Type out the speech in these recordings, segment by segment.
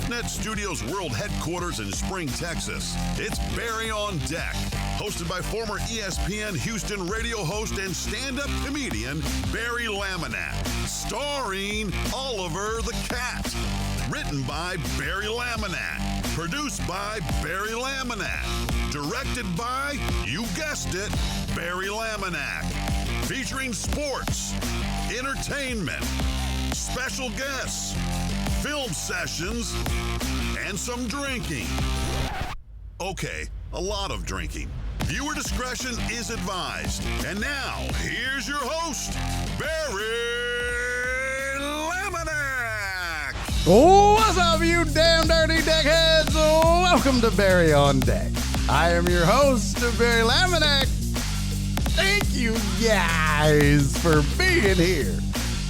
TalkNet Studios World Headquarters in Spring, Texas. It's Barry on Deck, hosted by former ESPN Houston radio host and stand-up comedian Barry Laminack, starring Oliver the Cat. Written by Barry Laminack, produced by Barry Laminack, directed by, you guessed it, Barry Laminack. Featuring sports, entertainment, special guests, film sessions, and some drinking. Okay, a lot of drinking. Viewer discretion is advised. And now, here's your host, Barry Laminack. What's up, you damn dirty deckheads? Welcome to Barry on Deck. I am your host, Barry Laminack. Thank you guys for being here.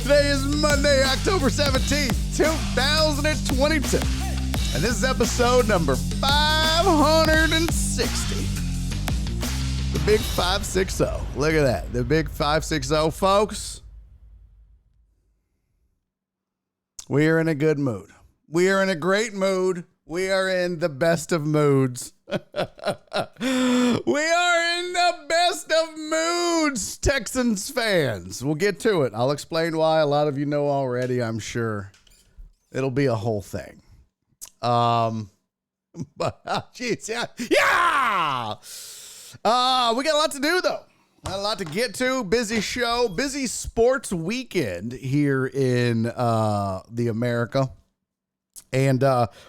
Today is Monday, October 17th, 2022. And this is episode number 560. The big 560. Look at that. The big 560, folks. We are in a good mood. We are in a great mood. We are in the best of moods. We are in the best of moods, Texans fans. We'll get to it. I'll explain why. A lot of you know already, I'm sure. It'll be a whole thing. But, geez, yeah. We got a lot to do, though. Got a lot to get to. Busy show. Busy sports weekend here in the America. And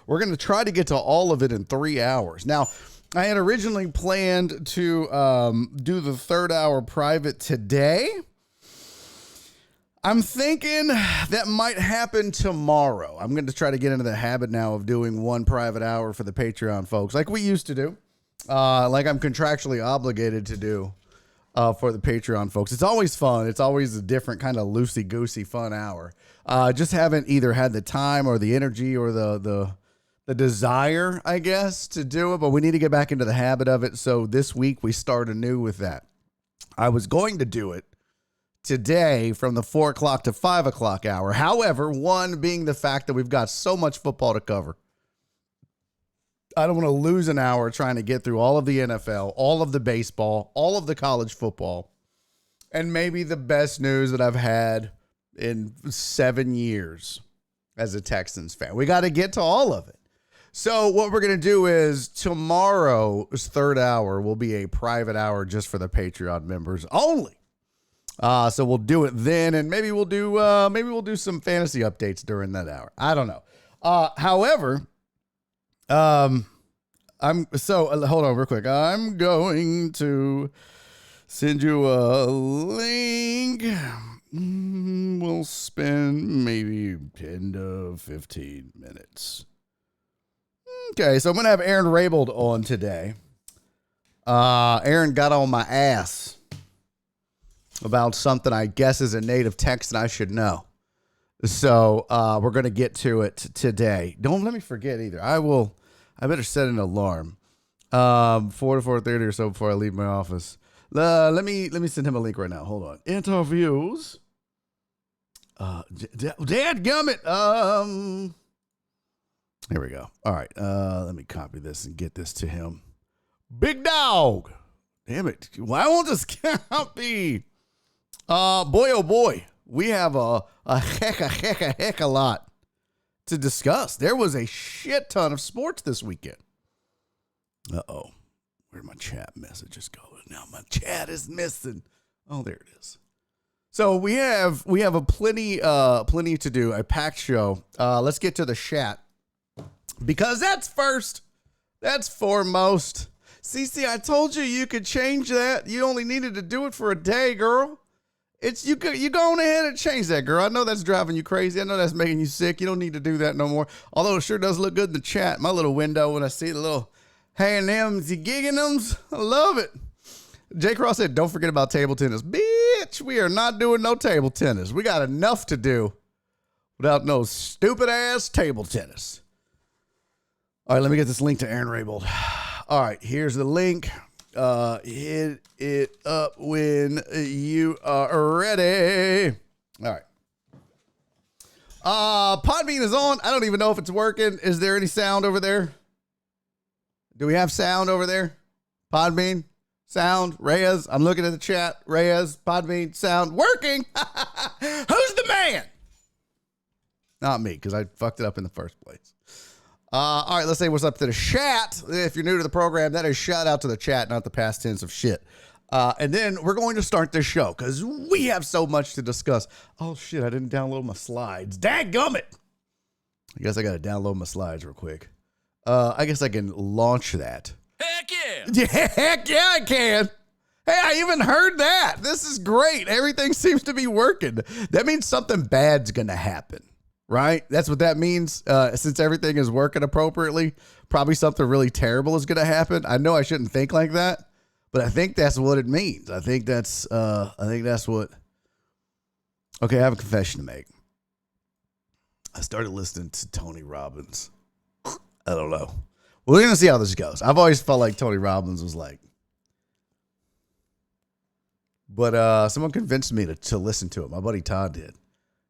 we're going to try to get to all of it in 3 hours. Now, I had originally planned to do the third hour private today. I'm thinking that might happen tomorrow. I'm going to try to get into the habit now of doing one private hour for the Patreon folks, like we used to do, like I'm contractually obligated to do for the Patreon folks. It's always fun. It's always a different kind of loosey-goosey fun hour. Just haven't either had the time or the energy or the desire, I guess, to do it, but we need to get back into the habit of it. So this week we start anew with that. I was going to do it today from the 4 o'clock to 5 o'clock hour. However, one being the fact that we've got so much football to cover. I don't want to lose an hour trying to get through all of the NFL, all of the baseball, all of the college football, and maybe the best news that I've had in 7 years as a Texans fan. We got to get to all of it. So what we're going to do is tomorrow's third hour will be a private hour just for the Patreon members only. So we'll do it then, and maybe we'll do some fantasy updates during that hour. I don't know. However, hold on real quick. I'm going to send you a link. We'll spend maybe 10 to 15 minutes. Okay, so I'm going to have Aaron Raybould on today. Aaron got on my ass about something I guess as a native Texan I should know. So we're going to get to it today. Don't let me forget either. I better set an alarm 4 to 4:30 or so before I leave my office. Let me send him a link right now. Hold on. Interviews. Dadgummit. Here we go. All right. Let me copy this and get this to him. Big dog. Damn it. Why won't this copy? Boy, oh boy. We have a heck a lot to discuss. There was a shit ton of sports this weekend. Uh-oh. Where'd my chat messages go? Now my chat is missing. Oh, there it is. So we have a plenty to do, a packed show. Let's get to the chat because that's first. That's foremost. CC, I told you could change that. You only needed to do it for a day, girl. You go on ahead and change that, girl. I know that's driving you crazy. I know that's making you sick. You don't need to do that no more. Although it sure does look good in the chat. My little window when I see the little H&M's, gigging-ems. I love it. J. Cross said, don't forget about table tennis. Bitch, we are not doing no table tennis. We got enough to do without no stupid-ass table tennis. All right, let me get this link to Aaron Raybould. All right, here's the link. Hit it up when you are ready. All right. Podbean is on. I don't even know if it's working. Is there any sound over there? Do we have sound over there? Podbean, sound, Reyes. I'm looking at the chat. Reyes, Podbean, sound, working. Who's the man? Not me, because I fucked it up in the first place. All right, let's say what's up to the chat. If you're new to the program, that is shout out to the chat, not the past tense of shit. And then we're going to start this show because we have so much to discuss. Oh, shit, I didn't download my slides. Dadgummit. I guess I got to download my slides real quick. I guess I can launch that. Heck yeah! Yeah, heck yeah, I can. Hey, I even heard that. This is great. Everything seems to be working. That means something bad's going to happen. Right? That's what that means. Since everything is working appropriately, probably something really terrible is going to happen. I know I shouldn't think like that, but I think that's what it means. I think that's what. Okay, I have a confession to make. I started listening to Tony Robbins. I don't know. We're going to see how this goes. I've always felt like Tony Robbins was like, but someone convinced me to listen to it. My buddy Todd did.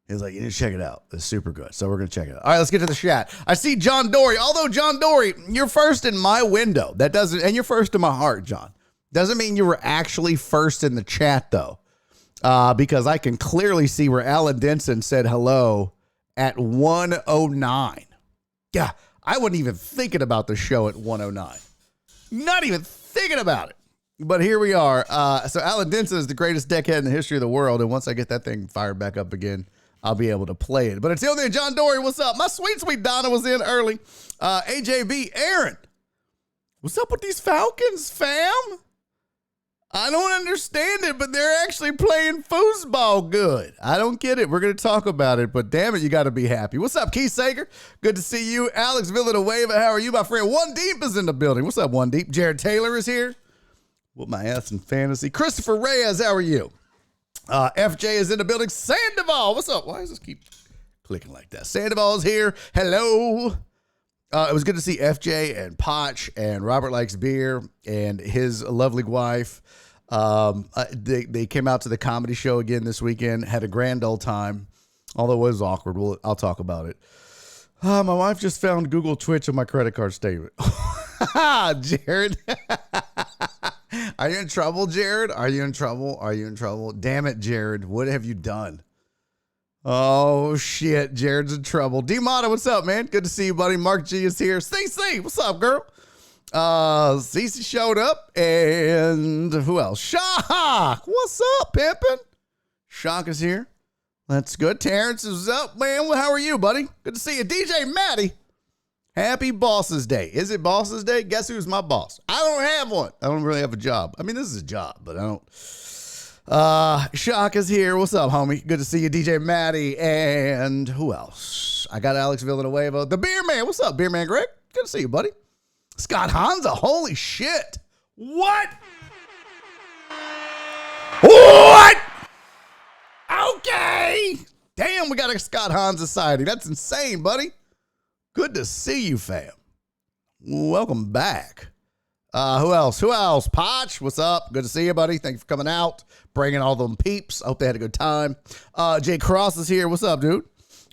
He was like, you need to check it out. It's super good. So we're going to check it out. All right, let's get to the chat. I see John Dory. Although, John Dory, you're first in my window. That doesn't, and you're first in my heart, John. Doesn't mean you were actually first in the chat, though. Because I can clearly see where Alan Denson said hello at 1:09. Yeah, I wasn't even thinking about the show at 1:09. Not even thinking about it. But here we are. So Alan Denson is the greatest deckhead in the history of the world. And once I get that thing fired back up again, I'll be able to play it. But until then, John Dory, what's up? My sweet, sweet Donna was in early. AJB, Aaron, what's up with these Falcons, fam? I don't understand it, but they're actually playing foosball good. I don't get it. We're going to talk about it, but damn it, you got to be happy. What's up, Keith Sager? Good to see you. Alex Villanueva, how are you, my friend? One Deep is in the building. What's up, One Deep? Jared Taylor is here. Whoop my ass in fantasy. Christopher Reyes, how are you? FJ is in the building. Sandoval, what's up? Why does this keep clicking like that? Sandoval's here. Hello. It was good to see FJ and Potch and Robert Likes Beer and his lovely wife. They came out to the comedy show again this weekend. Had a grand old time, although it was awkward. I'll talk about it. My wife just found Google Twitch on my credit card statement. Jared. Are you in trouble, Jared? Are you in trouble? Are you in trouble? Damn it, Jared. What have you done? Oh, shit. Jared's in trouble. D-Mata, what's up, man? Good to see you, buddy. Mark G is here. Stacey, what's up, girl? Cece showed up. And who else? Shock. What's up, pimpin'? Shock is here. That's good. Terrence is up, man. Well, how are you, buddy? Good to see you. DJ Matty. Happy Boss's Day. Is it Boss's Day? Guess who's my boss? I don't have one. I don't really have a job. I mean, this is a job, but I don't. Shock is here. What's up, homie? Good to see you, DJ Matty. And who else? I got Alex Villanueva. The Beer Man. What's up, Beer Man Greg? Good to see you, buddy. Scott Hansa. Holy shit. What? What? Okay. Damn, we got a Scott Hansa sighting. That's insane, buddy. Good to see you, fam. Welcome back. Who else? Who else? Potch, what's up? Good to see you, buddy. Thank you for coming out, bringing all them peeps. I hope they had a good time. Jay Cross is here. What's up, dude?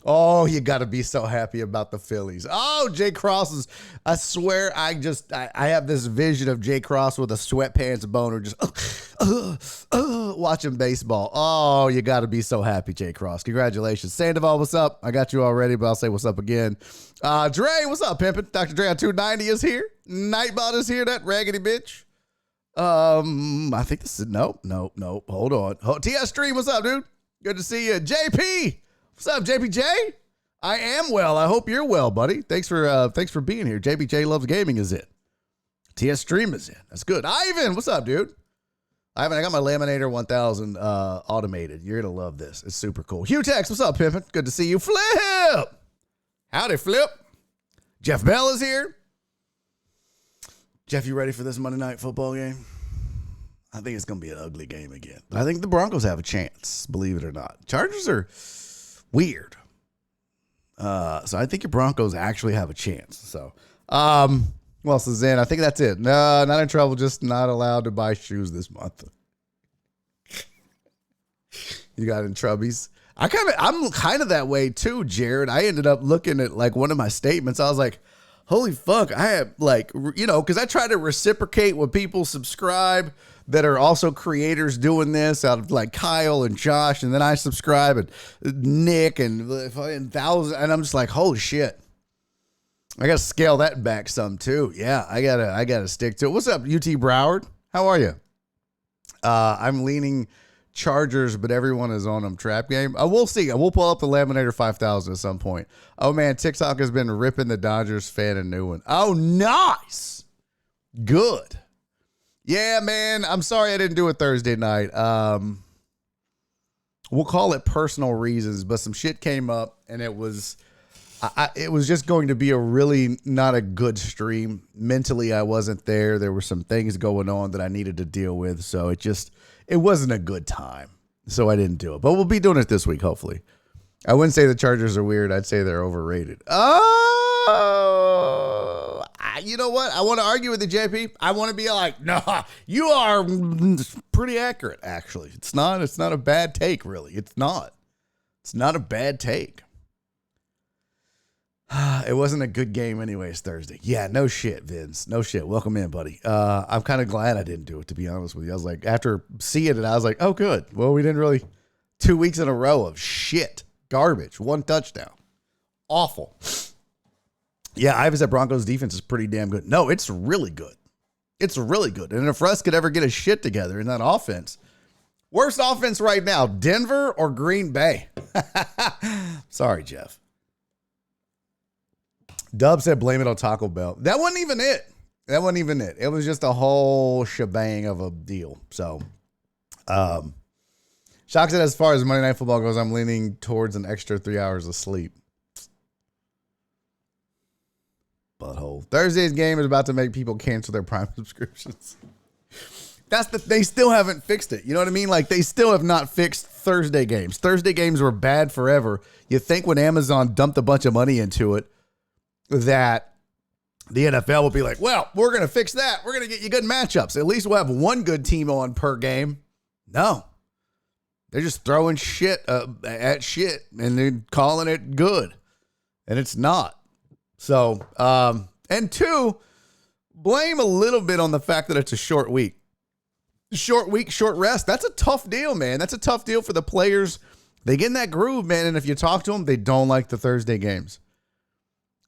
Oh, you got to be so happy about the Phillies. Oh, Jay Cross is, I swear, I have this vision of Jay Cross with a sweatpants boner just watching baseball. Oh, you got to be so happy, Jay Cross. Congratulations. Sandoval, what's up? I got you already, but I'll say what's up again. Dre, what's up, pimpin'? Dr. Dre on 290 is here. Nightbot is here, that raggedy bitch. I think this is, nope. Hold on. TS Stream, what's up, dude? Good to see you. JP. What's up, JPJ? I am well. I hope you're well, buddy. Thanks for being here. JPJ Loves Gaming is in. TS Stream is in. That's good. Ivan, what's up, dude? Ivan, I got my Laminator 1000 automated. You're going to love this. It's super cool. Hugh Tex, what's up, pimpin'? Good to see you. Flip! Howdy, Flip. Jeff Bell is here. Jeff, you ready for this Monday Night Football game? I think it's going to be an ugly game again. But I think the Broncos have a chance, believe it or not. Chargers are weird. So I think your Broncos actually have a chance. So, what else is in? I think that's it. No, not in trouble. Just not allowed to buy shoes this month. You got in troubies. I'm kind of that way too, Jared. I ended up looking at like one of my statements. I was like, holy fuck, I have like, because I try to reciprocate when people subscribe that are also creators doing this out of like Kyle and Josh. And then I subscribe and Nick and thousands. And I'm just like, holy shit. I got to scale that back some too. Yeah, I gotta stick to it. What's up, UT Broward? How are you? I'm leaning Chargers, but everyone is on them trap game. We'll see. We'll pull up the Laminator 5000 at some point. Oh man, TikTok has been ripping the Dodgers fan a new one. Oh, nice. Good. Yeah, man. I'm sorry I didn't do it Thursday night. We'll call it personal reasons, but some shit came up and it was just going to be a really not a good stream. Mentally, I wasn't there. There were some things going on that I needed to deal with. So it wasn't a good time. So I didn't do it. But we'll be doing it this week, hopefully. I wouldn't say the Chargers are weird. I'd say they're overrated. Oh, you know what? I want to argue with the JP. I want to be like, nah, you are pretty accurate, actually. It's not a bad take, really. It's not a bad take. It wasn't a good game anyways Thursday. Yeah, no shit, Vince. No shit. Welcome in, buddy. I'm kind of glad I didn't do it, to be honest with you. I was like, after seeing it, I was like, oh, good. Well, we didn't really. 2 weeks in a row of shit. Garbage. 1 touchdown. Awful. Yeah, Ivan said Broncos defense is pretty damn good. No, it's really good. It's really good. And if Russ could ever get his shit together in that offense. Worst offense right now, Denver or Green Bay? Sorry, Jeff. Dub said blame it on Taco Bell. That wasn't even it. It was just a whole shebang of a deal. So, Shock said as far as Monday Night Football goes, I'm leaning towards an extra 3 hours of sleep. Butthole. Thursday's game is about to make people cancel their Prime subscriptions. They still haven't fixed it. You know what I mean? Like, they still have not fixed Thursday games. Thursday games were bad forever. You think when Amazon dumped a bunch of money into it, that the NFL will be like, well, we're going to fix that. We're going to get you good matchups. At least we'll have one good team on per game. No. They're just throwing shit at shit and they're calling it good. And it's not. So, and 2, blame a little bit on the fact that it's a short week. Short week, short rest. That's a tough deal, man. That's a tough deal for the players. They get in that groove, man. And if you talk to them, they don't like the Thursday games.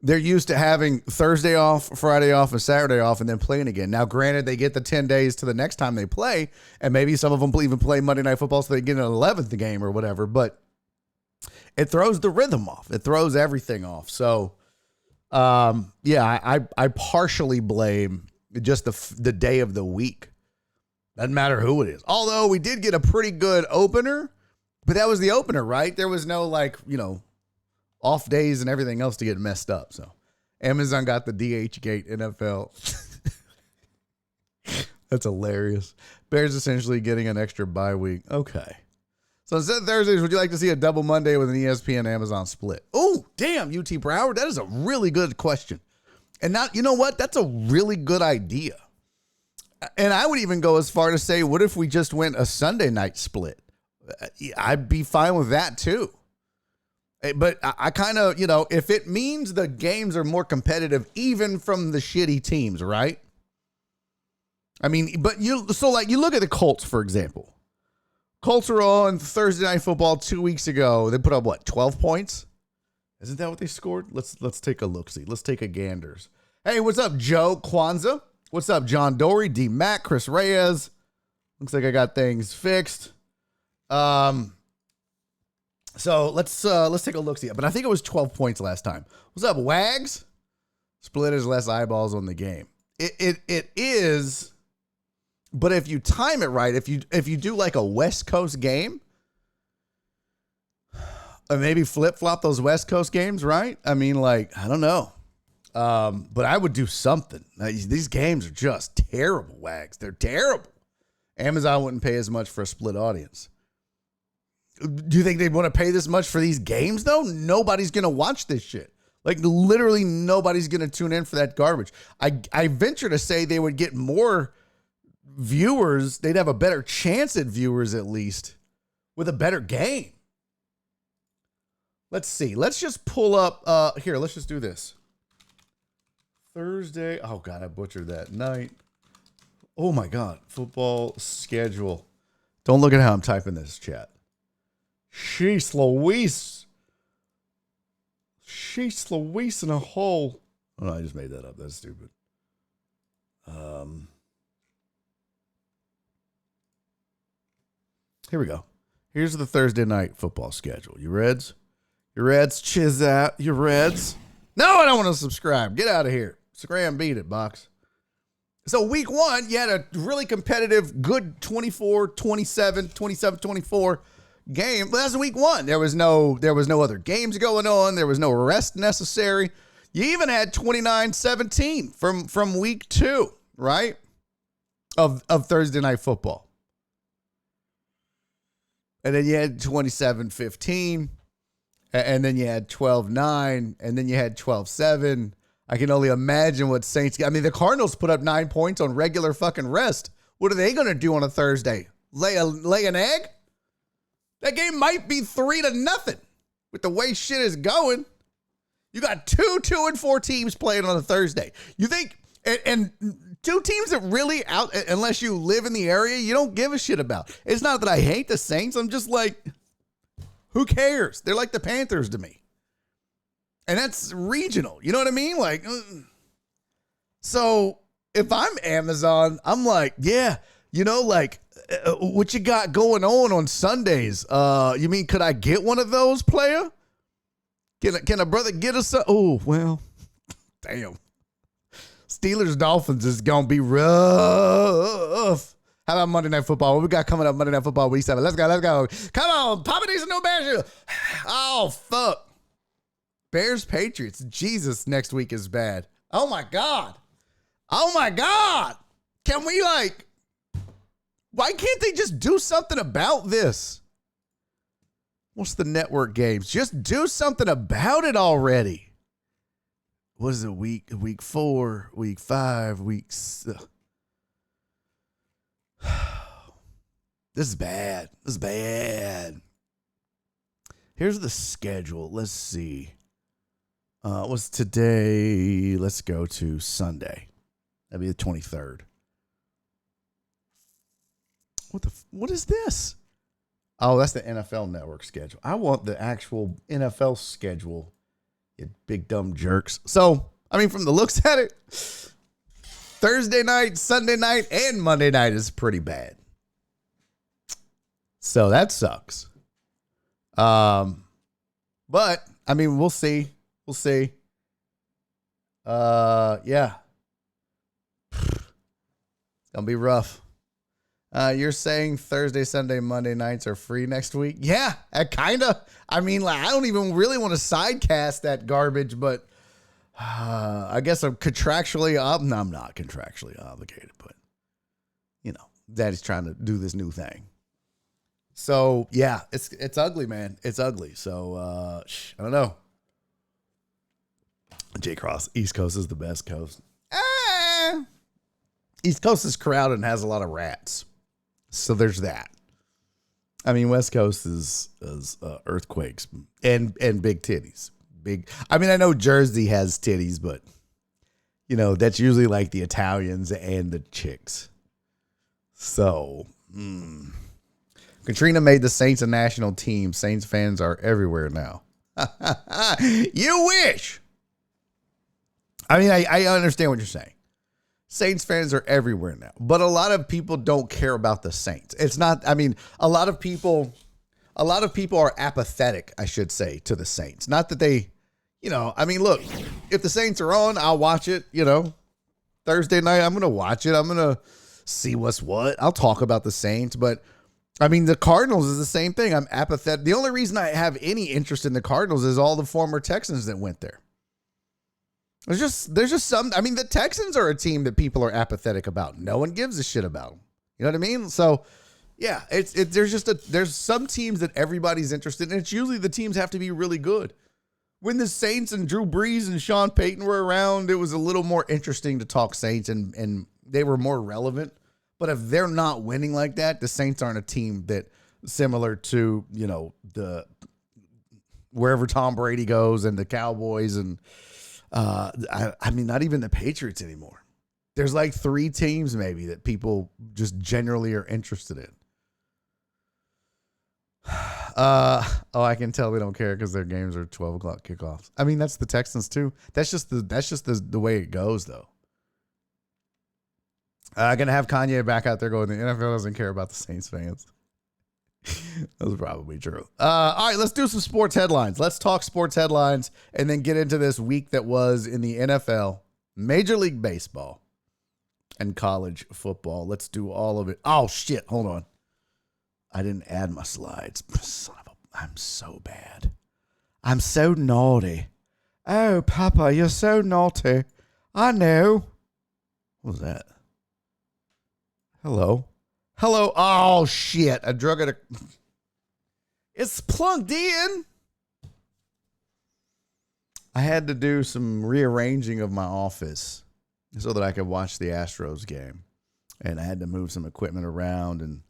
They're used to having Thursday off, Friday off, and Saturday off, and then playing again. Now, granted, they get the 10 days to the next time they play, and maybe some of them even play Monday Night Football so they get an 11th game or whatever, but it throws the rhythm off. It throws everything off. So, yeah, I partially blame just the day of the week. Doesn't matter who it is. Although we did get a pretty good opener, but that was the opener, right? There was no, off days and everything else to get messed up. So Amazon got the DH gate NFL. That's hilarious. Bears essentially getting an extra bye week. Okay. So instead of Thursdays, would you like to see a double Monday with an ESPN Amazon split? Oh, damn, UT Broward. That is a really good question. And not, you know what? That's a really good idea. And I would even go as far to say, what if we just went a Sunday night split? I'd be fine with that too. But I kind of, if it means the games are more competitive, even from the shitty teams, right? I mean, but you look at the Colts, for example. Colts were on Thursday Night Football 2 weeks ago. They put up 12 points? Isn't that what they scored? Let's take a look. See, let's take a ganders. Hey, what's up, Joe Kwanzaa? What's up, John Dory, D Mac, Chris Reyes? Looks like I got things fixed. So let's take a look. See, but I think it was 12 points last time. What's up, Wags? Split is less eyeballs on the game. It is, but if you time it right, if you do like a West Coast game, or maybe flip flop those West Coast games, right? I mean, I don't know, but I would do something. These games are just terrible, Wags. They're terrible. Amazon wouldn't pay as much for a split audience. Do you think they'd want to pay this much for these games, though? Nobody's going to watch this shit. Literally nobody's going to tune in for that garbage. I venture to say they would get more viewers. They'd have a better chance at viewers, at least, with a better game. Let's see. Let's just pull up. Here, let's just do this. Thursday. Oh, God, I butchered that night. Oh, my God. Football schedule. Don't look at how I'm typing this, chat. Sheesh Louise. Sheesh Louise in a hole. Oh, no, I just made that up. That's stupid. Here we go. Here's the Thursday night football schedule. You Reds? You Reds? Chiz out. You Reds? No, I don't want to subscribe. Get out of here. Scram beat it, Box. So week one, you had a really competitive, good 24, 27, 27, 24 game. But that's week one. There was no other games going on. There was no rest necessary. You even had 29-17 from week two, right? Of Thursday night football. And then you had 27-15. And then you had 12-9. And then you had 12-7. I can only imagine what Saints. I mean, the Cardinals put up 9 points on regular fucking rest. What are they going to do on a Thursday? Lay an egg? That game might be 3-0 with the way shit is going. You got 2-4 teams playing on a Thursday. You think, and two teams that really out, unless you live in the area, you don't give a shit about. It's not that I hate the Saints. I'm just like, who cares? They're like the Panthers to me. And that's regional. You know what I mean? Like, so if I'm Amazon, I'm like, yeah, you know, like, what you got going on Sundays? You mean, could I get one of those, player? Can a brother get us? Oh, well, damn. Steelers Dolphins is going to be rough. How about Monday Night Football? What we got coming up Monday Night Football week 7? Let's go. Come on. Papa needs a new Bears. Oh, fuck. Bears Patriots. Jesus, next week is bad. Oh, my God. Can we, like, why can't they just do something about this? What's the network games? Just do something about it already. What is it? Week 4, week 5, weeks. This is bad. Here's the schedule. Let's see. What's today? Let's go to Sunday. That'd be the 23rd. What is this? Oh, that's the NFL Network schedule. I want the actual NFL schedule, you big dumb jerks. So, I mean, from the looks at it, Thursday night, Sunday night, and Monday night is pretty bad. So that sucks. But I mean, we'll see. Yeah. It's gonna be rough. You're saying Thursday, Sunday, Monday nights are free next week? Yeah, kind of. I mean, like, I don't even really want to sidecast that garbage, but I guess I'm contractually no, I'm not contractually obligated, but you know, Daddy's trying to do this new thing. So yeah, it's ugly, man. It's ugly. So I don't know. J Cross, East Coast is the best coast. East Coast is crowded and has a lot of rats. So there's that. I mean, West Coast is earthquakes and big titties. I mean, I know Jersey has titties, but you know, that's usually like the Italians and the chicks. So, Katrina made the Saints a national team. Saints fans are everywhere now. You wish. I mean, I understand what you're saying. Saints fans are everywhere now, but a lot of people don't care about the Saints. It's not, I mean, a lot of people are apathetic, I should say, to the Saints. Not that they, you know, I mean, look, if the Saints are on, I'll watch it, you know, Thursday night, I'm going to watch it. I'm going to see what's what. I'll talk about the Saints, but I mean, the Cardinals is the same thing. I'm apathetic. The only reason I have any interest in the Cardinals is all the former Texans that went there. There's just some, I mean, the Texans are a team that people are apathetic about. No one gives a shit about them. You know what I mean? So yeah, there's some teams that everybody's interested in. It's usually the teams have to be really good. When the Saints and Drew Brees and Sean Payton were around, it was a little more interesting to talk Saints and they were more relevant. But if they're not winning like that, the Saints aren't a team that similar to, you know, wherever Tom Brady goes and the Cowboys and I mean, not even the Patriots anymore. There's like 3 teams maybe that people just generally are interested in. I can tell they don't care because their games are 12 o'clock kickoffs. I mean, that's the Texans too. That's just the way it goes though. Gonna have Kanye back out there going, the NFL doesn't care about the Saints fans. That's probably true. All right, let's do some sports headlines. Let's talk sports headlines and then get into this week that was in the NFL, Major League Baseball, and college football. Let's do all of it. Oh, shit. Hold on. I didn't add my slides. Son of a... I'm so bad. I'm so naughty. Oh, Papa, you're so naughty. I know. What was that? Hello. Hello. Oh, shit. I drug it. It's plugged in. I had to do some rearranging of my office so that I could watch the Astros game. And I had to move some equipment around. And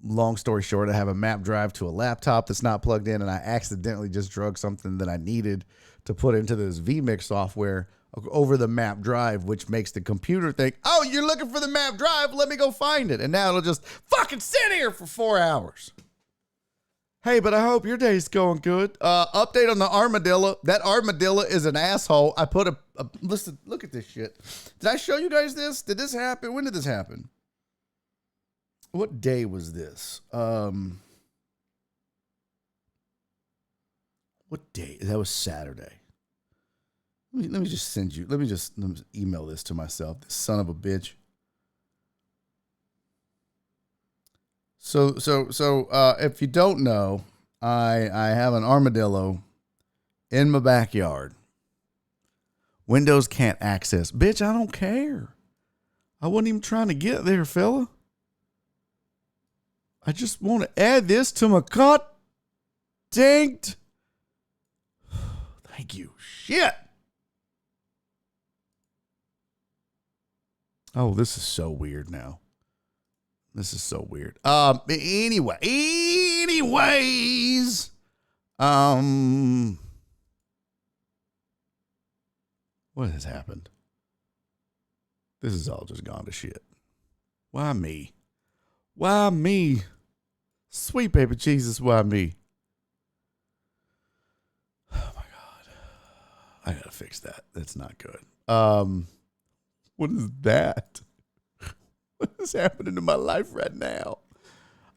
long story short, I have a map drive to a laptop that's not plugged in. And I accidentally just drug something that I needed to put into this vMix software over the map drive, which makes the computer think, oh, you're looking for the map drive, let me go find it. And now it'll just fucking sit here for 4 hours. Hey, but I hope your day's going good. Update on the armadillo. That armadillo is an asshole. I put listen, look at this shit. Did I show you guys this? Did this happen? When did this happen? What day was this? What day? That was Saturday. Let me just send you. Let me just email this to myself. This son of a bitch. So, if you don't know, I have an armadillo in my backyard. Windows can't access. Bitch, I don't care. I wasn't even trying to get there, fella. I just want to add this to my god danged. Thank you. Shit. Oh, this is so weird now. This is so weird. Anyways. What has happened? This has all just gone to shit. Why me? Why me? Sweet baby Jesus, why me? Oh my God. I gotta fix that. That's not good. What is that? What is happening to my life right now?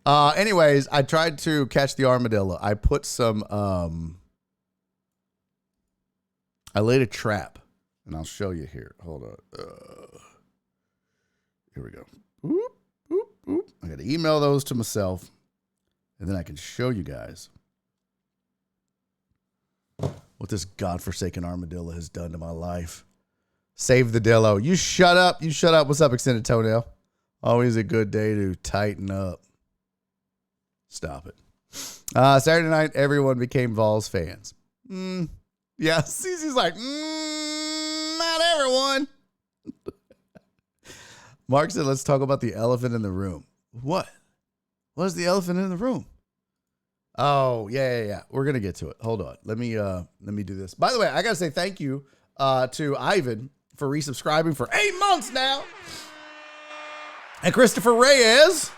Anyways, I tried to catch the armadillo. I put some, I laid a trap, and I'll show you here. Hold on. Here we go. Oop, oop, oop. I got to email those to myself, and then I can show you guys what this godforsaken armadillo has done to my life. Save the dillo. You shut up. You shut up. What's up, Extended Toenail? Always a good day to tighten up. Stop it. Saturday night, everyone became Vols fans. Yeah, Cece's like, not everyone. Mark said, let's talk about the elephant in the room. What? What is the elephant in the room? Oh, yeah. We're going to get to it. Hold on. Let me do this. By the way, I got to say thank you to Ivan for resubscribing for 8 months now. And Christopher Reyes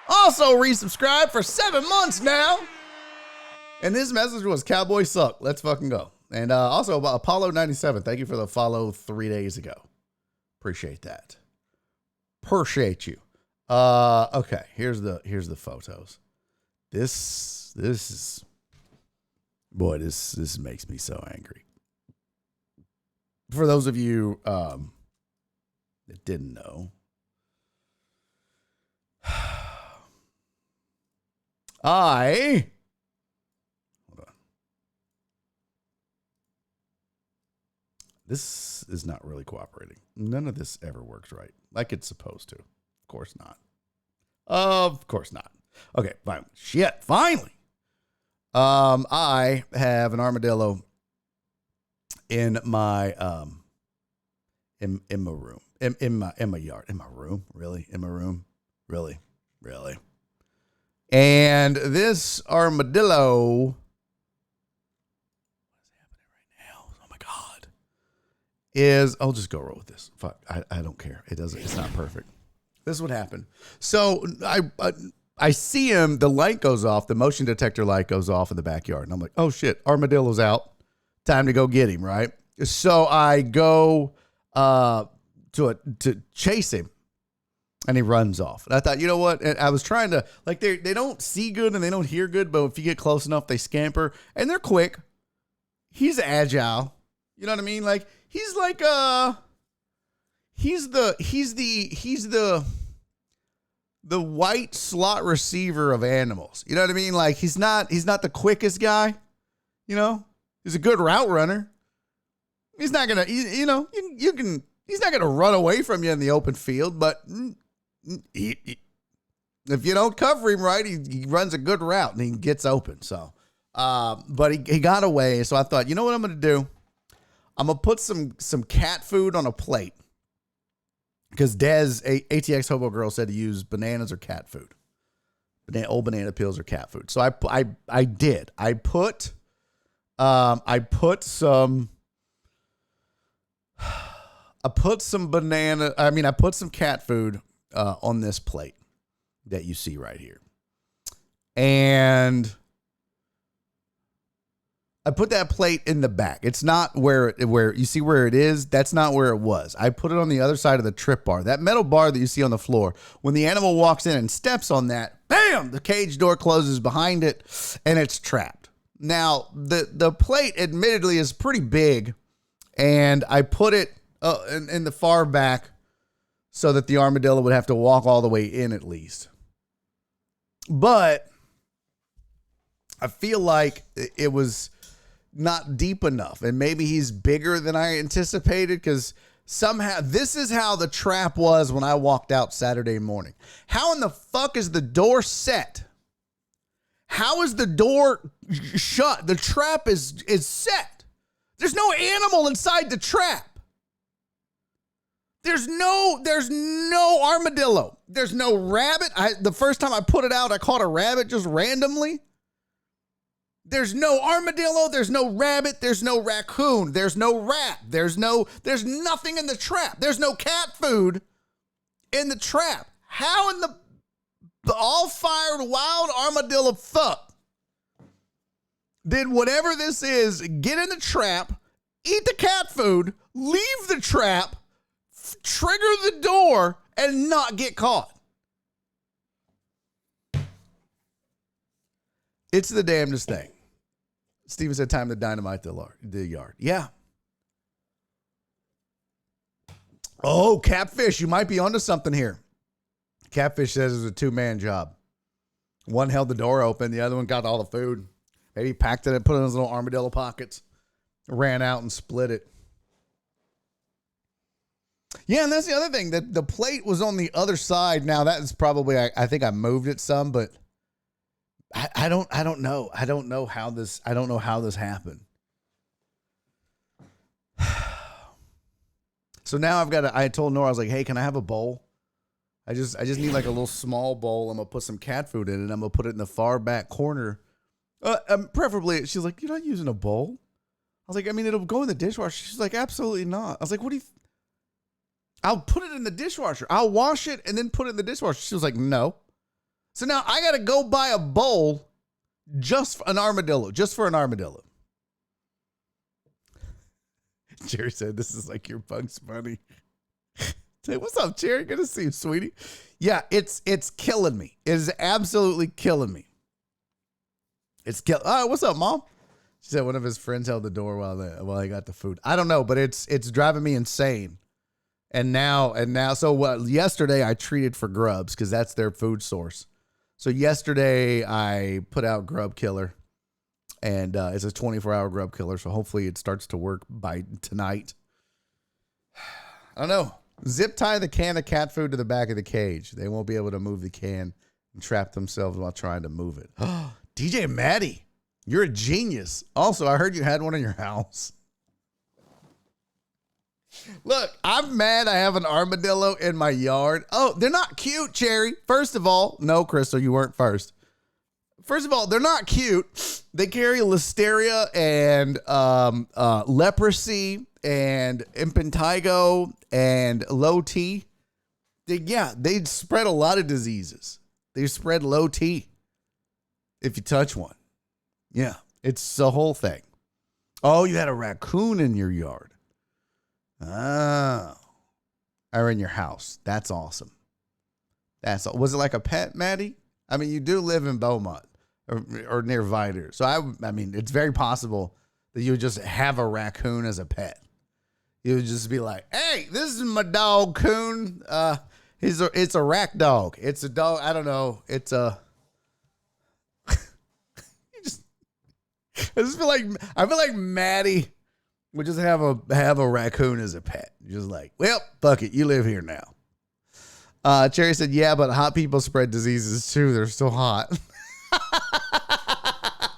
also resubscribed for 7 months now. And his message was, Cowboys suck. Let's fucking go. And also Apollo 97. Thank you for the follow 3 days ago. Appreciate that. Appreciate you. Okay, here's the photos. This is, boy, this makes me so angry. For those of you that didn't know, hold on. This is not really cooperating. None of this ever works right, like it's supposed to. Of course not. Of course not. Okay, fine. Shit, finally. I have an armadillo in my in my room. In my yard. In my room? Really? In my room? Really? And this armadillo is, I'll just go roll with this. Fuck, I don't care. It's not perfect. This is what happened. So I see him, the light goes off, the motion detector light goes off in the backyard. And I'm like, oh shit, armadillo's out. Time to go get him, right? So I go to chase him. And he runs off. And I thought, you know what? And I was trying to, like, they don't see good and they don't hear good, but if you get close enough, they scamper. And they're quick. He's agile. You know what I mean? Like, he's like, he's the white slot receiver of animals. You know what I mean? Like, he's not the quickest guy. You know? He's a good route runner. He's not going to, he's not going to run away from you in the open field, but if you don't cover him right, he runs a good route and he gets open. So, but he got away. So I thought, you know what I'm going to do? I'm going to put some cat food on a plate because Des, ATX Hobo Girl, said to use bananas or cat food. Old banana peels or cat food. So I did. I put some cat food on this plate that you see right here. And I put that plate in the back. It's not where you see where it is. That's not where it was. I put it on the other side of the trip bar. That metal bar that you see on the floor. When the animal walks in and steps on that, bam, the cage door closes behind it and it's trapped. Now, the plate admittedly is pretty big, and I put it in the far back so that the armadillo would have to walk all the way in at least. But I feel like it was not deep enough, and maybe he's bigger than I anticipated because somehow this is how the trap was when I walked out Saturday morning. How in the fuck is the door set? How is the door shut? The trap is set. There's no animal inside the trap. There's no armadillo. There's no rabbit. The first time I put it out, I caught a rabbit just randomly. There's no armadillo. There's no rabbit. There's no raccoon. There's no rat. There's nothing in the trap. There's no cat food in the trap. How in the all-fired wild armadillo fuck did whatever this is get in the trap, eat the cat food, leave the trap, trigger the door, and not get caught? It's the damnedest thing. Steven said time to dynamite the yard. Yeah. Oh, Catfish, you might be onto something here. Catfish says it's a two-man job. One held the door open. The other one got all the food. Maybe packed it and put it in his little armadillo pockets. Ran out and split it. Yeah, and that's the other thing. That the plate was on the other side. Now that is probably, I think I moved it some, but I don't know. I don't know how this happened. So now I told Nora, I was like, hey, can I have a bowl? I just need like a little small bowl. I'm going to put some cat food in it. I'm going to put it in the far back corner. Preferably, she's like, you're not using a bowl? I was like, I mean, it'll go in the dishwasher. She's like, absolutely not. I was like, what do you... I'll put it in the dishwasher. I'll wash it and then put it in the dishwasher. She was like, no. So now I got to go buy a bowl just for an armadillo. Jerry said, this is like your Bugs Bunny. Say, what's up, Jerry? Good to see you, sweetie. Yeah, it's killing me. It is absolutely killing me. What's up, Mom? She said one of his friends held the door while he got the food. I don't know, but it's driving me insane. And now, yesterday I treated for grubs because that's their food source. So yesterday I put out Grub Killer, and it's a 24-hour Grub Killer. So hopefully it starts to work by tonight. I don't know. Zip tie the can of cat food to the back of the cage. They won't be able to move the can and trap themselves while trying to move it. DJ Maddie, you're a genius. Also, I heard you had one in your house. Look, I'm mad I have an armadillo in my yard. Oh, they're not cute, Cherry. First of all, no, Crystal, you weren't first. First of all, they're not cute. They carry listeria and leprosy and impetigo and low T, they spread a lot of diseases. They spread low T if you touch one. Yeah, it's the whole thing. Oh, you had a raccoon in your yard. Oh. Or in your house. That's awesome. Was it like a pet, Maddie? I mean, you do live in Beaumont or near Vidor. So, I mean, it's very possible that you would just have a raccoon as a pet. You would just be like, hey, this is my dog, Coon. It's a rack dog. It's a dog. I don't know. It's a... I feel like Maddie would just have a raccoon as a pet. Just like, well, fuck it, you live here now. Cherry said, yeah, but hot people spread diseases too. They're still hot.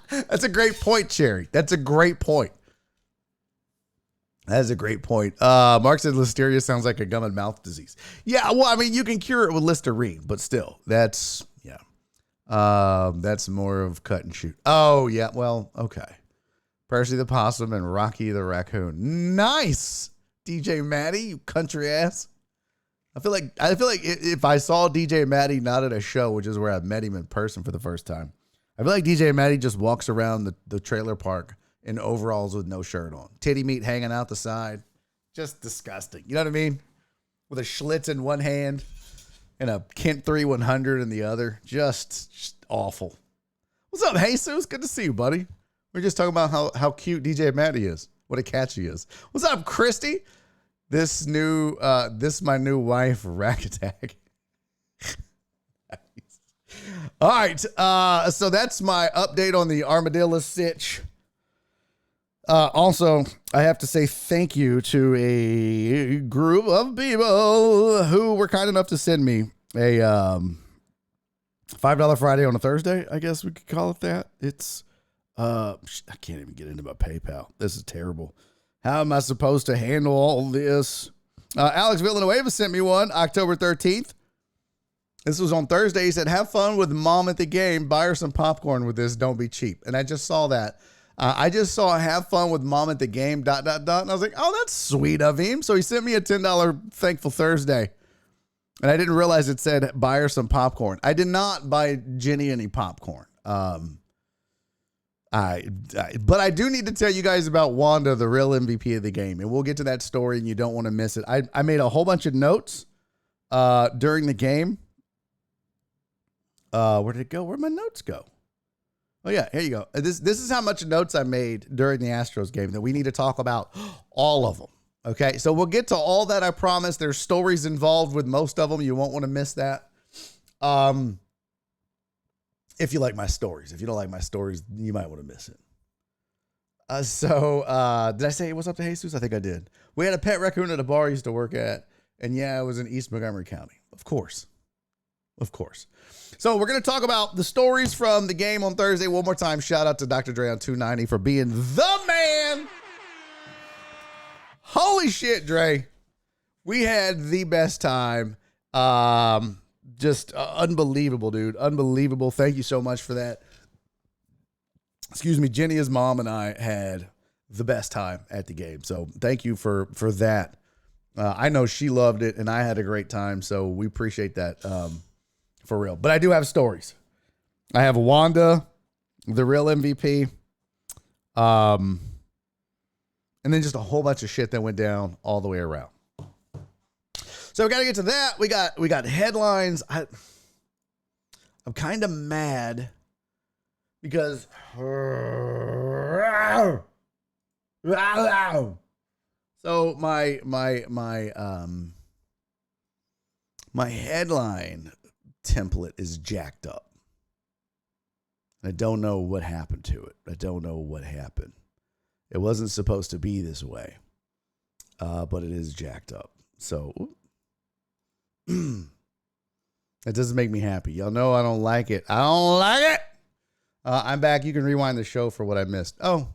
That's a great point, Cherry. That's a great point. That is a great point. Mark said Listeria sounds like a gum and mouth disease. Yeah, well, I mean, you can cure it with Listerine, but still, that's more of cut and shoot. Oh, yeah. Well, okay. Percy the Possum and Rocky the Raccoon. Nice. DJ Maddie, you country ass. I feel like if I saw DJ Maddie not at a show, which is where I met him in person for the first time, I feel like DJ Maddie just walks around the trailer park in overalls with no shirt on. Titty meat hanging out the side. Just disgusting. You know what I mean? With a Schlitz in one hand and a Kent 3100 in the other. Just awful. What's up, Jesus? Good to see you, buddy. We're just talking about how cute DJ Maddie is. What a catch he is. What's up, Christy? This my new wife, Rack Attack. Nice. All right. So that's my update on the armadillo sitch. Also, I have to say thank you to a group of people who were kind enough to send me a $5 Friday on a Thursday. I guess we could call it that. It's I can't even get into my PayPal. This is terrible. How am I supposed to handle all this? Alex Villanueva sent me one October 13th. This was on Thursday. He said, have fun with mom at the game. Buy her some popcorn with this. Don't be cheap. And I just saw that. I just saw have fun with mom at the game, ... And I was like, oh, that's sweet of him. So he sent me a $10 Thankful Thursday. And I didn't realize it said buy her some popcorn. I did not buy Jenny any popcorn. But I do need to tell you guys about Wanda, the real MVP of the game. And we'll get to that story and you don't want to miss it. I made a whole bunch of notes during the game. Where did it go? Where'd my notes go? Oh, yeah, here you go. This is how much notes I made during the Astros game that we need to talk about all of them. Okay, so we'll get to all that, I promise. There's stories involved with most of them. You won't want to miss that. If you like my stories. If you don't like my stories, you might want to miss it. Did I say what's up to Jesus? I think I did. We had a pet raccoon at a bar I used to work at. And yeah, it was in East Montgomery County. Of course. So we're going to talk about the stories from the game on Thursday. One more time, shout out to Dr. Dre on 290 for being the man. Holy shit, Dre. We had the best time. Just unbelievable, dude. Unbelievable. Thank you so much for that. Excuse me. Jenny, his mom, and I had the best time at the game. So thank you for that. I know she loved it and I had a great time. So we appreciate that for real. But I do have stories. I have Wanda, the real MVP. And then just a whole bunch of shit that went down all the way around. So we got to get to that. We got headlines. I'm kind of mad because so my headline template is jacked up. I don't know what happened to it. I don't know what happened. It wasn't supposed to be this way, but it is jacked up. So it doesn't make me happy. Y'all know I don't like it. I don't like it. I'm back. You can rewind the show for what I missed. Oh,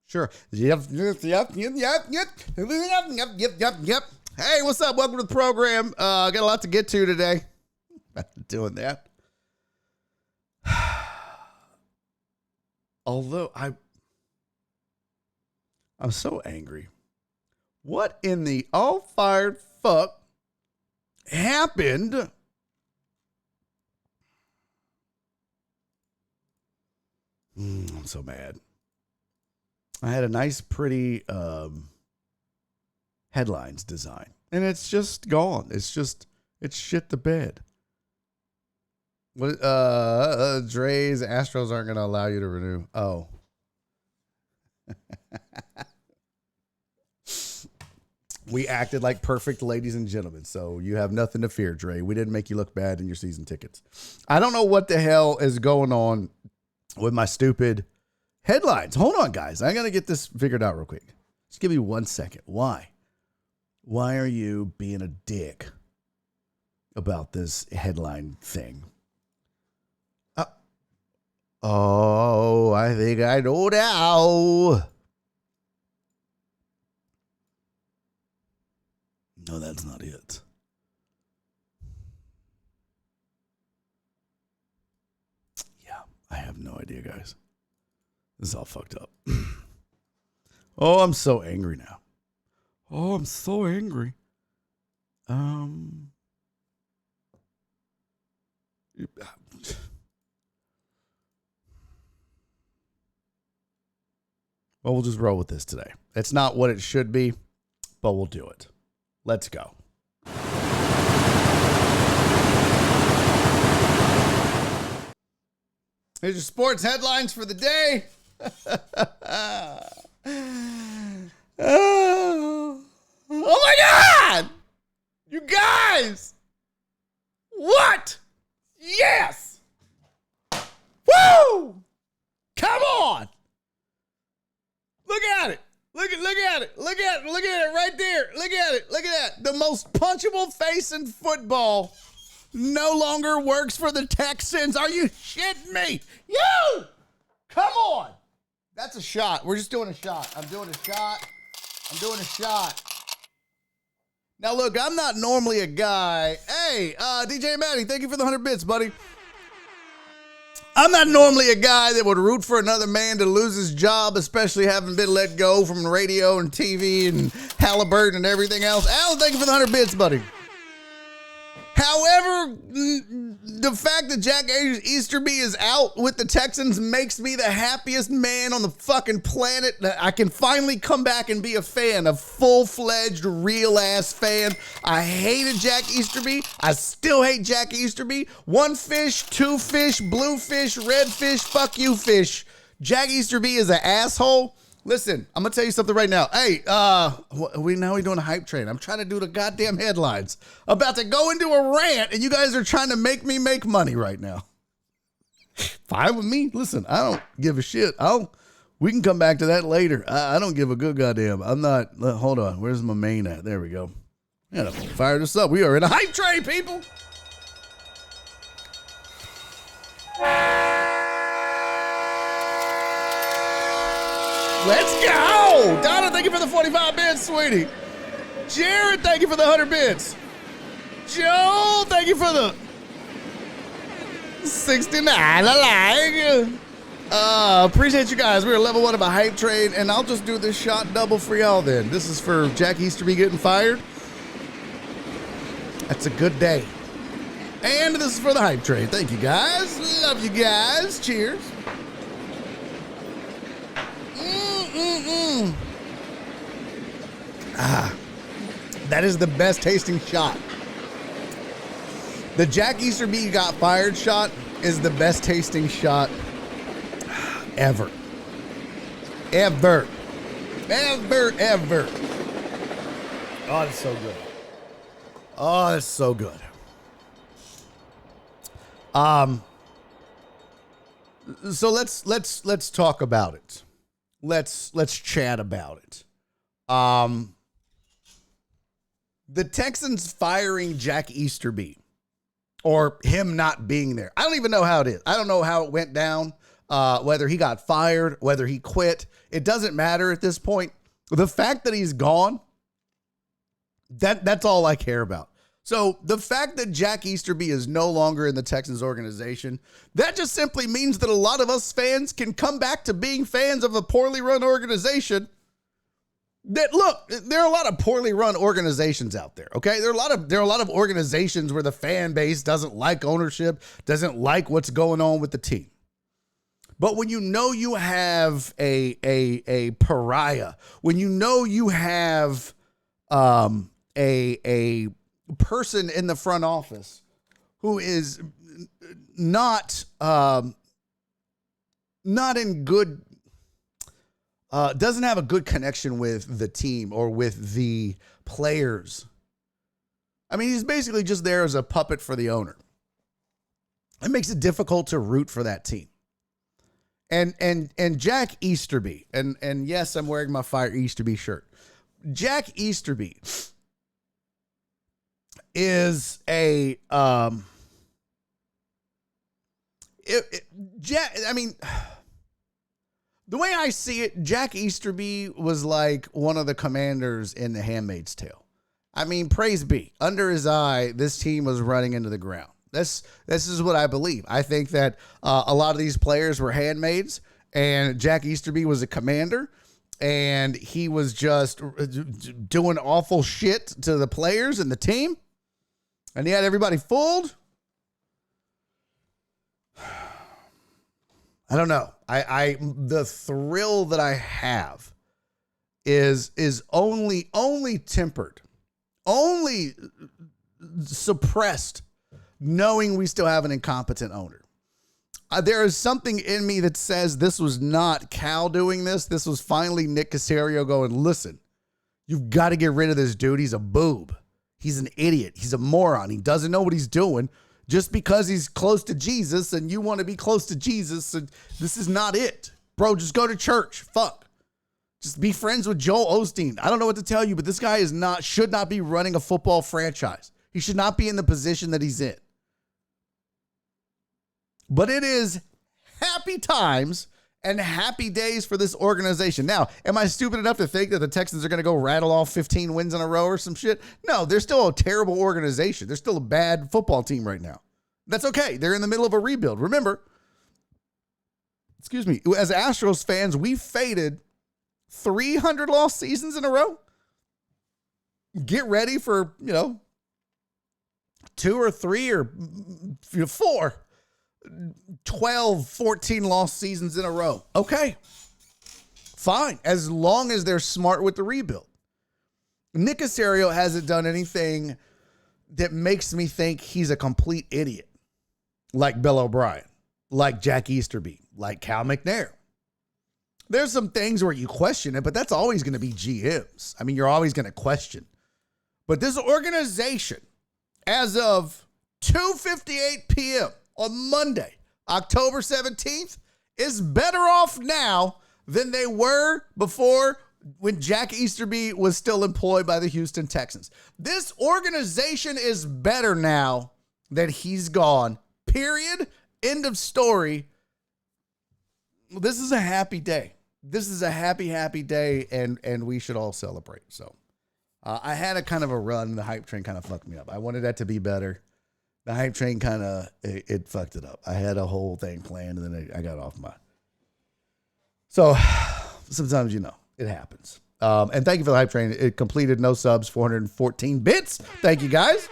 sure. Yep. Hey, what's up? Welcome to the program. Got a lot to get to today. Doing that. Although I'm so angry. What in the all fired fuck happened? I'm so mad. I had a nice, pretty headlines design, and it's just gone. It's shit the bed. What? Dre's Astros aren't going to allow you to renew. Oh. We acted like perfect ladies and gentlemen, so you have nothing to fear, Dre. We didn't make you look bad in your season tickets. I don't know what the hell is going on with my stupid headlines. Hold on, guys. I got to get this figured out real quick. Just give me 1 second. Why? Why are you being a dick about this headline thing? Oh, I think I know now. No, that's not it. Yeah, I have no idea, guys. This is all fucked up. Oh, I'm so angry now. Oh, I'm so angry. Well, we'll just roll with this today. It's not what it should be, but we'll do it. Let's go. Here's your sports headlines for the day. Oh my God! You guys! What? Yes! Woo! Come on! Look at it. Look at it. Look at it right there. Look at it. Look at that. The most punchable face in football no longer works for the Texans. Are you shitting me? You! Come on. That's a shot. We're just doing a shot. I'm doing a shot. Now, look, I'm not normally a guy. Hey, DJ Matty, thank you for the 100 bits, buddy. I'm not normally a guy that would root for another man to lose his job, especially having been let go from radio and TV and Halliburton and everything else. Alan, thank you for the 100 bits, buddy. However, the fact that Jack Easterby is out with the Texans makes me the happiest man on the fucking planet. I can finally come back and be a fan, a full-fledged, real-ass fan. I hated Jack Easterby. I still hate Jack Easterby. One fish, two fish, blue fish, red fish, fuck you fish. Jack Easterby is an asshole. Listen, I'm going to tell you something right now. Hey, we're doing a hype train. I'm trying to do the goddamn headlines. About to go into a rant, and you guys are trying to make me make money right now. Fine with me. Listen, I don't give a shit. We can come back to that later. I don't give a good goddamn. I'm not. Hold on. Where's my main at? There we go. Yeah, fire this up. We are in a hype train, people. Let's go! Donna, thank you for the 45 bits, sweetie. Jared, thank you for the 100 bits. Joel, thank you for the 69. I like. Appreciate you guys. We're level 1 of a hype train, and I'll just do this shot double for y'all then. This is for Jack Easterby getting fired. That's a good day. And this is for the hype train. Thank you guys. Love you guys. Cheers. That is the best tasting shot. The Jack Easterby got fired shot is the best tasting shot ever. Ever. Oh, it's so good. Oh, it's so good. So let's talk about it. Let's chat about it. The Texans firing Jack Easterby, or him not being there. I don't even know how it is. I don't know how it went down, whether he got fired, whether he quit. It doesn't matter at this point. The fact that he's gone, that's all I care about. So the fact that Jack Easterby is no longer in the Texans organization, that just simply means that a lot of us fans can come back to being fans of a poorly run organization that look, there are a lot of poorly run organizations out there. Okay. There are a lot of organizations where the fan base doesn't like ownership, doesn't like what's going on with the team. But when you know you have a pariah, when you know you have a person in the front office who is not in good, doesn't have a good connection with the team or with the players. I mean, he's basically just there as a puppet for the owner. It makes it difficult to root for that team. And Jack Easterby, and yes, I'm wearing my Fire Easterby shirt. Jack Easterby is the way I see it, Jack Easterby was like one of the commanders in The Handmaid's Tale. I mean, praise be. Under his eye, this team was running into the ground. This is what I believe. I think that a lot of these players were handmaids, and Jack Easterby was a commander, and he was just doing awful shit to the players and the team, and he had everybody fooled. I don't know. The thrill that I have is only tempered, only suppressed, knowing we still have an incompetent owner. There is something in me that says this was not Cal doing this. This was finally Nick Caserio going, listen, you've got to get rid of this dude. He's a boob. He's an idiot. He's a moron. He doesn't know what he's doing. Just because he's close to Jesus and you want to be close to Jesus, and this is not it. Bro, just go to church. Fuck. Just be friends with Joel Osteen. I don't know what to tell you, but this guy should not be running a football franchise. He should not be in the position that he's in. But it is happy times and happy days for this organization. Now, am I stupid enough to think that the Texans are going to go rattle off 15 wins in a row or some shit? No, they're still a terrible organization. They're still a bad football team right now. That's okay. They're in the middle of a rebuild. Remember, excuse me, as Astros fans, we faded 300 lost seasons in a row. Get ready for, 2 or 3 or 4. 12, 14 lost seasons in a row. Okay, fine. As long as they're smart with the rebuild. Nick Caserio hasn't done anything that makes me think he's a complete idiot. Like Bill O'Brien, like Jack Easterby, like Cal McNair. There's some things where you question it, but that's always going to be GMs. I mean, you're always going to question. But this organization, as of 2:58 p.m., on Monday, October 17th, is better off now than they were before when Jack Easterby was still employed by the Houston Texans. This organization is better now that he's gone. Period. End of story. This is a happy day. This is a happy, happy day, and we should all celebrate. So I had a kind of a run. The hype train kind of fucked me up. I wanted that to be better. The hype train kind of, it fucked it up. I had a whole thing planned, and then I got off my. So sometimes, it happens. And thank you for the hype train. It completed no subs, 414 bits. Thank you, guys.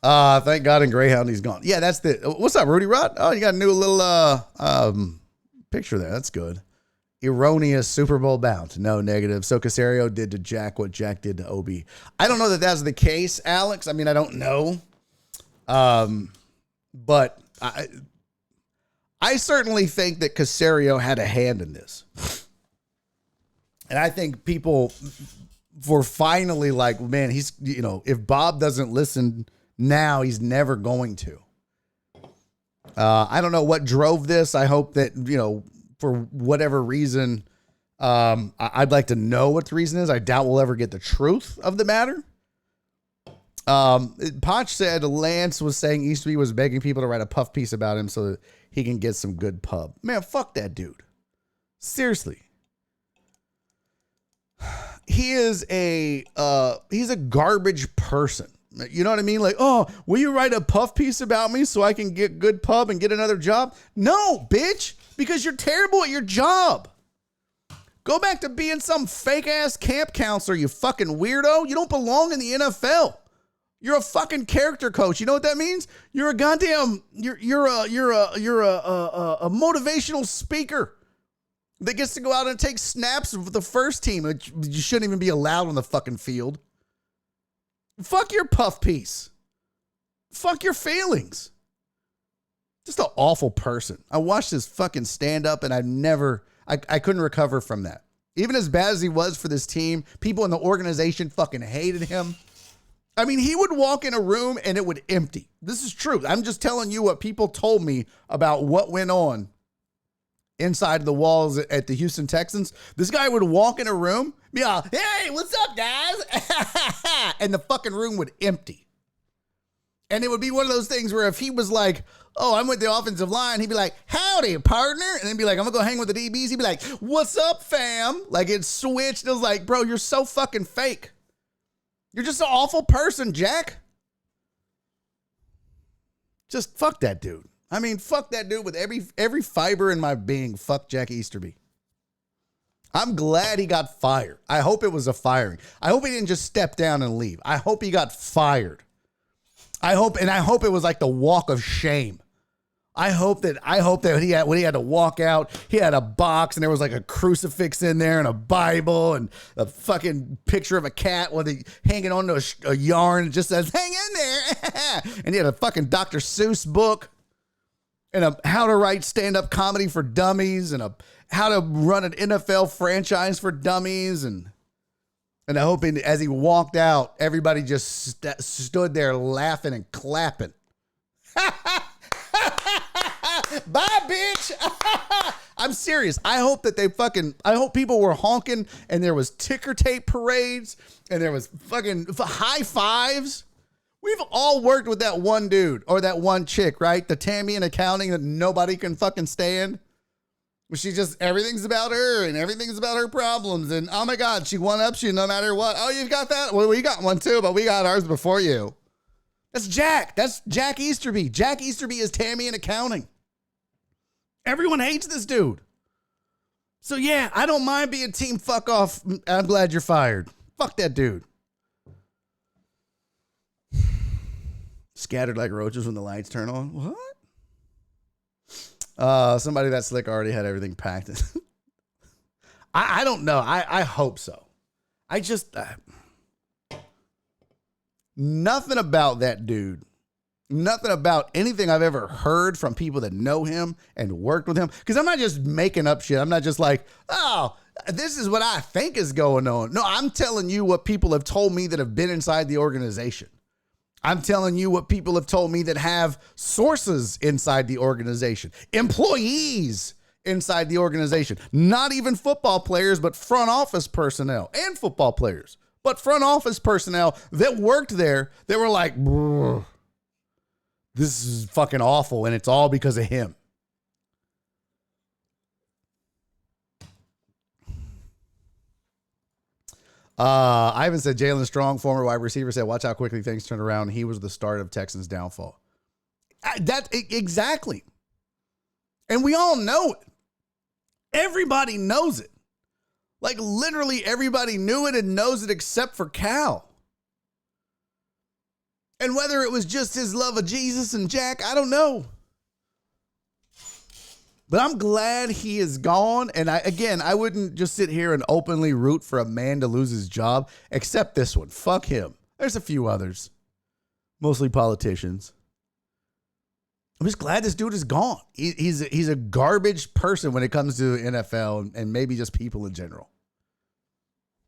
Thank God in Greyhound he's gone. Yeah, that's what's up, Rudy Rod? Oh, you got a new little picture there. That's good. Erroneous Super Bowl bound. No, negative. So Caserio did to Jack what Jack did to OB. I don't know that that's the case, Alex. I mean, I don't know. But I certainly think that Caserio had a hand in this. And I think people were finally like, man, he's, if Bob doesn't listen now, he's never going to. I don't know what drove this. I hope that, for whatever reason, I'd like to know what the reason is. I doubt we'll ever get the truth of the matter. Potch said Lance was saying Easterby was begging people to write a puff piece about him so that he can get some good pub. Man, fuck that dude. Seriously. He's a garbage person. You know what I mean? Like, oh, will you write a puff piece about me so I can get good pub and get another job? No, bitch, because you're terrible at your job. Go back to being some fake ass camp counselor, you fucking weirdo. You don't belong in the NFL. You're a fucking character coach. You know what that means? You're a goddamn, you're a motivational speaker that gets to go out and take snaps with the first team. You shouldn't even be allowed on the fucking field. Fuck your puff piece. Fuck your feelings. Just an awful person. I watched this fucking stand up and I couldn't recover from that. Even as bad as he was for this team, people in the organization fucking hated him. I mean, he would walk in a room and it would empty. This is true. I'm just telling you what people told me about what went on inside the walls at the Houston Texans. This guy would walk in a room, be all, hey, what's up, guys? And the fucking room would empty. And it would be one of those things where if he was like, oh, I'm with the offensive line, he'd be like, howdy, partner. And then be like, I'm going to go hang with the DBs. He'd be like, what's up, fam? Like it switched. It was like, bro, you're so fucking fake. You're just an awful person, Jack. Just fuck that dude. I mean, fuck that dude with every fiber in my being. Fuck Jack Easterby. I'm glad he got fired. I hope it was a firing. I hope he didn't just step down and leave. I hope he got fired. I hope it was like the walk of shame. I hope that when he had to walk out, he had a box and there was like a crucifix in there and a Bible and a fucking picture of a cat with it hanging onto a yarn. It just says, hang in there. And he had a fucking Dr. Seuss book and a how to write stand-up comedy for dummies and a how to run an NFL franchise for dummies. And I hope as he walked out, everybody just stood there laughing and clapping. Bye, bitch. I'm serious. I hope people were honking and there was ticker tape parades and there was fucking high fives. We've all worked with that one dude or that one chick, right? The Tammy in accounting that nobody can fucking stand. She just, everything's about her and everything's about her problems. And oh my God, she one-ups you no matter what. Oh, you've got that? Well, we got one too, but we got ours before you. That's Jack. That's Jack Easterby. Jack Easterby is Tammy in accounting. Everyone hates this dude. So yeah, I don't mind being team fuck off. I'm glad you're fired. Fuck that dude. Scattered like roaches when the lights turn on. What? Somebody that slick already had everything packed. I don't know. I hope so. I just nothing about that dude. Nothing about anything I've ever heard from people that know him and worked with him. Because I'm not just making up shit. I'm not just like, oh, this is what I think is going on. No, I'm telling you what people have told me that have been inside the organization. I'm telling you what people have told me that have sources inside the organization, employees inside the organization, not even football players, but front office personnel and football players, but front office personnel that worked there. They were like, this is fucking awful. And it's all because of him. Ivan said Jalen Strong, former wide receiver, said, watch how quickly things turn around. He was the start of Texans' downfall. Exactly. And we all know it. Everybody knows it. Like literally everybody knew it and knows it except for Cal. And whether it was just his love of Jesus and Jack, I don't know. But I'm glad he is gone. And I wouldn't just sit here and openly root for a man to lose his job, except this one. Fuck him. There's a few others, mostly politicians. I'm just glad this dude is gone. He's a garbage person when it comes to the NFL and maybe just people in general.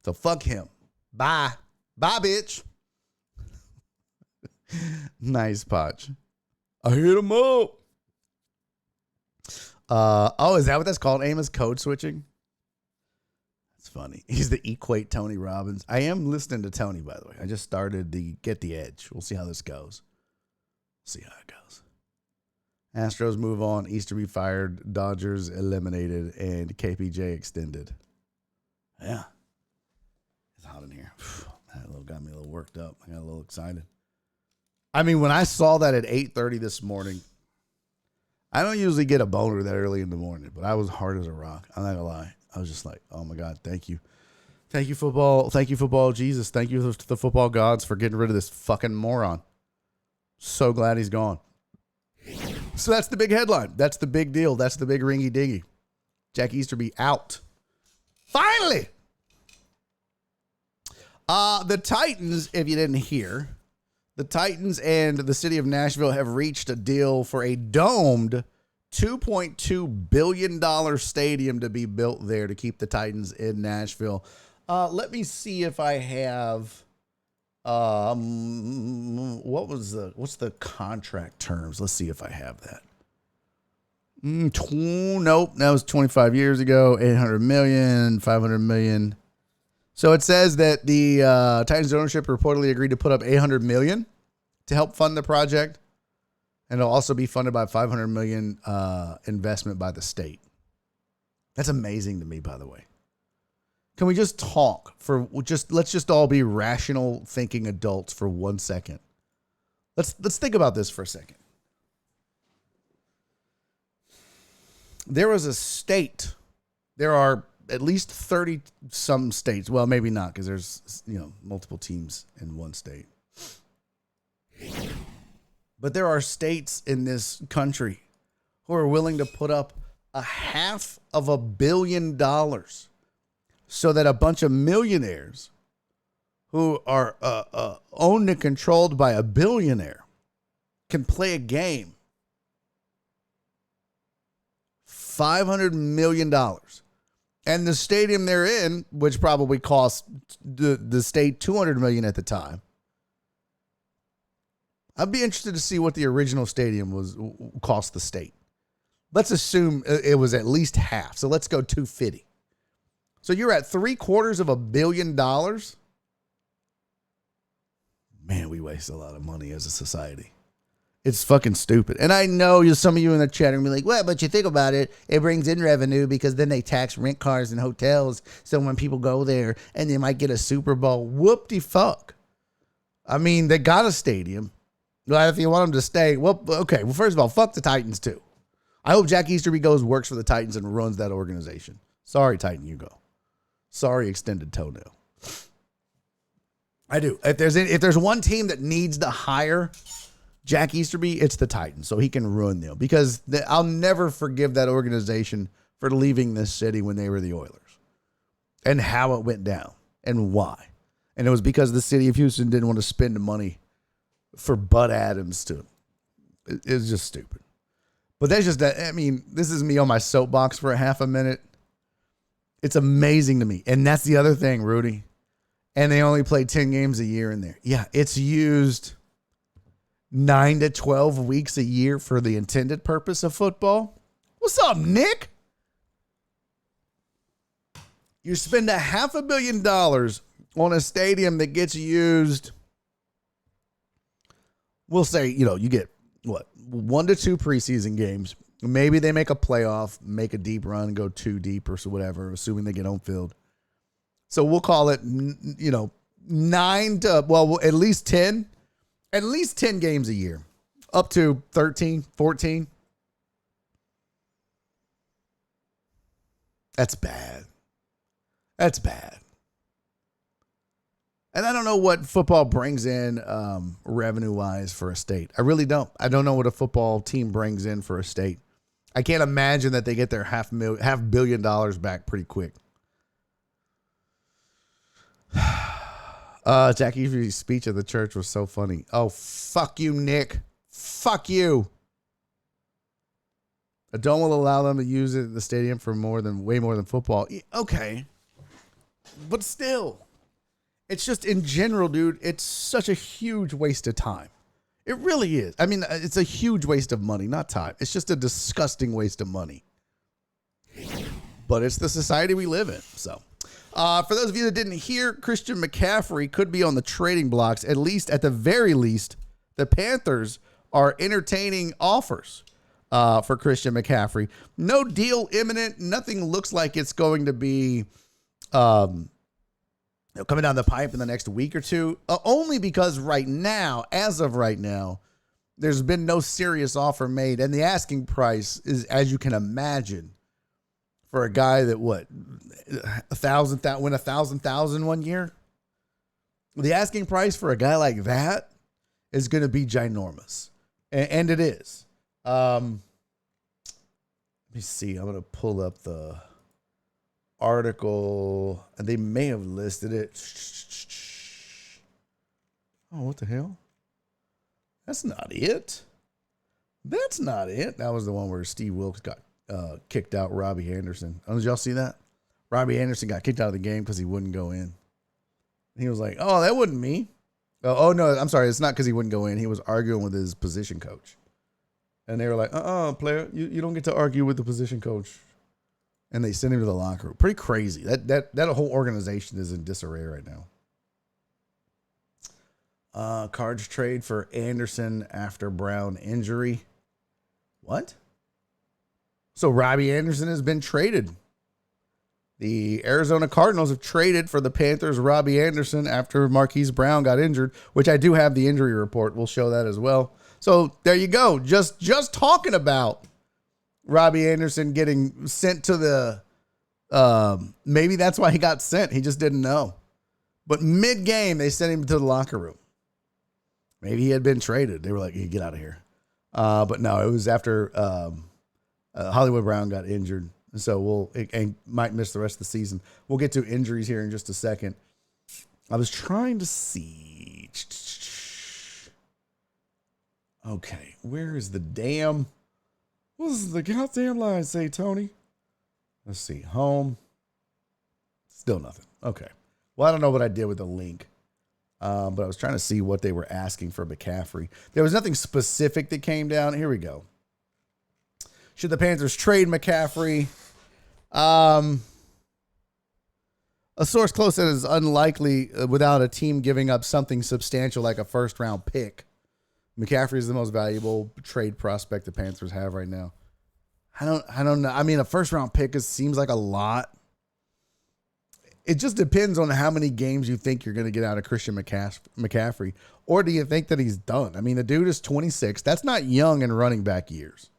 So fuck him. Bye. Bye, bitch. Nice, Potch. I hit him up. Is that what that's called? Amos, code switching? That's funny. He's the equate Tony Robbins. I am listening to Tony, by the way. I just started the Get the Edge. We'll see how this goes. See how it goes. Astros move on. Easterby fired. Dodgers eliminated. And KPJ extended. Yeah. It's hot in here. That got me a little worked up. I got a little excited. I mean, when I saw that at 8:30 this morning, I don't usually get a boner that early in the morning, but I was hard as a rock. I'm not gonna lie. I was just like, oh my God, thank you. Thank you, football. Thank you, football Jesus. Thank you to the football gods for getting rid of this fucking moron. So glad he's gone. So that's the big headline. That's the big deal. That's the big ringy dingy. Jack Easterby out. Finally. The Titans, if you didn't hear, the Titans and the city of Nashville have reached a deal for a domed $2.2 billion stadium to be built there to keep the Titans in Nashville. Let me see if I have, what's the contract terms? Let's see if I have that. Nope. That was 25 years ago, 800 million, 500 million. So it says that the Titans ownership reportedly agreed to put up 800 million to help fund the project. And it'll also be funded by 500 million investment by the state. That's amazing to me, by the way. Can we just talk let's just all be rational thinking adults for 1 second. Let's think about this for a second. There was a state. There are at least 30 some states. Well, maybe not, because there's, multiple teams in one state. But there are states in this country who are willing to put up $500 million so that a bunch of millionaires who are owned and controlled by a billionaire can play a game. $500 million. And the stadium they're in, which probably cost the state $200 million at the time. I'd be interested to see what the original stadium cost the state. Let's assume it was at least half. So let's go 250. So you're at $750 million. Man, we waste a lot of money as a society. It's fucking stupid. And I know some of you in the chat are going to be like, well, but you think about it, it brings in revenue because then they tax rent cars and hotels. So when people go there and they might get a Super Bowl, whoop-de-fuck. I mean, they got a stadium. Well, if you want them to stay, well, okay. Well, first of all, fuck the Titans too. I hope Jack Easterby works for the Titans and runs that organization. Sorry, Titan, you go. Sorry, extended toenail. I do. If there's one team that needs to hire Jack Easterby, it's the Titans, so he can ruin them. Because I'll never forgive that organization for leaving this city when they were the Oilers. And how it went down. And why. And it was because the city of Houston didn't want to spend the money for Bud Adams to. It's just stupid. But that's just that. I mean, this is me on my soapbox for a half a minute. It's amazing to me. And that's the other thing, Rudy. And they only play 10 games a year in there. Yeah, it's used 9 to 12 weeks a year for the intended purpose of football. What's up, Nick? You spend $500 million on a stadium that gets used. We'll say, you get what, 1 to 2 preseason games. Maybe they make a playoff, make a deep run, go 2 deep or so whatever, assuming they get home field. So we'll call it, 9 to, well, at least 10 games a year, up to 13, 14. That's bad. That's bad. And I don't know what football brings in revenue-wise for a state. I really don't. I don't know what a football team brings in for a state. I can't imagine that they get their $500 million back pretty quick. Jack Easterby's speech at the church was so funny. Oh, fuck you, Nick. Fuck you. A dome will allow them to use it at the stadium for way more than football. Okay. But still. It's just in general, dude, it's such a huge waste of time. It really is. I mean, it's a huge waste of money, not time. It's just a disgusting waste of money. But it's the society we live in. So, for those of you that didn't hear, Christian McCaffrey could be on the trading blocks. At the very least, the Panthers are entertaining offers for Christian McCaffrey. No deal imminent. Nothing looks like it's going to be coming down the pipe in the next week or two, only because as of right now, there's been no serious offer made. And the asking price is, as you can imagine, for a guy that win 1,000,000 1 year. The asking price for a guy like that is going to be ginormous, and it is. Let me see. I'm going to pull up the article, and they may have listed it. Oh, what the hell? That's not it. That's not it. That was the one where Steve Wilkes got kicked out Robbie Anderson. Oh, did y'all see that? Robbie Anderson got kicked out of the game because he wouldn't go in. He was like, oh, that wasn't me. Oh, no, I'm sorry. It's not because he wouldn't go in. He was arguing with his position coach. And they were like, player, you don't get to argue with the position coach. And they sent him to the locker room. Pretty crazy. That whole organization is in disarray right now. Cards trade for Anderson after Brown injury. What? So Robbie Anderson has been traded. The Arizona Cardinals have traded for the Panthers' Robbie Anderson after Marquise Brown got injured, which I do have the injury report. We'll show that as well. So there you go. Just talking about Robbie Anderson getting sent to the maybe that's why he got sent. He just didn't know. But mid-game, they sent him to the locker room. Maybe he had been traded. They were like, hey, get out of here. But no, it was after Hollywood Brown got injured. So and might miss the rest of the season. We'll get to injuries here in just a second. I was trying to see. Okay, where is the damn? What does the goddamn line say, Tony? Let's see. Home. Still nothing. Okay. Well, I don't know what I did with the link. But I was trying to see what they were asking for McCaffrey. There was nothing specific that came down. Here we go. Should the Panthers trade McCaffrey? A source close said it's unlikely without a team giving up something substantial like a first-round pick. McCaffrey is the most valuable trade prospect the Panthers have right now. I don't know. I mean, a first-round pick seems like a lot. It just depends on how many games you think you're going to get out of Christian McCaffrey. Or do you think that he's done? I mean, the dude is 26. That's not young in running back years.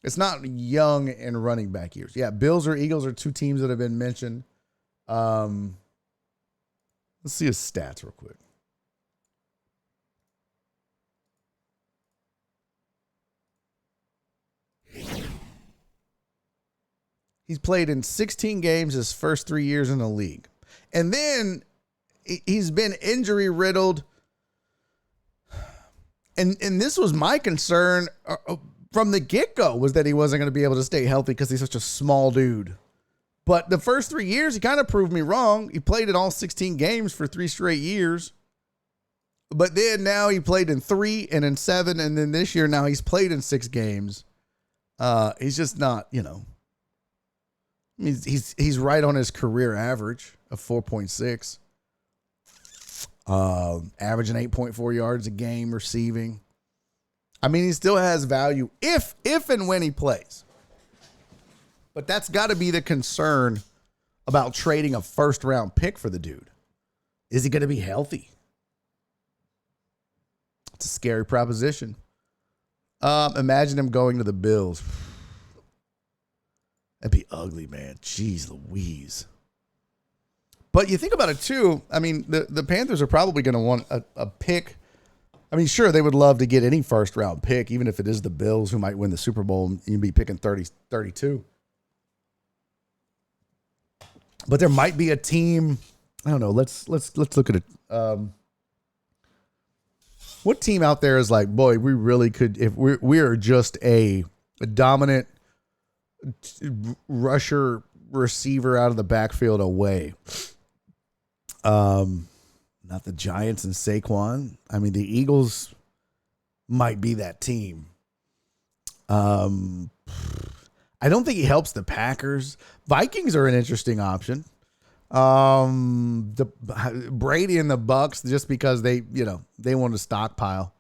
It's not young in running back years. Yeah, Bills or Eagles are two teams that have been mentioned. Let's see his stats real quick. He's played in 16 games his first 3 years in the league. And then he's been injury riddled. And this was my concern from the get-go, was that he wasn't going to be able to stay healthy because he's such a small dude. But the first 3 years, he kind of proved me wrong. He played in all 16 games for 3 straight years. But then now he played in 3 and in 7. And then this year now he's played in 6 games. He's just not, I mean, he's right on his career average of 4.6. Averaging 8.4 yards a game receiving. I mean, he still has value if and when he plays. But that's got to be the concern about trading a first-round pick for the dude. Is he going to be healthy? It's a scary proposition. Imagine him going to the Bills. That'd be ugly, man. Jeez Louise. But you think about it, too. I mean, the Panthers are probably going to want a pick. I mean, sure, they would love to get any first-round pick, even if it is the Bills who might win the Super Bowl and you'd be picking 32. But there might be a team. I don't know. Let's look at it. What team out there is like, boy, we really could, if we are just a dominant rusher receiver out of the backfield away. Not the Giants and Saquon. I mean, the Eagles might be that team. I don't think he helps the Packers. Vikings are an interesting option. The Brady and the Bucks, just because they want to stockpile.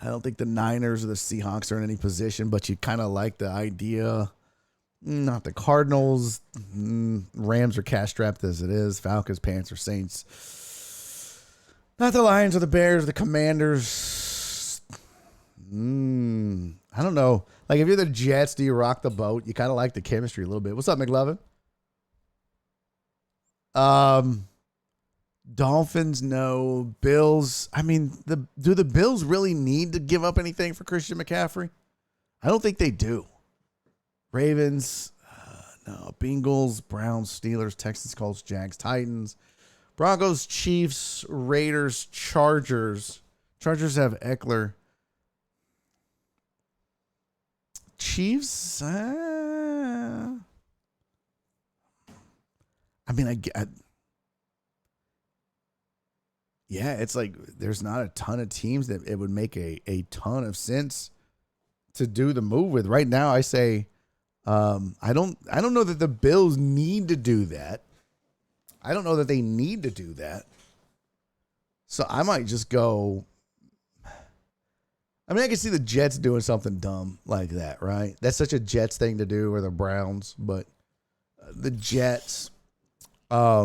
I don't think the Niners or the Seahawks are in any position, but you kind of like the idea. Not the Cardinals. Rams are cash strapped as it is. Falcons, Panthers, Saints. Not the Lions or the Bears, the Commanders. I don't know. Like, if you're the Jets, do you rock the boat? You kind of like the chemistry a little bit. What's up, McLovin? Dolphins, no. Bills, I mean, do the Bills really need to give up anything for Christian McCaffrey? I don't think they do. Ravens, no. Bengals, Browns, Steelers, Texans, Colts, Jags, Titans, Broncos, Chiefs, Raiders, Chargers. Chargers have Eckler. Chiefs, I mean, yeah, it's like there's not a ton of teams that it would make a ton of sense to do the move with. Right now, I say I don't know that the Bills need to do that. I don't know that they need to do that. So I might just go. I mean, I can see the Jets doing something dumb like that, right? That's such a Jets thing to do, or the Browns, but the Jets, I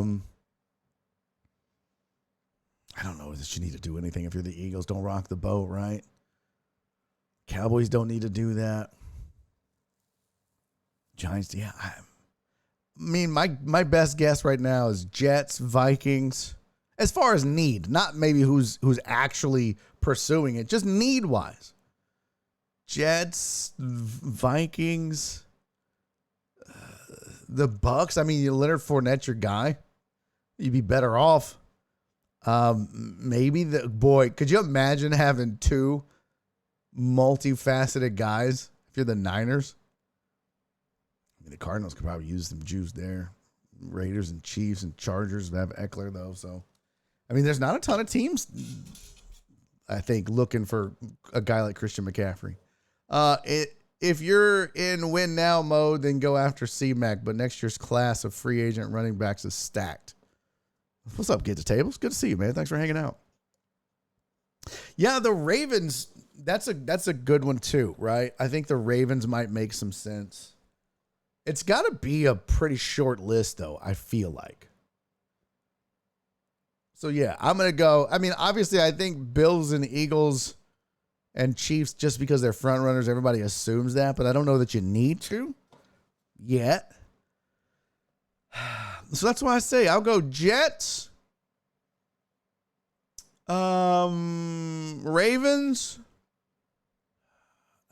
don't know that you need to do anything if you're the Eagles. Don't rock the boat, right? Cowboys don't need to do that. Giants, yeah. I mean, my best guess right now is Jets, Vikings. As far as need, not maybe who's actually pursuing it, just need-wise. Jets, Vikings, the Bucks. I mean, Leonard Fournette, your guy. You'd be better off. Maybe could you imagine having two multifaceted guys if you're the Niners? I mean, the Cardinals could probably use some juice there. Raiders and Chiefs and Chargers have Eckler, though, so. I mean, there's not a ton of teams, I think, looking for a guy like Christian McCaffrey. If you're in win now mode, then go after C-Mac, but next year's class of free agent running backs is stacked. What's up, Get the Tables? Good to see you, man. Thanks for hanging out. Yeah, the Ravens, that's a good one too, right? I think the Ravens might make some sense. It's got to be a pretty short list, though, I feel like. So, yeah, I'm going to go. I mean, obviously, I think Bills and Eagles and Chiefs, just because they're front runners, everybody assumes that, but I don't know that you need to yet. So that's why I say I'll go Jets, Ravens.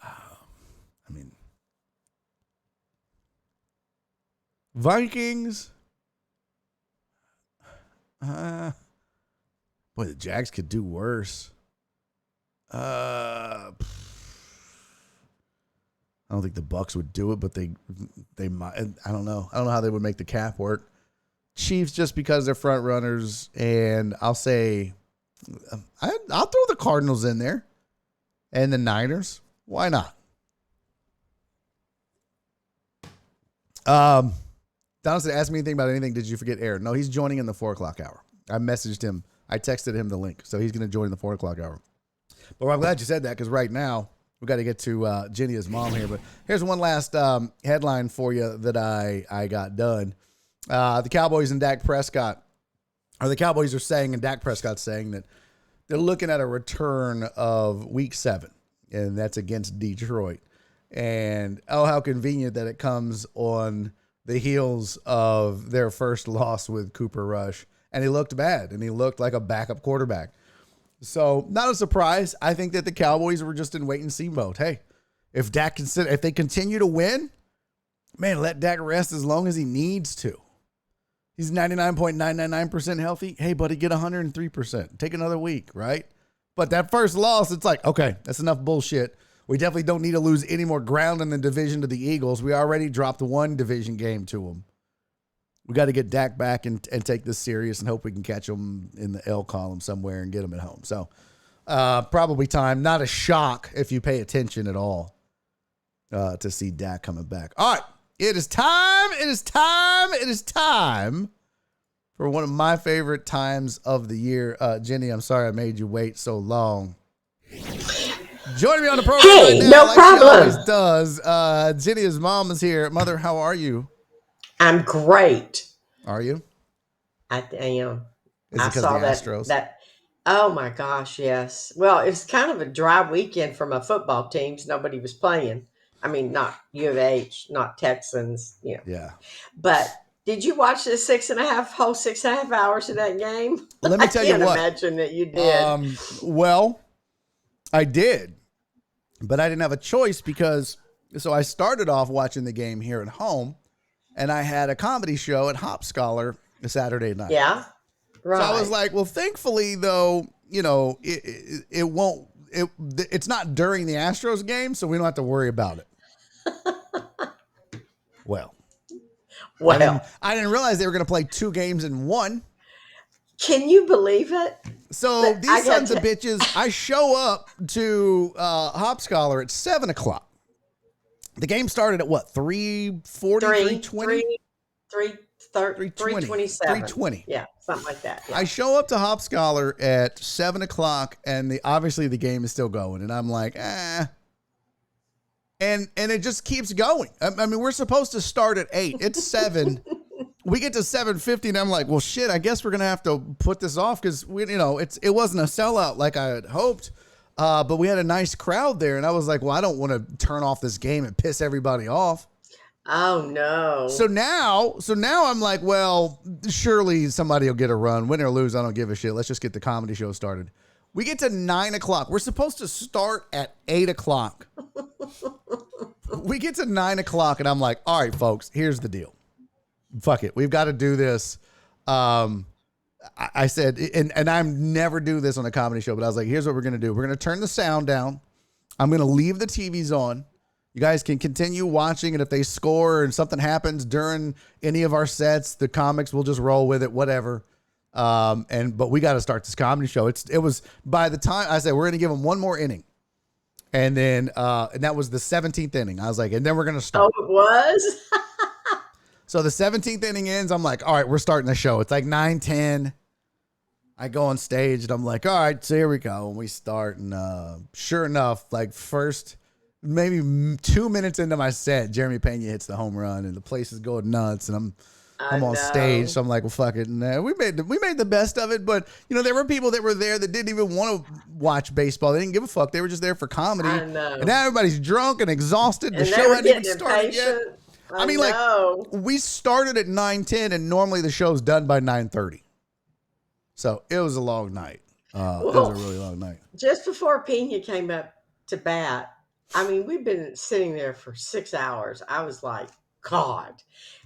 I mean, Vikings. Boy, the Jags could do worse. I don't think the Bucks would do it, but they might. I don't know. I don't know how they would make the cap work. Chiefs, just because they're front runners, and I'll say I'll throw the Cardinals in there, and the Niners. Why not? Donaldson asked me anything about anything. Did you forget Aaron? No, he's joining in the 4:00 hour. I messaged him. I texted him the link, so he's going to join in the 4:00 hour. But I'm glad you said that, because right now we got to get to Jenny's mom here. But here's one last headline for you that I got done. The Cowboys and Dak Prescott, or the Cowboys are saying, and Dak Prescott's saying that they're looking at a return of Week 7, and that's against Detroit. And how convenient that it comes on the heels of their first loss with Cooper Rush. And he looked bad, and he looked like a backup quarterback. So, not a surprise. I think that the Cowboys were just in wait-and-see mode. Hey, if they continue to win, man, let Dak rest as long as he needs to. He's 99.999% healthy. Hey, buddy, get 103%. Take another week, right? But that first loss, it's like, okay, that's enough bullshit. We definitely don't need to lose any more ground in the division to the Eagles. We already dropped one division game to them. We got to get Dak back and take this serious and hope we can catch him in the L column somewhere and get him at home. So probably time. Not a shock if you pay attention at all to see Dak coming back. All right. It is time. It is time. It is time for one of my favorite times of the year. Jenny, I'm sorry I made you wait so long. Joining me on the program right now, no like problem. she always does. Jenny's mom is here. Mother, how are you? I'm great. Are you? I am. Is it I because saw of the Astros? that. Oh my gosh, yes. Well, it was kind of a dry weekend for my football teams. Nobody was playing. I mean, not U of H, not Texans, Yeah. But did you watch the 6.5 hours of that game? Let me I tell you can't what. imagine that you did. Well, I did, but I didn't have a choice because so I started off watching the game here at home, and I had a comedy show at Hop Scholar Saturday night. Yeah, right. So I was like, well, thankfully though, it's not during the Astros game, so we don't have to worry about it. Well, I didn't realize they were going to play 2 games in one. Can you believe it? So these sons of bitches, I show up to Hop Scholar at 7:00. The game started at what? 3:40, 3:20? 3:27. 3:20. Yeah, something like that. Yeah. I show up to Hop Scholar at 7:00, and obviously the game is still going, and I'm like, and it just keeps going. I mean, we're supposed to start at 8. It's 7. We get to 7:50, and I'm like, well, shit, I guess we're gonna have to put this off because it wasn't a sellout like I had hoped, but we had a nice crowd there, and I was like, well, I don't want to turn off this game and piss everybody off. Oh no! So now I'm like, well, surely somebody will get a run, win or lose. I don't give a shit. Let's just get the comedy show started. We get to 9:00. We're supposed to start at 8:00. We get to 9:00, and I'm like, all right, folks, here's the deal. Fuck it. We've got to do this. I said, and I never do this on a comedy show, but I was like, here's what we're going to do. We're going to turn the sound down. I'm going to leave the TVs on. You guys can continue watching, and if they score and something happens during any of our sets, the comics will just roll with it, whatever. But we got to start this comedy show. It was by the time I said, we're going to give them one more inning. And then, and that was the 17th inning. I was like, and then we're going to start. Oh, it was? So the 17th inning ends. I'm like, all right, we're starting the show. It's like 9:10. I go on stage and I'm like, all right, so here we go. And we start. And sure enough, like first, maybe 2 minutes into my set, Jeremy Pena hits the home run and the place is going nuts. And I'm on stage. So I'm like, well, fuck it. And we made the best of it. But, there were people that were there that didn't even want to watch baseball. They didn't give a fuck. They were just there for comedy. I know. And now everybody's drunk and exhausted. The And show hadn't even started yet. I mean, know. like, we started at 9:10, and normally the show's done by 9:30. So it was a long night. It was a really long night. Just before Pena came up to bat, I mean, we've been sitting there for 6 hours. I was like, God.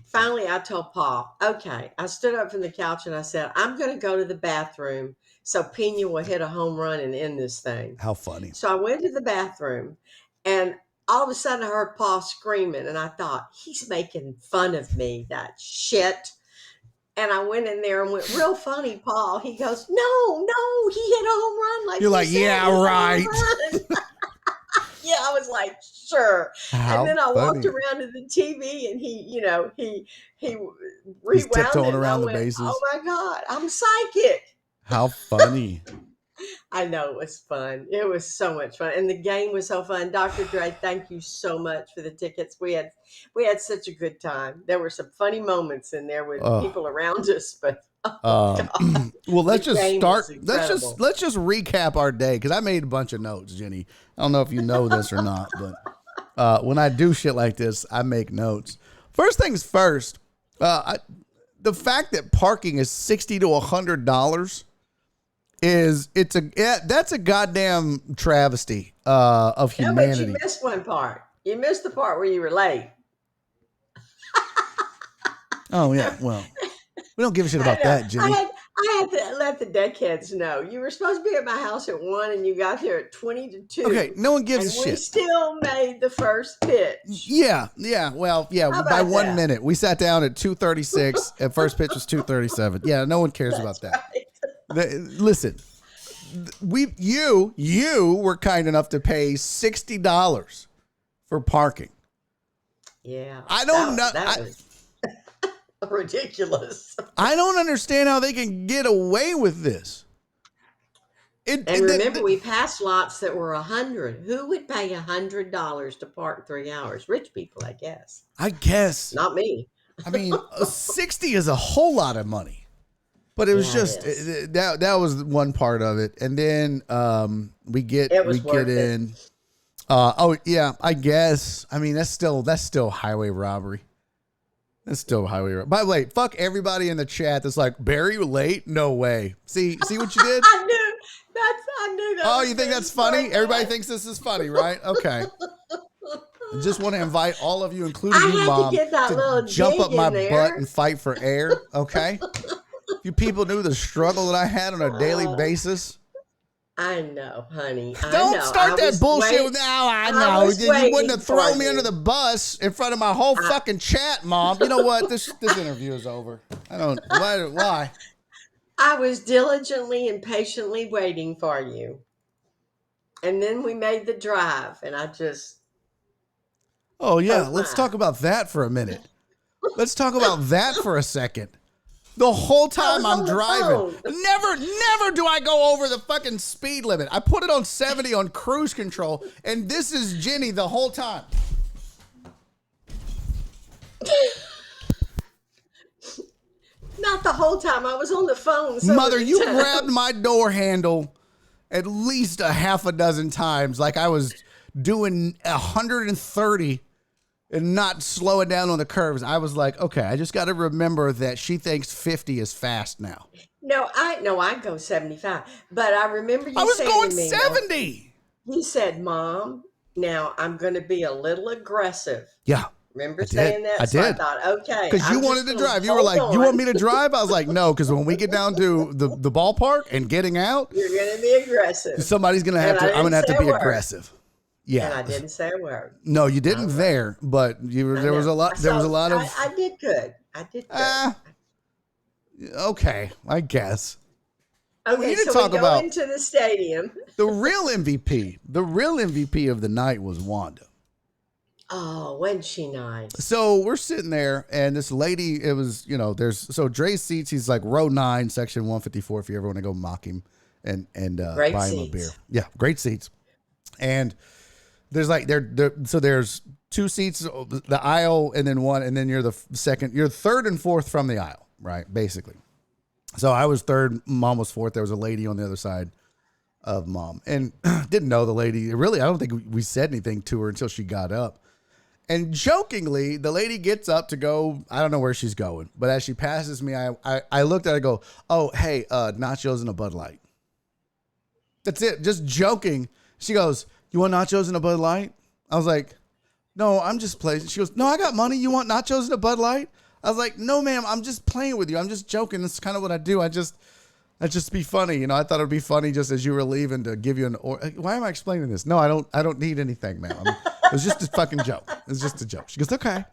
Finally, I told Paul, okay, I stood up from the couch and I said, I'm going to go to the bathroom so Pena will hit a home run and end this thing. How funny. So I went to the bathroom, and all of a sudden I heard Paul screaming, and I thought, he's making fun of me, that shit. And I went in there and went, real funny, Paul. He goes, no, he hit a home run. Like you're like, yeah, right. Yeah, I was like, sure. How and then I walked funny. around to the TV, and he rewound He's tiptoeing it, and around I the went, bases. oh my God, I'm psychic. How funny. I know, it was fun. It was so much fun. And the game was so fun. Dr. Dre, thank you so much for the tickets. We had such a good time. There were some funny moments in there with people around us, but God. Well, let's just start. Incredible. Let's just recap our day, because I made a bunch of notes, Jenny. I don't know if you know this or not, but when I do shit like this, I make notes. First things first, the fact that parking is $60 to $100 that's a goddamn travesty of humanity. But you missed one part. You missed the part where you were late. Oh yeah, well, we don't give a shit about that, Jenny. I had to let the deckheads know. You were supposed to be at my house at 1, and you got here at 20 to 2. Okay, no one gives a shit. We still made the first pitch. Yeah. Well, yeah, by 1 minute. We sat down at 2:36, and first pitch was 2:37. Yeah, no one cares about that. Right. Listen, you were kind enough to pay $60 for parking. Yeah. I don't know. That was ridiculous. I don't understand how they can get away with this. Remember, we passed lots that were 100. Who would pay $100 to park 3 hours? Rich people, I guess. I guess. Not me. I mean, 60 is a whole lot of money. But it was that was one part of it. And then we get in. Oh yeah, I guess. I mean, that's still highway robbery. That's still highway robbery. By the way, fuck everybody in the chat that's like, Barry late? No way. See what you did? I knew that. Oh, you think that's funny? Everybody thinks this is funny, right? Okay. I just want to invite all of you, including you, Mom, to jump up my butt and fight for air. Okay. You people knew the struggle that I had on a daily basis. I know, honey. Don't start that bullshit with, I know. You wouldn't have thrown me under the bus in front of my whole fucking chat, Mom. You know what? This interview is over. I don't, why? I was diligently and patiently waiting for you. And then we made the drive, and I just... Oh, yeah. Let's talk about that for a minute. Let's talk about that for a second. The whole time I'm driving, never do I go over the fucking speed limit. I put it on 70 on cruise control, and this is Jenny the whole time. Not the whole time. I was on the phone. Mother, you grabbed my door handle at least a half a dozen times, like I was doing 130 and not slowing down on the curves. I was like, okay, I just got to remember that she thinks 50 is fast now. No, I go 75. But I remember you saying I was going to me, 70. You said, Mom, now I'm going to be a little aggressive. Yeah. Remember saying that? I did. I thought, okay. Because you wanted to drive. You were like, you want me to drive? I was like, no, because when we get down to the ballpark and getting out, you're going to be aggressive. Somebody's going to have to, I'm going to have to be aggressive. Yeah. And I didn't say a word. No, you didn't there, but there was a lot of. I did good. Okay, I guess. Okay, we need to so talk we go about into the stadium. The real MVP. The real MVP of the night was Wanda. Oh, wasn't she nice? So we're sitting there, and this lady, it was, so Dre's seats, he's like row 9, section 154, if you ever want to go mock him and buy him a beer. Yeah, great seats. And there's like, there's 2 seats, the aisle, and then one, and then you're you're third and fourth from the aisle, right? Basically. So I was third, Mom was fourth. There was a lady on the other side of Mom, and didn't know the lady. Really, I don't think we said anything to her until she got up. And jokingly, the lady gets up to go, I don't know where she's going, but as she passes me, I looked at her and go, oh, hey, nachos and a Bud Light. That's it. Just joking. She goes, you want nachos and a Bud Light? I was like, no, I'm just playing. She goes, no, I got money. You want nachos and a Bud Light? I was like, no, ma'am, I'm just playing with you. I'm just joking. That's kind of what I do. I just be funny. I thought it'd be funny just as you were leaving to give you why am I explaining this? No, I don't need anything, ma'am. It was just a fucking joke. It was just a joke. She goes, okay.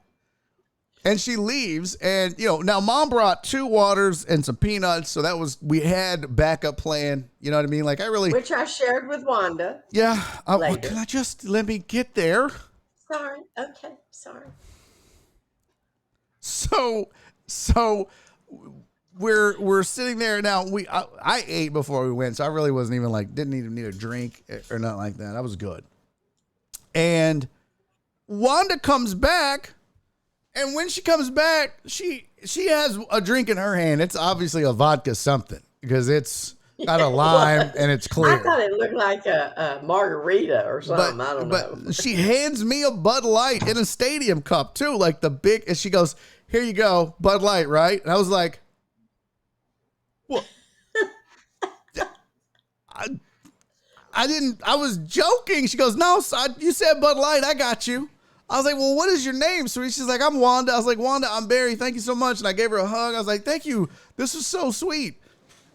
And she leaves. And, now Mom brought 2 waters and some peanuts. So we had backup plan. You know what I mean? Like which I shared with Wanda. Yeah. Can I just let me get there? Sorry. Okay. Sorry. So we're sitting there now. I ate before we went. So I really wasn't even didn't even need a drink or nothing like that. I was good. And Wanda comes back, and when she comes back, she has a drink in her hand. It's obviously a vodka something because it's got a lime and it's clear. I thought it looked like a margarita or something. I don't know. But she hands me a Bud Light in a stadium cup too, like the big. And she goes, "Here you go, Bud Light, right?" And I was like, "What?" I was joking. She goes, no, you said Bud Light. I got you. I was like, well, what is your name, sweetie? She's like, I'm Wanda. I was like, Wanda, I'm Barry. Thank you so much. And I gave her a hug. I was like, thank you. This was so sweet.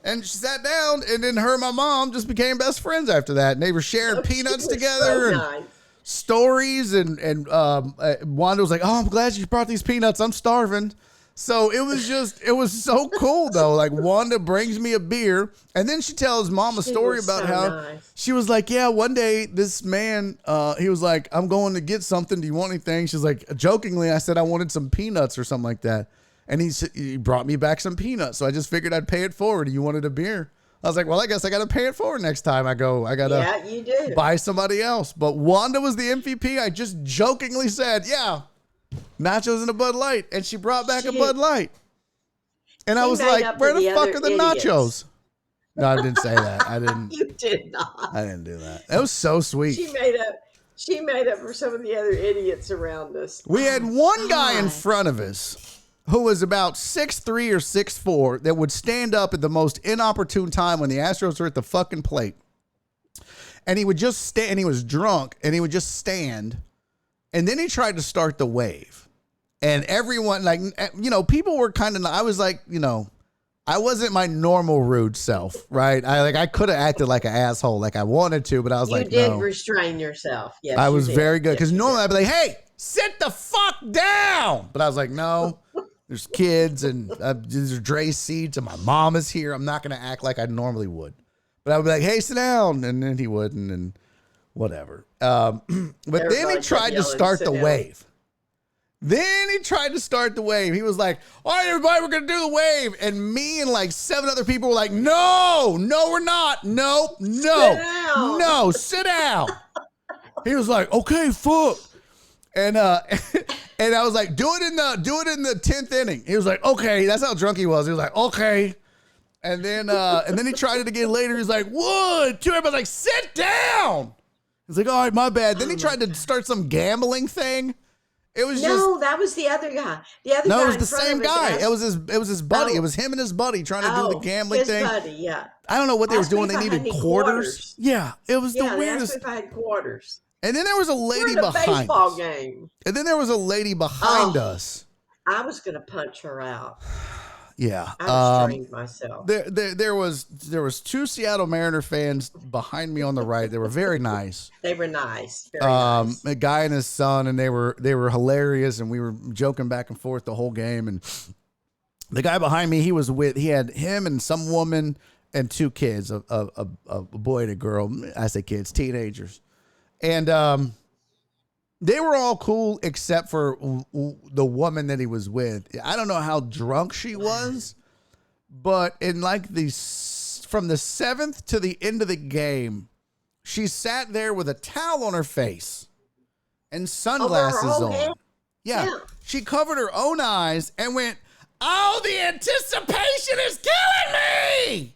And she sat down, and then her and my mom just became best friends after that. And they were sharing peanuts together and stories. And Wanda was like, oh, I'm glad you brought these peanuts. I'm starving. So it was so cool though. Like Wanda brings me a beer, and then she tells Mom a story about how she was like, yeah, one day this man, he was like, I'm going to get something. Do you want anything? She's like, jokingly, I said I wanted some peanuts or something like that. And he brought me back some peanuts. So I just figured I'd pay it forward. You wanted a beer. I was like, well, I guess I got to pay it forward next time I go. I got to buy somebody else. But Wanda was the MVP. I just jokingly said, yeah, nachos and a Bud Light, and she brought back a Bud Light, and I was like, "Where the fuck are the nachos?" No, I didn't say that. I didn't. You did not. I didn't do that. It was so sweet. She made up. She made up for some of the other idiots around us. We had one guy in front of us who was about 6'3" or 6'4" that would stand up at the most inopportune time when the Astros were at the fucking plate. And he would just stand, and he was drunk, and he would just stand. And then he tried to start the wave. And everyone, like, you know, people were kind of, I was like, you know, I wasn't my normal rude self, right? I could have acted like an asshole like I wanted to, but I was like, no. You did restrain yourself. Yes, I was very good. Because yes, normally I'd be like, hey, sit the fuck down. But I was like, no, there's kids and these are Dre seats and my mom is here. I'm not going to act like I normally would. But I would be like, hey, sit down. And then he wouldn't and whatever. But then he tried to start the wave. Then he tried to start the wave. He was like, all right, everybody, we're going to do the wave. And me and like 7 other people were like, no, we're not. No, sit down. He was like, okay, fuck. And and I was like, do it in the 10th inning. He was like, okay. That's how drunk he was. He was like, okay. And then he tried it again later. He's like, 1, 2. Everybody's like, sit down. He's like, all right, my bad. Then he tried to start some gambling thing. It was that was the other guy. It was the same guy. It was his buddy. It was him and his buddy trying to do the gambling thing. Buddy, yeah. I don't know what they were doing. They needed quarters. Yeah, it was the weirdest. They asked me if I had quarters. And then there was a lady behind us. Game. And then there was a lady behind us. I was going to punch her out. Yeah, I restrained myself. There was 2 Seattle Mariner fans behind me on the right. They were very nice. They were nice. Very nice. A guy and his son, and they were hilarious, and we were joking back and forth the whole game. And the guy behind me, he had him and some woman and 2 kids, a boy and a girl. I say kids, teenagers, and they were all cool except for the woman that he was with. I don't know how drunk she was, but in like from the 7th to the end of the game, she sat there with a towel on her face and sunglasses on. Yeah. She covered her own eyes and went, oh, the anticipation is killing me.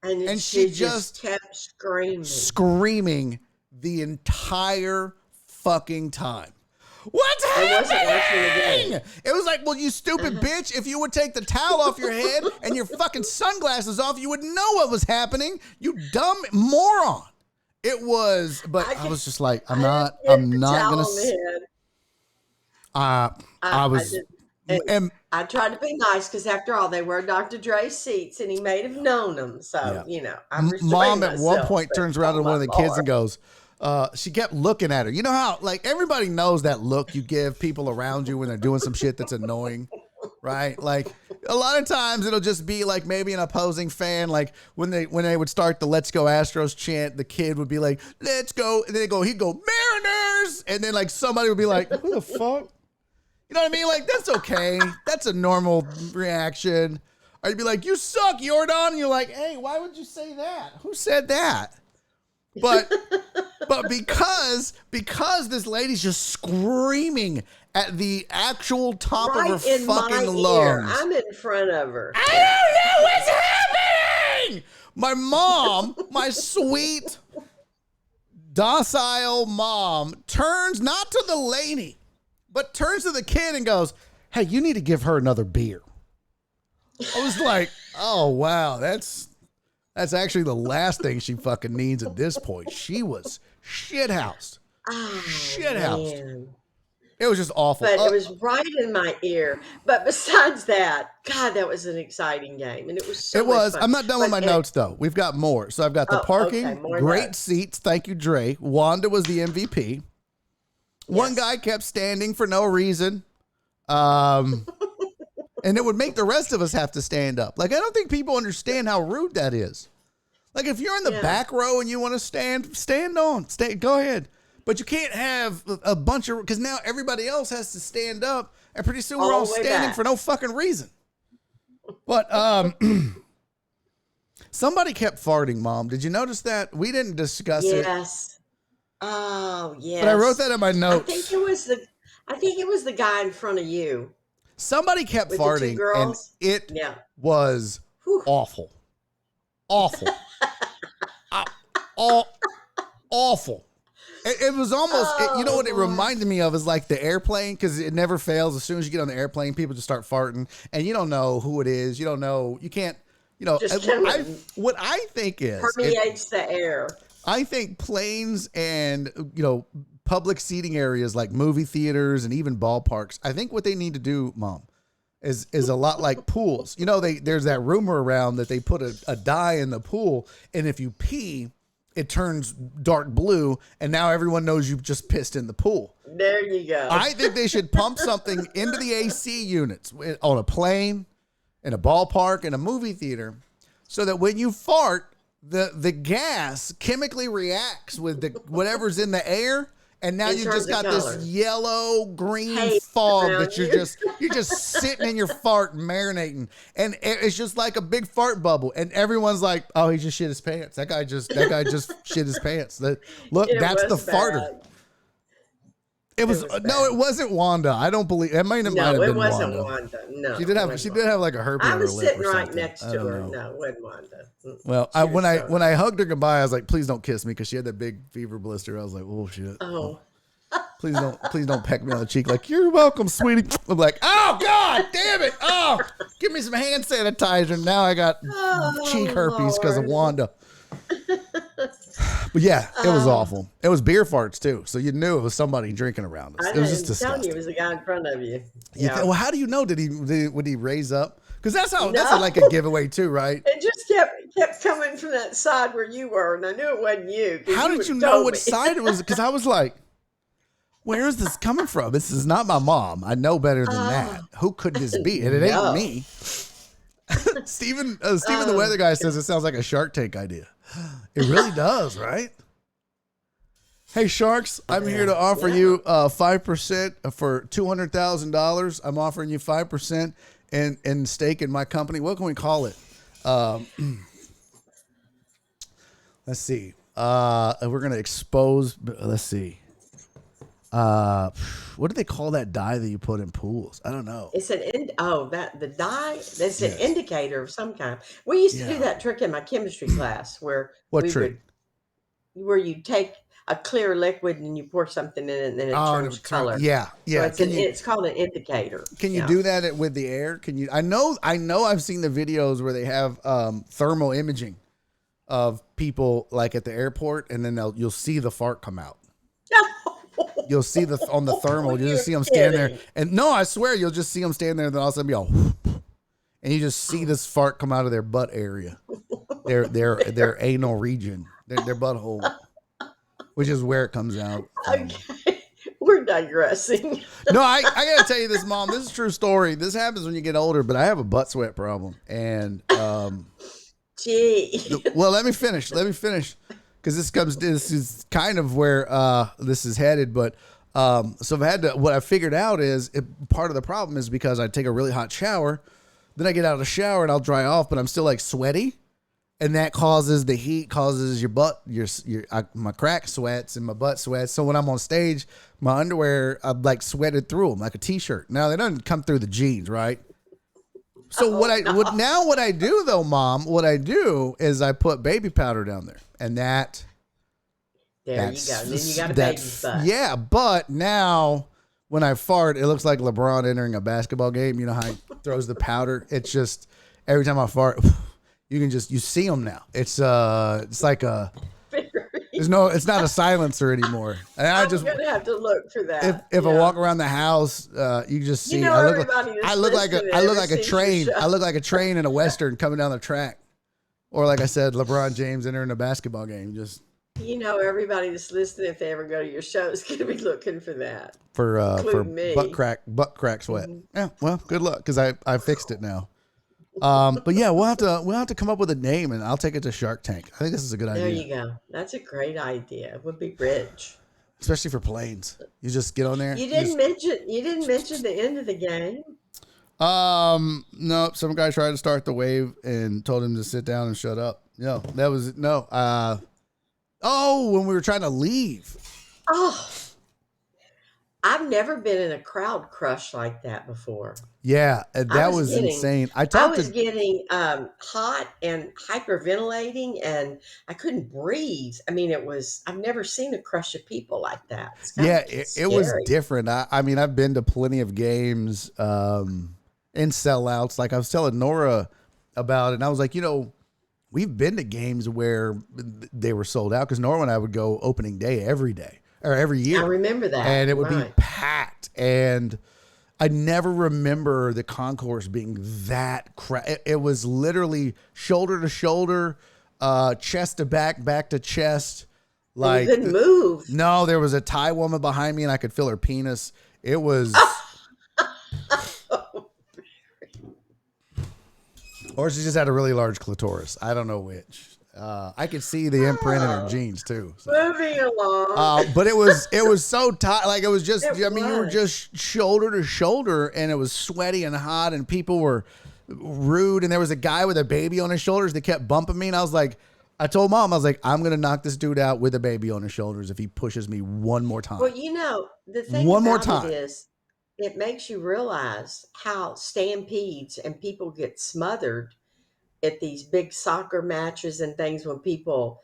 And she just kept screaming the entire fucking time. What's happening? It was like, well, you stupid bitch, if you would take the towel off your head and your fucking sunglasses off, you would know what was happening, you dumb moron. It was, but I was just like, I'm not gonna I tried to be nice because after all, they were Dr. Dre's seats and he may have known them. So, you know, I'm Mom at one point turns around to one of the kids and goes, she kept looking at her. You know how, like, everybody knows that look you give people around you when they're doing some shit that's annoying, right? Like, a lot of times it'll just be like maybe an opposing fan. Like when they would start the "Let's Go Astros" chant, the kid would be like, "Let's go," and then he'd go Mariners, and then like somebody would be like, "Who the fuck?" You know what I mean? Like, that's okay. That's a normal reaction. Or you'd be like, "You suck, Jordan," and you're like, "Hey, why would you say that? Who said that?" But because this lady's just screaming at the actual top of her fucking lungs. I'm in front of her. I don't know what's happening. My mom, my sweet, docile mom, turns not to the lady, but turns to the kid and goes, "Hey, you need to give her another beer." I was like, oh, wow, that's actually the last thing she fucking needs at this point. She was shithoused. Shithoused. Man. It was just awful. But it was right in my ear. But besides that, God, that was an exciting game. And it was so much fun. I'm not done with my notes, though. We've got more. So I've got the parking, great seats. Thank you, Dre. Wanda was the MVP. One guy kept standing for no reason. And it would make the rest of us have to stand up. Like, I don't think people understand how rude that is. Like, if you're in the back row and you want to stand on. Go ahead. But you can't have a bunch of, because now everybody else has to stand up, and pretty soon we're all standing for no fucking reason. But somebody kept farting, Mom. Did you notice that? We didn't discuss it. Yes. Oh, yes. But I wrote that in my notes. I think it was the guy in front of you. Somebody kept farting, and it was awful. Awful. Awful. It was almost, you know what it Lord. reminded me of is like the airplane, because it never fails. As soon as you get on the airplane, people just start farting, and you don't know who it is. You don't know. You can't. Just kind of What I think is, permeates the air. I think planes and public seating areas like movie theaters and even ballparks. I think what they need to do, Mom, is a lot like pools. There's that rumor around that they put a dye in the pool, and if you pee, it turns dark blue, and now everyone knows you've just pissed in the pool. There you go. I think they should pump something into the AC units on a plane, in a ballpark, in a movie theater, so that when you fart, the gas chemically reacts with whatever's in the air, and now you just got this yellow green fog that you're just sitting in your fart marinating, and it's just like a big fart bubble, and everyone's like, "Oh, he just shit his pants. That guy just shit his pants." That's the farter. It was no, it wasn't Wanda. I don't believe it. Might have been it wasn't Wanda. No, she did have like a herpes. I was on her lip sitting or right something. next to her. No, it wasn't Wanda. Well, when I hugged her goodbye, I was like, "Please don't kiss me," because she had that big fever blister. I was like, "Oh shit." Oh. Please don't peck me on the cheek like, "You're welcome, sweetie." I'm like, "Oh God, damn it! Oh, give me some hand sanitizer." Now I got cheek herpes because of Wanda. But yeah, it was awful. It was beer farts too, so you knew it was somebody drinking around us. It was just disgusting. It was the guy in front of you. Well, how do you know? Would he raise up? Because that's like a giveaway too, right? It just kept coming from that side where you were, and I knew it wasn't you. How did you know which side it was? Because I was like, where is this coming from? This is not my mom. I know better than that. Who could this be? And it ain't me. Steven the weather guy says it sounds like a Shark Tank idea. It really does, right? Hey, Sharks, I'm here to offer you 5% for $200,000. I'm offering you 5% in stake in my company. What can we call it? Let's see. We're going to expose. Let's see. What do they call that dye that you put in pools? I don't know. It's the dye. That's an indicator of some kind. We used to do that trick in my chemistry class where where you take a clear liquid and you pour something in it and then it turns color. Yeah. So it's called an indicator. Can you do that with the air? Can you? I know. I've seen the videos where they have thermal imaging of people like at the airport, and then you'll see the fart come out. You'll see on the thermal. You'll just see them stand there, and no, I swear you'll just see them stand there, and then all of a sudden be all, and you just see this fart come out of their butt area, their anal region, their butthole, which is where it comes out. Okay, we're digressing. No, I gotta tell you this, Mom. This is a true story. This happens when you get older, but I have a butt sweat problem, and gee. Well, let me finish. Because this is kind of where this is headed, but so what I figured out is part of the problem is because I take a really hot shower, then I get out of the shower and I'll dry off, but I'm still like sweaty, and that causes the heat causes your butt, my crack sweats and my butt sweats. So when I'm on stage, my underwear I'm like sweated through them like a t-shirt. Now they don't come through the jeans, right? So what I do though, Mom, is I put baby powder down there, and there you go. Then you got a baby butt. Yeah, but now when I fart, it looks like LeBron entering a basketball game. You know how he throws the powder? It's just every time I fart, you see them now. It's like it's not a silencer anymore. And I'm gonna have to look for that. If I walk around the house, you just see. I look like a train. I look like a train in a western coming down the track, or like I said, LeBron James entering a basketball game. Just everybody that's listening, if they ever go to your show, is going to be looking for that. For me. butt crack sweat. Mm-hmm. Yeah. Well, good luck because I fixed it now. But yeah, we'll have to come up with a name, and I'll take it to Shark Tank. I think this is a good idea. There you go. That's a great idea. It would be rich, especially for planes. You just get on there. You didn't mention the end of the game. No. Some guy tried to start the wave and told him to sit down and shut up. No, that was no. When we were trying to leave. Oh, I've never been in a crowd crush like that before. Yeah, I that was was getting insane. I I talked was to getting hot and hyperventilating, and I couldn't breathe. I mean, I've never seen a crush of people like that. It's kind Yeah, of it was scary. different. I mean, I've been to plenty of games and sellouts. Like I was telling Nora about it, and I was like, we've been to games where they were sold out because Nora and I would go opening day every day or every I year, remember that. and it would be Right. packed. And I never remember the concourse being that it was literally shoulder to shoulder, chest to back, back to chest. And you Like couldn't move. no, there was a Thai woman behind me, and I could feel her penis. It was, or she just had a really large clitoris. I don't know which. I could see the imprint in her jeans too. So. Moving along. But it was so tight. Like it was just. It I mean, you were was. just shoulder to shoulder, and it was sweaty and hot, and people were rude. And there was a guy with a baby on his shoulders that kept bumping me, and I was like. I told Mom, I was like, I'm going to knock this dude out with a baby on his shoulders if he pushes me one more time. Well, the thing One more about time. it is, it makes you realize how stampedes and people get smothered at these big soccer matches and things when people,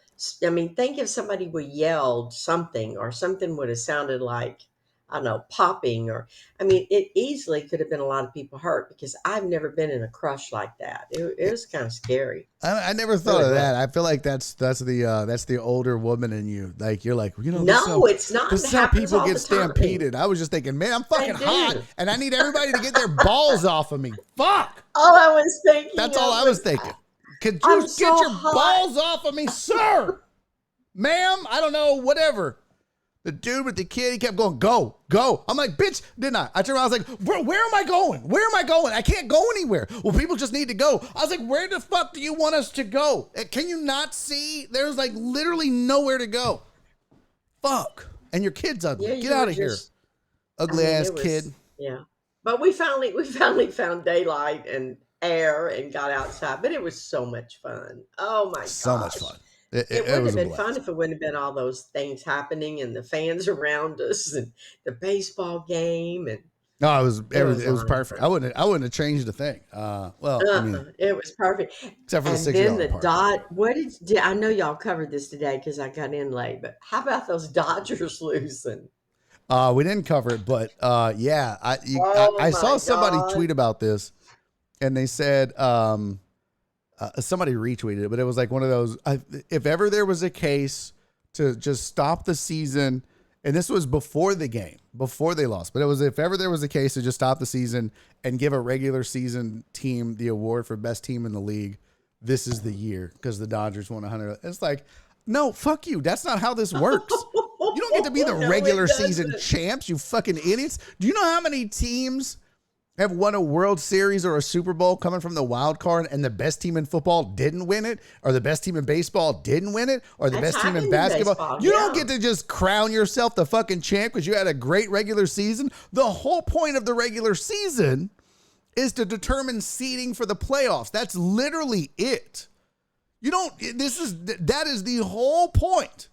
I mean, think if somebody would yelled something or something would have sounded like, I don't know, popping or, I mean, it easily could have been a lot of people hurt because I've never been in a crush like that. It was kind of scary. I never thought Really of that. was. I feel like that's the older woman in you. Like you're like, this is No, how, it's not. this It is how happens people all get the time. stampeded. I was just thinking, man, I'm fucking They hot, do. and I need everybody to get their balls off of me. Fuck. All I was thinking That's all I of was thinking. Could you I'm get so your hot. balls off of me, sir? Ma'am, I don't know, whatever. The dude with the kid, he kept going, go, go. I'm like, bitch, didn't I? I turned around, I was like, bro, where am I going? Where am I going? I can't go anywhere. Well, people just need to go. I was like, where the fuck do you want us to go? Can you not see? There's like literally nowhere to go. Fuck. And your kid's ugly. Yeah, Get you out were of here. just- Ugly I mean, ass it was- kid. Yeah, but we finally found daylight and air and got outside. But it was so much fun. Oh my So much gosh. fun. It It wouldn't was have a been blast. fun if it wouldn't have been all those things happening and the fans around us and the baseball game and No, it was was everything. It was on. perfect. I wouldn't have changed a thing. Well, I mean, it was perfect. except for the And $60 then the part. I know y'all covered this today because I got in late, but how about those Dodgers losing? We didn't cover it, but yeah, Oh I saw my somebody God. tweet about this, and they said somebody retweeted it, but it was like one of those. If ever there was a case to just stop the season, and this was before the game, before they lost, but it was if ever there was a case to just stop the season and give a regular season team the award for best team in the league, this is the year because the Dodgers won 100. It's like, no, fuck you. That's not how this works. You don't get to be the No, it regular season doesn't. champs, you fucking idiots. Do you know how many teams have won a World Series or a Super Bowl coming from the wild card and the best team in football didn't win it, or the best team in baseball didn't win it, or the That's best team in happened in basketball? baseball, You don't yeah. get to just crown yourself the fucking champ because you had a great regular season. The whole point of the regular season is to determine seeding for the playoffs. That's literally it. That is the whole point.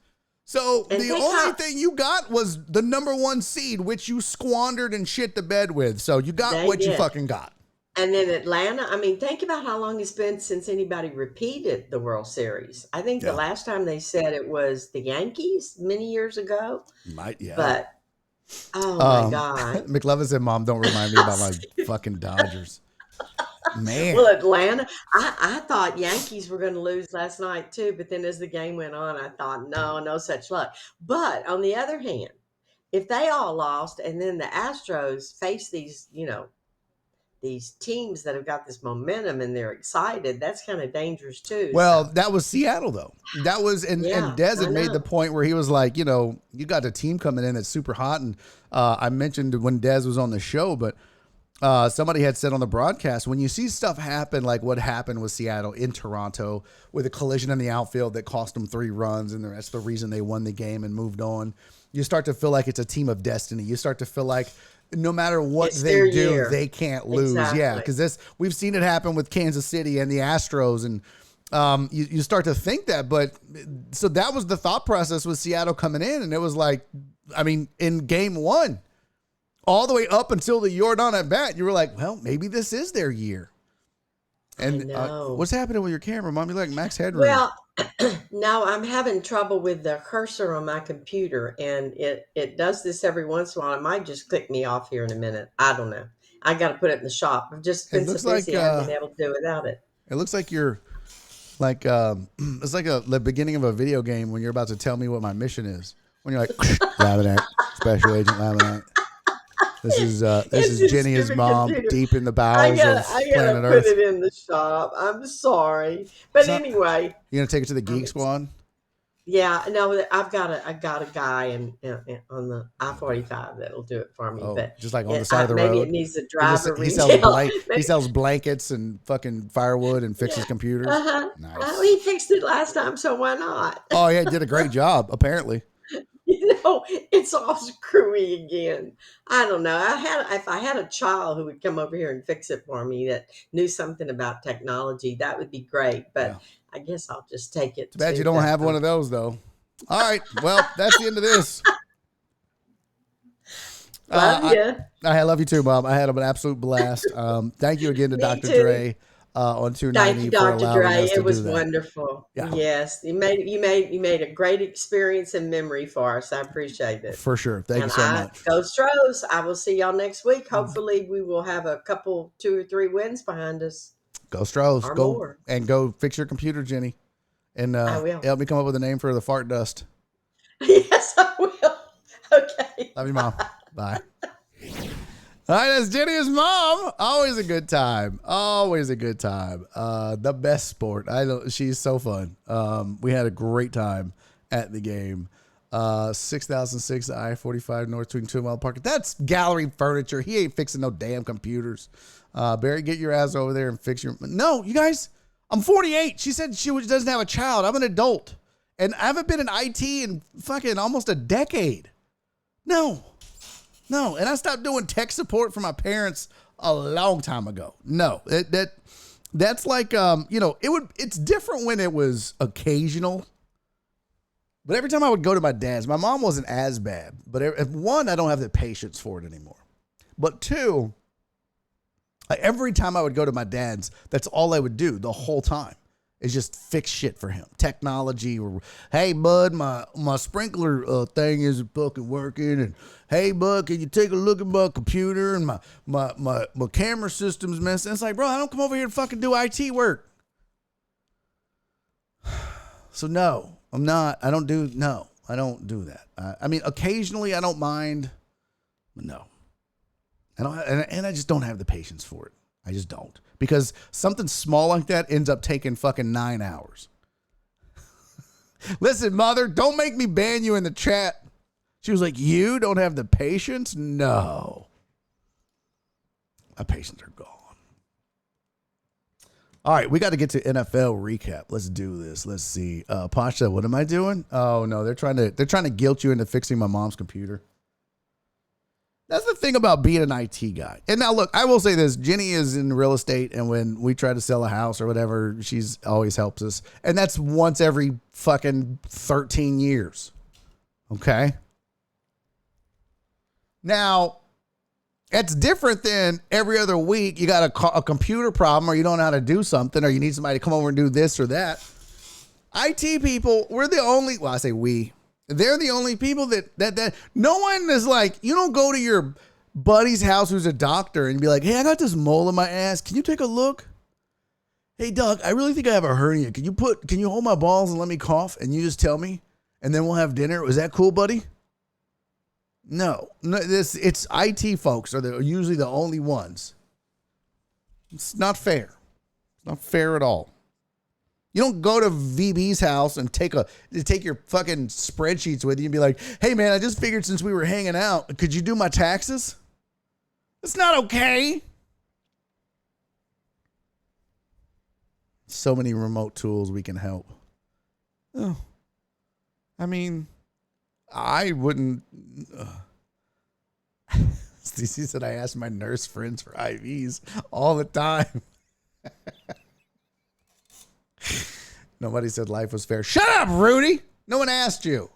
So And the think only how- thing you got was the number one seed, which you squandered and shit the bed with. So you got They what you did. fucking got. And then Atlanta, I mean, think about how long it's been since anybody repeated the World Series. I think Yeah. the last time they said it was the Yankees many years ago. Might, yeah. But oh my God. McLovin said, Mom, don't remind me about my fucking Dodgers. Man. Well, Atlanta, I thought Yankees were going to lose last night too, but then as the game went on, I thought, no such luck. But on the other hand, if they all lost and then the Astros face these teams that have got this momentum and they're excited, that's kind of dangerous too. Well, So, that was Seattle, though. That was, and Yeah, Dez had I made know. the point where he was like, you got a team coming in that's super hot. And I mentioned when Dez was on the show, but somebody had said on the broadcast, when you see stuff happen like what happened with Seattle in Toronto with a collision in the outfield that cost them 3 runs, and that's the reason they won the game and moved on, you start to feel like it's a team of destiny. You start to feel like no matter what It's they their do, year. they can't lose. Exactly. Yeah, because we've seen it happen with Kansas City and the Astros, and you start to think that. But so that was the thought process with Seattle coming in, and it was like, I mean, in game 1, all the way up until the Jordan at bat. You were like, well, maybe this is their year. And what's happening with your camera, Mom? You like max headroom? Well, no, I'm having trouble with the cursor on my computer, and it does this every once in a while. It might just click me off here in a minute. I don't know. I got to put it in the shop. I've just been so busy, I haven't been able to do without it. It looks like you're like it's like the beginning of a video game when you're about to tell me what my mission is. When you're like, Laminate, Special Agent Laminate. This is Jenny's mom deep in the bowels of planet Earth. I gotta put it in the shop. I'm sorry, but anyway, you gonna take it to the Geek Squad? Yeah, no, I got a guy on the I-45 that'll do it for me. Oh, but just like on the side of the road. Maybe it needs a driver. He sells blankets and fucking firewood and fixes computers. Nice. Well, he fixed it last time, so why not? Oh yeah, he did a great job. Apparently. It's all screwy again. I don't know. If I had a child who would come over here and fix it for me that knew something about technology, that would be great. But yeah. I guess I'll just take it. Too bad you don't have one of those, though. All right. Well, that's the end of this. Love you. I love you too, Mom. I had an absolute blast. Thank you again to Dr. Dre. On 290. Thank you, Dr. Dre. It was wonderful. Yeah. Yes, you made a great experience and memory for us. I appreciate it. For sure. Thank you so much. Go Stros. I will see y'all next week. Hopefully, we will have a couple, 2 or 3 wins behind us. Go Stros. Go fix your computer, Jenny, and I will. Help me come up with a name for the fart dust. Yes, I will. Okay. Love you, Mom. Bye. All right, that's Jenny's mom. Always a good time. Always a good time. The best sport. She's so fun. We had a great time at the game. 6006 I-45 North between 2 Mile Park. That's gallery furniture. He ain't fixing no damn computers. Barry, get your ass over there and fix your... No, you guys, I'm 48. She said she doesn't have a child. I'm an adult. And I haven't been in IT in fucking almost a decade. No, and I stopped doing tech support for my parents a long time ago. No, that's like it's different when it was occasional. But every time I would go to my dad's, my mom wasn't as bad. But one, I don't have the patience for it anymore. But two, every time I would go to my dad's, that's all I would do the whole time. Is just fix shit for him. Technology. Or, hey, bud, my sprinkler thing isn't fucking working. And, hey, bud, can you take a look at my computer? And my camera system's messing. It's like, bro, I don't come over here to fucking do IT work. So, no, I'm not. I don't do that. I mean, occasionally I don't mind. But no. And I just don't have the patience for it. I just don't. Because something small like that ends up taking fucking 9 hours. Listen, mother, don't make me ban you in the chat. She was like, you don't have the patience? No. My patience are gone. All right, we got to get to NFL recap. Let's do this. Let's see. Pasha, what am I doing? Oh no, they're trying to guilt you into fixing my mom's computer. That's the thing about being an IT guy. And now, look, I will say this. Jenny is in real estate, and when we try to sell a house or whatever, she's always helps us. And that's once every fucking 13 years. Okay? Now, it's different than every other week. You got a computer problem, or you don't know how to do something, or you need somebody to come over and do this or that. IT people, we're the only, well, I say we. They're the only people that no one is like, you don't go to your buddy's house who's a doctor and be like, hey, I got this mole in my ass. Can you take a look? Hey, Doug, I really think I have a hernia. Can you hold my balls and let me cough? And you just tell me, and then we'll have dinner. Was that cool, buddy? No, it's IT folks are usually the only ones. It's not fair. It's not fair at all. You don't go to VB's house and take your fucking spreadsheets with you and be like, hey, man, I just figured since we were hanging out, could you do my taxes? It's not okay. So many remote tools we can help. Oh, I mean, I wouldn't. Stacey said I asked my nurse friends for IVs all the time. Nobody said life was fair. Shut up, Rudy. No one asked you.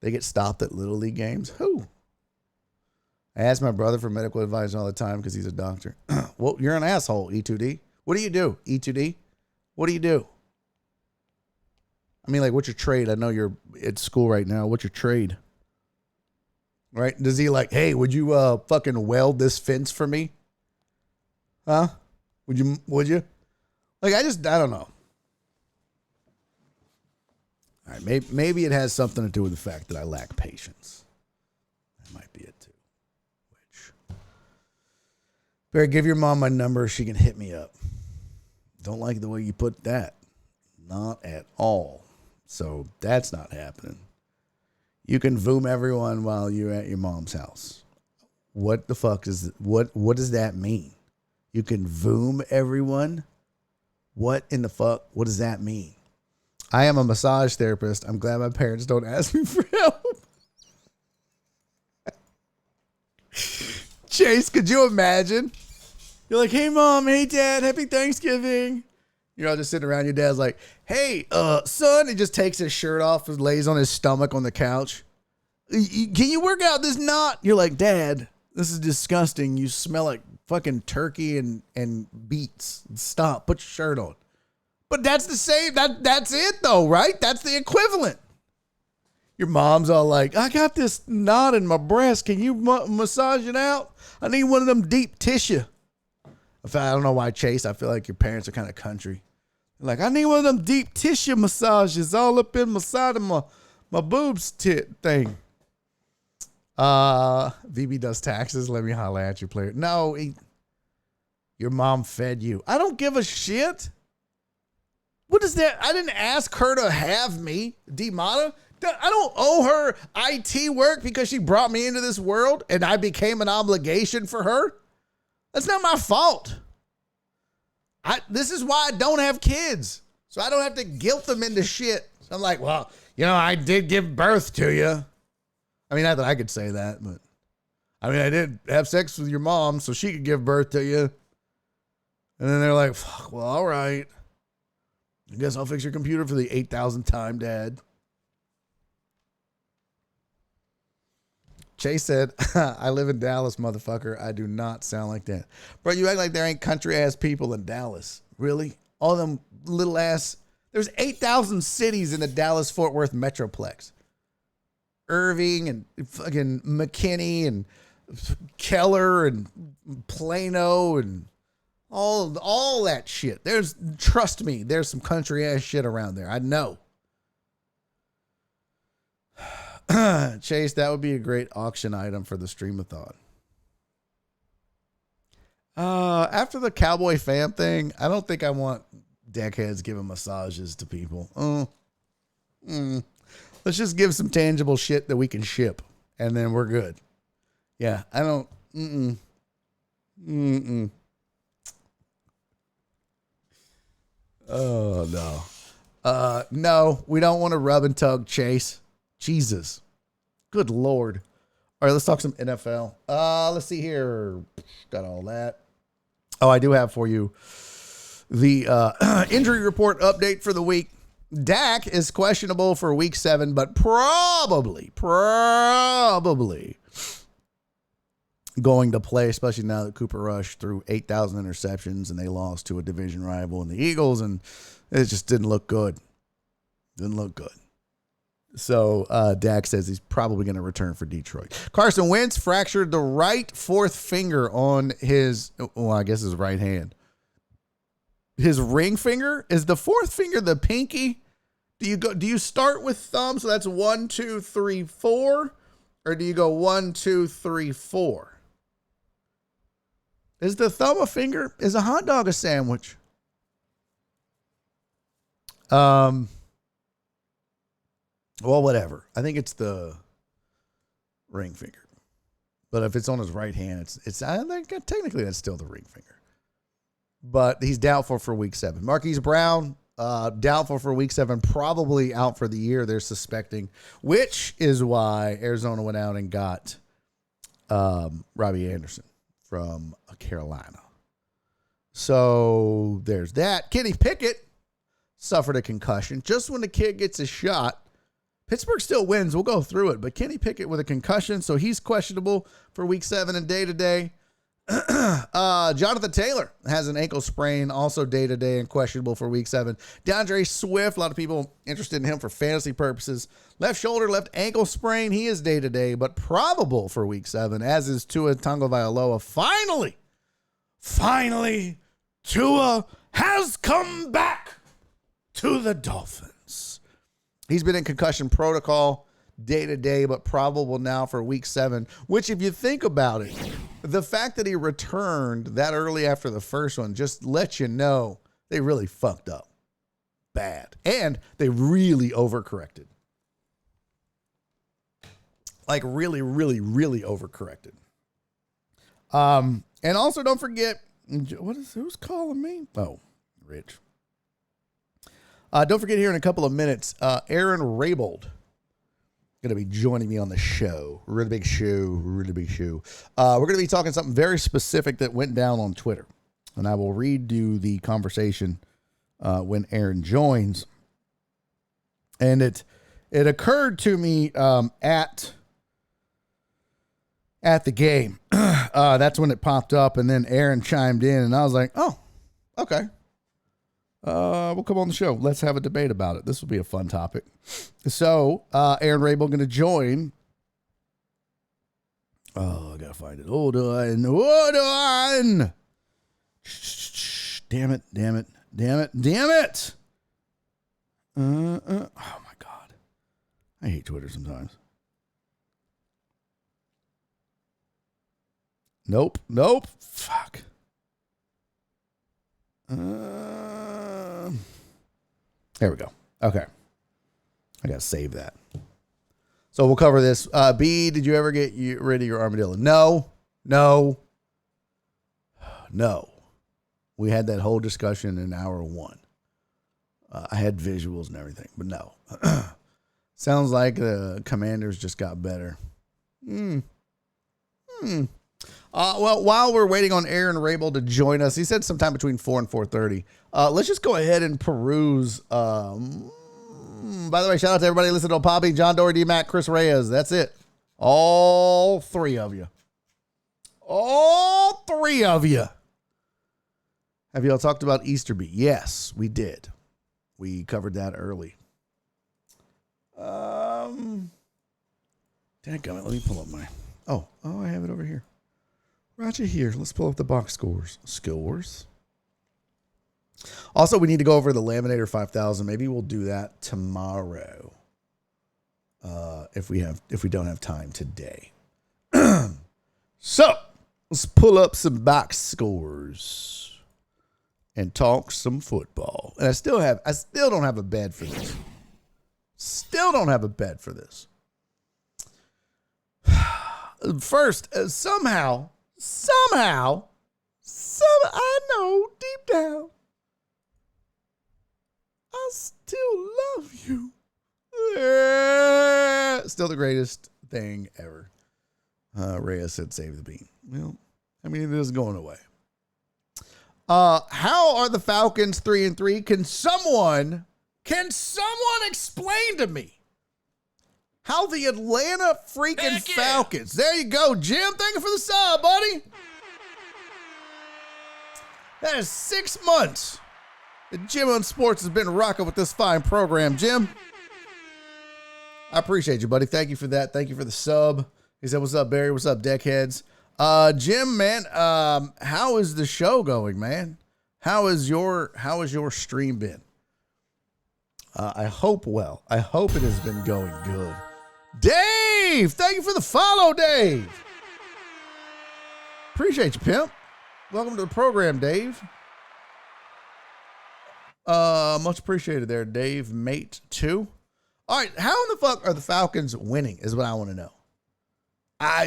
They get stopped at Little League games. Who? I ask my brother for medical advice all the time because he's a doctor. Well, you're an asshole, E2D. What do you do, E2D? What do you do? I mean, like, what's your trade? I know you're at school right now. What's your trade? Right? Does he like, hey, would you fucking weld this fence for me? Huh? Would you? Like, I don't know. All right, maybe it has something to do with the fact that I lack patience. That might be it too. Better give your mom my number. She can hit me up. Don't like the way you put that. Not at all. So that's not happening. You can voom everyone while you're at your mom's house. What the fuck what does that mean? You can voom everyone? What in the fuck? What does that mean? I am a massage therapist. I'm glad my parents don't ask me for help. Chase, could you imagine? You're like, hey, Mom, hey, Dad, happy Thanksgiving. You're all just sitting around. Your dad's like, hey, son. He just takes his shirt off and lays on his stomach on the couch. Can you work out this knot? You're like, Dad, this is disgusting. You smell like fucking turkey and beets. Stop. Put your shirt on. But that's the same. That's it, though, right? That's the equivalent. Your mom's all like, I got this knot in my breast. Can you massage it out? I need one of them deep tissue. I don't know why, Chase. I feel like your parents are kind of country. Like, I need one of them deep tissue massages all up in my side of my boobs thing. VB does taxes. Let me holler at you, player. No, your mom fed you. I don't give a shit. What is that? I didn't ask her to have me, D-Mata. I don't owe her IT work because she brought me into this world and I became an obligation for her. That's not my fault. This is why I don't have kids. So I don't have to guilt them into shit. So I'm like, well, I did give birth to you. I mean, not that I could say that, but I mean, I did have sex with your mom so she could give birth to you. And then they're like, fuck, well, all right. I guess I'll fix your computer for the 8,000th time, Dad. Chase said, I live in Dallas, motherfucker. I do not sound like that. Bro, you act like there ain't country-ass people in Dallas. Really? All them little-ass... There's 8,000 cities in the Dallas-Fort Worth Metroplex. Irving and fucking McKinney and Keller and Plano and all that shit. Trust me, there's some country-ass shit around there. I know. Chase, that would be a great auction item for the Streamathon. After the Cowboy Fam thing, I don't think I want deckheads giving massages to people. Let's just give some tangible shit that we can ship, and then we're good. Yeah, I don't. Oh, no. No, we don't want to rub and tug, Chase. Jesus. Good Lord. All right, let's talk some NFL. Let's see here. Got all that. Oh, I do have for you the injury report update for the week. Dak is questionable for week 7, but probably going to play, especially now that Cooper Rush threw 8,000 interceptions and they lost to a division rival in the Eagles, and it just didn't look good. Didn't look good. So Dak says he's probably going to return for Detroit. Carson Wentz fractured the right fourth finger on his, well, I guess his right hand. His ring finger? Is the fourth finger the pinky? Do you start with thumb? So that's 1, 2, 3, 4? Or do you go 1, 2, 3, 4? Is the thumb a finger? Is a hot dog a sandwich? Well, whatever. I think it's the ring finger. But if it's on his right hand, it's I think technically that's still the ring finger. But he's doubtful for week 7. Marquise Brown, doubtful for week 7, probably out for the year, they're suspecting, which is why Arizona went out and got Robbie Anderson from Carolina. So there's that. Kenny Pickett suffered a concussion. Just when the kid gets a shot, Pittsburgh still wins. We'll go through it. But Kenny Pickett with a concussion, so he's questionable for week 7 and day-to-day. Jonathan Taylor has an ankle sprain, also day-to-day and questionable for week 7. DeAndre Swift, a lot of people interested in him for fantasy purposes. Left shoulder, left ankle sprain. He is day-to-day, but probable for week 7, as is Tua Tagovailoa. Finally, Tua has come back to the Dolphins. He's been in concussion protocol day-to-day, but probable now for week 7, which if you think about it, the fact that he returned that early after the first one just lets you know they really fucked up bad. And they really overcorrected. Like really, really, really overcorrected. And also don't forget, who's calling me? Oh, Rich. Don't forget here in a couple of minutes, Aaron Raybould going to be joining me on the show. Really big show. We're going to be talking something very specific that went down on Twitter. And I will redo the conversation when Aaron joins. And it occurred to me at the game. That's when it popped up, and then Aaron chimed in, and I was like, oh, okay. We'll come on the show. Let's have a debate about it. This will be a fun topic. So, Aaron Raybould going to join. Oh, I got to find it. Hold on. Damn it. Oh, my God. I hate Twitter sometimes. Nope. Fuck. There we go. Okay. I got to save that. So we'll cover this. B, did you ever get rid of your armadillo? No. We had that whole discussion in hour 1. I had visuals and everything, but no. Sounds like the Commanders just got better. Well, while we're waiting on Aaron Raybould to join us, he said sometime between 4 and 4:30. Let's just go ahead and peruse. By the way, shout out to everybody listening to Poppy, John Dory, D-Mac, Chris Reyes. That's it. All 3 of you. Have y'all talked about Easterby? Yes, we did. We covered that early. Dadgummit, let me pull up my... Oh, I have it over here. Right here. Let's pull up the box scores. Also, we need to go over the Laminator 5000. Maybe we'll do that tomorrow. If we don't have time today. So, let's pull up some box scores and talk some football. And I still don't have a bed for this. First, somehow, I know deep down, I still love you. Still the greatest thing ever. Rhea said, save the bean. Well, I mean, it is going away. How are the Falcons 3-3? Can someone explain to me how the Atlanta freaking Falcons? There you go, Jim. Thank you for the sub, buddy. That is 6 months that Jim on Sports has been rocking with this fine program, Jim. I appreciate you, buddy. Thank you for that. Thank you for the sub. He said, what's up, Barry? What's up, Deckheads? Jim, man, how is the show going, man? How is your stream been? I hope well. I hope it has been going good. Dave, thank you for the follow, Dave. Appreciate you, pimp. Welcome to the program, Dave. Much appreciated there, Dave, mate 2. All right, how in the fuck are the Falcons winning is what I want to know.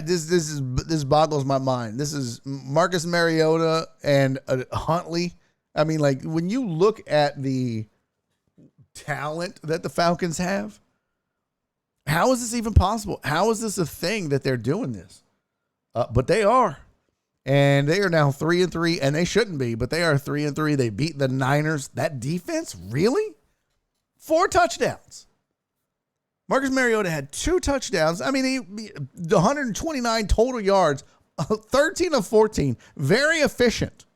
This boggles my mind. This is Marcus Mariota and Huntley. I mean, like, when you look at the talent that the Falcons have, how is this even possible? How is this a thing that they're doing this? But they are. And they are now 3-3, and they shouldn't be, but they are 3-3. They beat the Niners. That defense, really? 4 touchdowns. Marcus Mariota had 2 touchdowns. I mean, he 129 total yards, 13 of 14. Very efficient.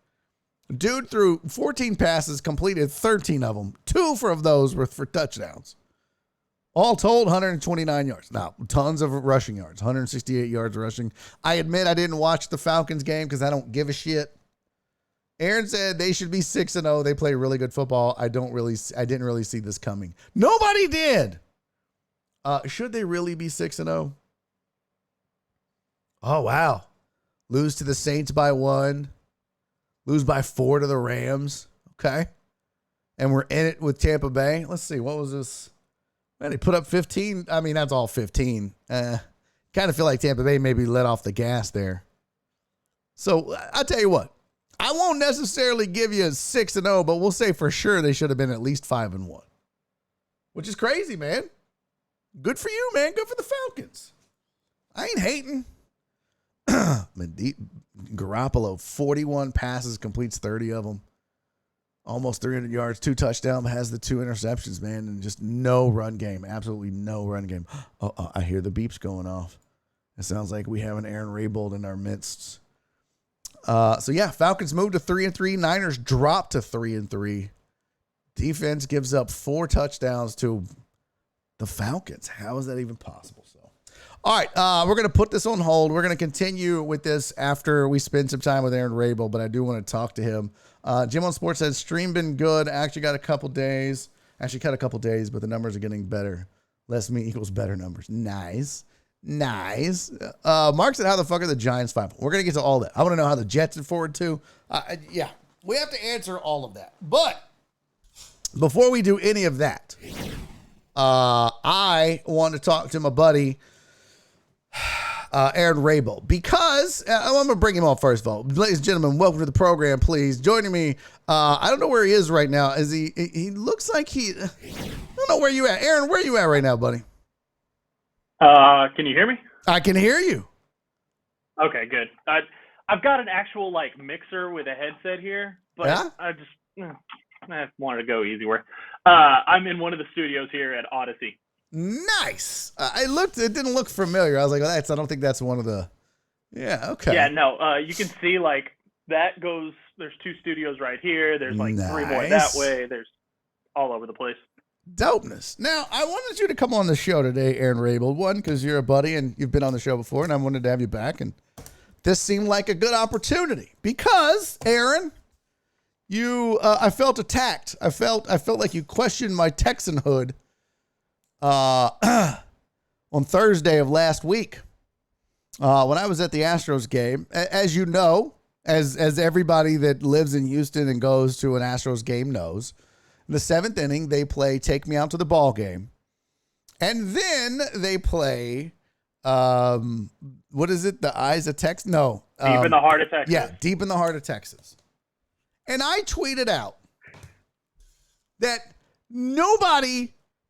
Dude threw 14 passes, completed 13 of them. 2 of those were for touchdowns. All told, 129 yards. Now, tons of rushing yards, 168 yards rushing. I admit I didn't watch the Falcons game because I don't give a shit. Aaron said they should be 6-0. They play really good football. I didn't really see this coming. Nobody did. Should they really be 6-0? Oh, wow. Lose to the Saints by 1. Lose by 4 to the Rams. Okay. And we're in it with Tampa Bay. Let's see. What was this? Man, they put up 15. I mean, that's all 15. Kind of feel like Tampa Bay maybe let off the gas there. So I'll tell you what. I won't necessarily give you a 6-0, but we'll say for sure they should have been at least 5-1. Which is crazy, man. Good for you, man. Good for the Falcons. I ain't hating. Garoppolo, 41 passes, completes 30 of them. Almost 300 yards, 2 touchdowns, has the 2 interceptions, man, and just no run game. Absolutely no run game. I hear the beeps going off. It sounds like we have an Aaron Raybould in our midst. Falcons moved to 3-3. Niners dropped to 3-3. Defense gives up 4 touchdowns to the Falcons. How is that even possible? All right, we're going to put this on hold. We're going to continue with this after we spend some time with Aaron Raybould, but I do want to talk to him. Jim on Sports says, stream been good. Actually got a couple days. Actually cut a couple days, but the numbers are getting better. Less me equals better numbers. Nice. Mark said, how the fuck are the Giants 5? We're going to get to all that. I want to know how the Jets are forward too. We have to answer all of that. But before we do any of that, I want to talk to my buddy, Aaron Raybould, because I'm going to bring him on first of all. Ladies and gentlemen, welcome to the program, please. Joining me, I don't know where he is right now. He looks like I don't know where you at. Aaron, where you at right now, buddy? Can you hear me? I can hear you. Okay, good. I've got an actual mixer with a headset here, but yeah? I wanted to go easy where. I'm in one of the studios here at Odyssey. Nice. It didn't look familiar. I was like, I don't think that's one of the. Yeah. Okay. Yeah. No. You can see that goes. There's 2 studios right here. There's 3 more that way. There's all over the place. Dopeness. Now, I wanted you to come on the show today, Aaron Raybould. One, because you're a buddy and you've been on the show before, and I wanted to have you back. And this seemed like a good opportunity because, Aaron, I felt attacked. I felt like you questioned my Texanhood. On Thursday of last week, when I was at the Astros game, as you know, as everybody that lives in Houston and goes to an Astros game knows, in the 7th inning, they play Take Me Out to the Ball Game. And then they play, what is it? The Eyes of Texas? No. Deep in the Heart of Texas. Yeah, Deep in the Heart of Texas. And I tweeted out that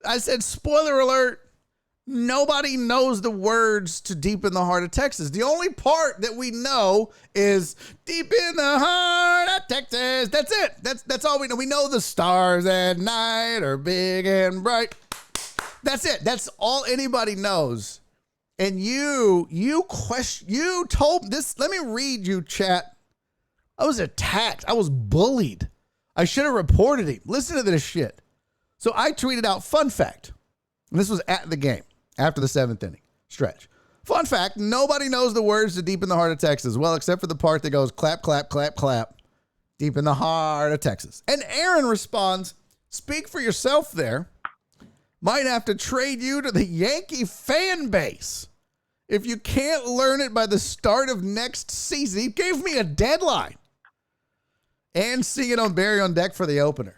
I said, spoiler alert, nobody knows the words to Deep in the Heart of Texas. The only part that we know is Deep in the Heart of Texas. That's it. That's all we know. We know the stars at night are big and bright. That's it. That's all anybody knows. And you told this. Let me read you, chat. I was attacked. I was bullied. I should have reported him. Listen to this shit. So I tweeted out, fun fact, and this was at the game, after the 7th inning stretch. Fun fact, nobody knows the words to Deep in the Heart of Texas, well, except for the part that goes clap, clap, clap, clap, Deep in the Heart of Texas. And Aaron responds, speak for yourself there. Might have to trade you to the Yankee fan base if you can't learn it by the start of next season. He gave me a deadline. And sing it on Barry on Deck for the opener.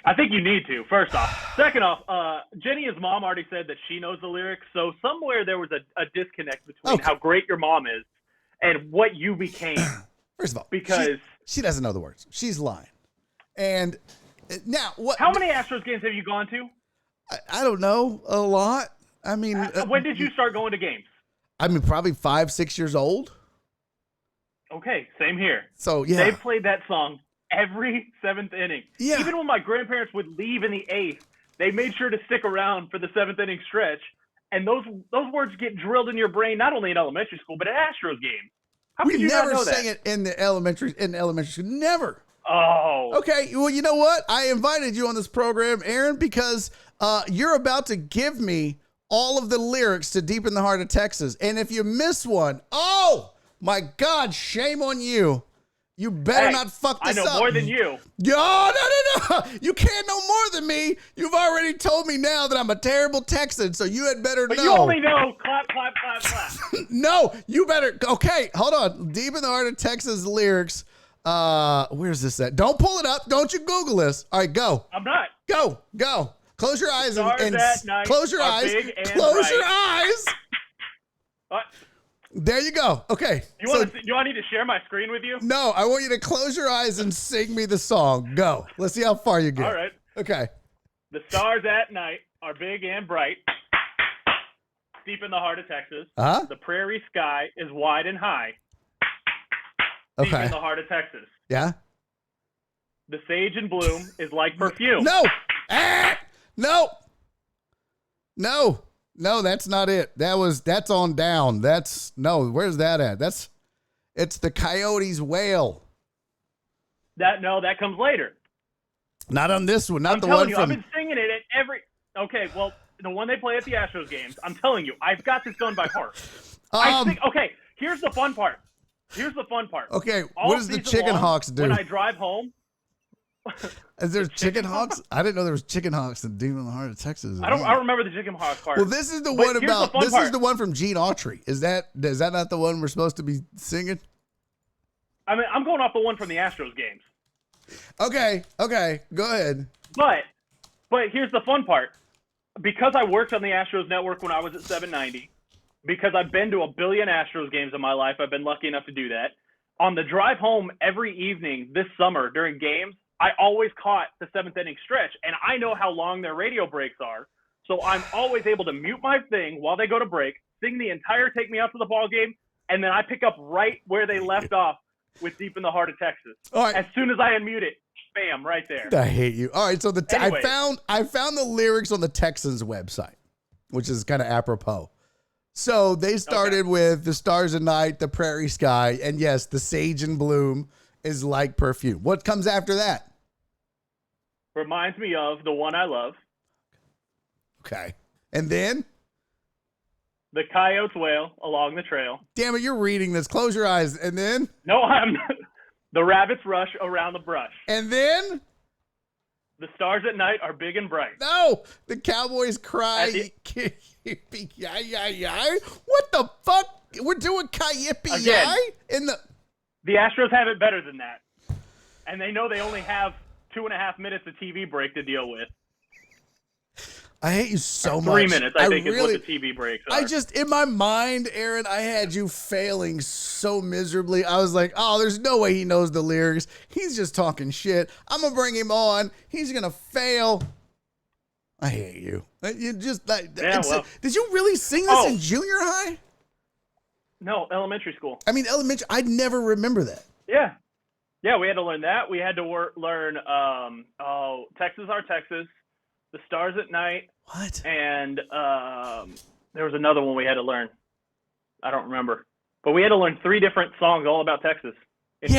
I think you need to, first off. Second off, Jenny, his mom, already said that she knows the lyrics, so somewhere there was a disconnect between how great your mom is and what you became. First of all, because she doesn't know the words. She's lying. And now, what? How many Astros games have you gone to? I don't know. A lot. I mean, when did you start going to games? I mean, probably 5-6 years old. Okay, same here. So, yeah. They played that song every 7th inning. Yeah. Even when my grandparents would leave in the 8th, they made sure to stick around for the 7th inning stretch. And those words get drilled in your brain, not only in elementary school, but at Astros games. How could you not know that? We never sang it in the elementary school. Never. Oh. Okay. Well, you know what? I invited you on this program, Aaron, because you're about to give me all of the lyrics to Deep in the Heart of Texas. And if you miss one, oh my God, shame on you. You better not fuck this up. I know more than you. No. You can't know more than me. You've already told me now that I'm a terrible Texan, so you had better know. But you only know clap, clap, clap, clap. No, you better. Okay, hold on. Deep in the Heart of Texas lyrics. Where's this at? Don't pull it up. Don't you Google this. All right, go. I'm not. Go. Close your eyes and close your eyes. Close your eyes. What? There you go. Okay. You want me to share my screen with you? No, I want you to close your eyes and sing me the song. Go. Let's see how far you get. All right. Okay. The stars at night are big and bright, deep in the heart of Texas. The prairie sky is wide and high, deep in the heart of Texas. Yeah. The sage in bloom is like perfume. No. No, that's not it. That's on down. Where's that at? It's the Coyotes wail. That comes later. Not on this one. I'm telling you, I've been singing it at every. Okay, well, the one they play at the Astros games. I'm telling you, I've got this done by heart. Okay, here's the fun part. Okay, what does the Chicken Hawks do? When I drive home. Is there Chicken Hawks? I didn't know there was Chicken Hawks in Deep in the Heart of Texas. I don't remember the Chicken Hawks part. Well, this is the one about. This is the one from Gene Autry. Is that not the one we're supposed to be singing? I mean, I'm going off the one from the Astros games. Okay, go ahead. But here's the fun part. Because I worked on the Astros network when I was at 790, because I've been to 1 billion Astros games in my life, I've been lucky enough to do that. On the drive home every evening this summer during games, I always caught the 7th inning stretch, and I know how long their radio breaks are. So I'm always able to mute my thing while they go to break, sing the entire Take Me Out to the Ball Game, and then I pick up right where they left off with Deep in the Heart of Texas. All right. As soon as I unmute it, bam, right there. I hate you. All right, so I found the lyrics on the Texans website, which is kind of apropos. So they started with the stars at night, the prairie sky, and yes, the sage in bloom is like perfume. What comes after that? Reminds me of the one I love. Okay. And then? The coyotes wail along the trail. Damn it, you're reading this. Close your eyes. And then? No, I'm not. The rabbits rush around the brush. And then? The stars at night are big and bright. No, the cowboys cry. What the fuck? We're doing yippee in the Astros have it better than that. And they know they only have 2.5 minutes of TV break to deal with. I hate you so much. 3 minutes, I think, is what the TV breaks are. I just, in my mind, Aaron, I had you failing so miserably. I was like, oh, there's no way he knows the lyrics. He's just talking shit. I'm going to bring him on. He's going to fail. I hate you. You just, did you really sing this in junior high? No, elementary school. I mean, elementary, I'd never remember that. Yeah. Yeah, we had to learn that. We had to learn, Texas, Our Texas, The Stars at Night. What? And there was another one we had to learn. I don't remember. But we had to learn 3 different songs all about Texas. Did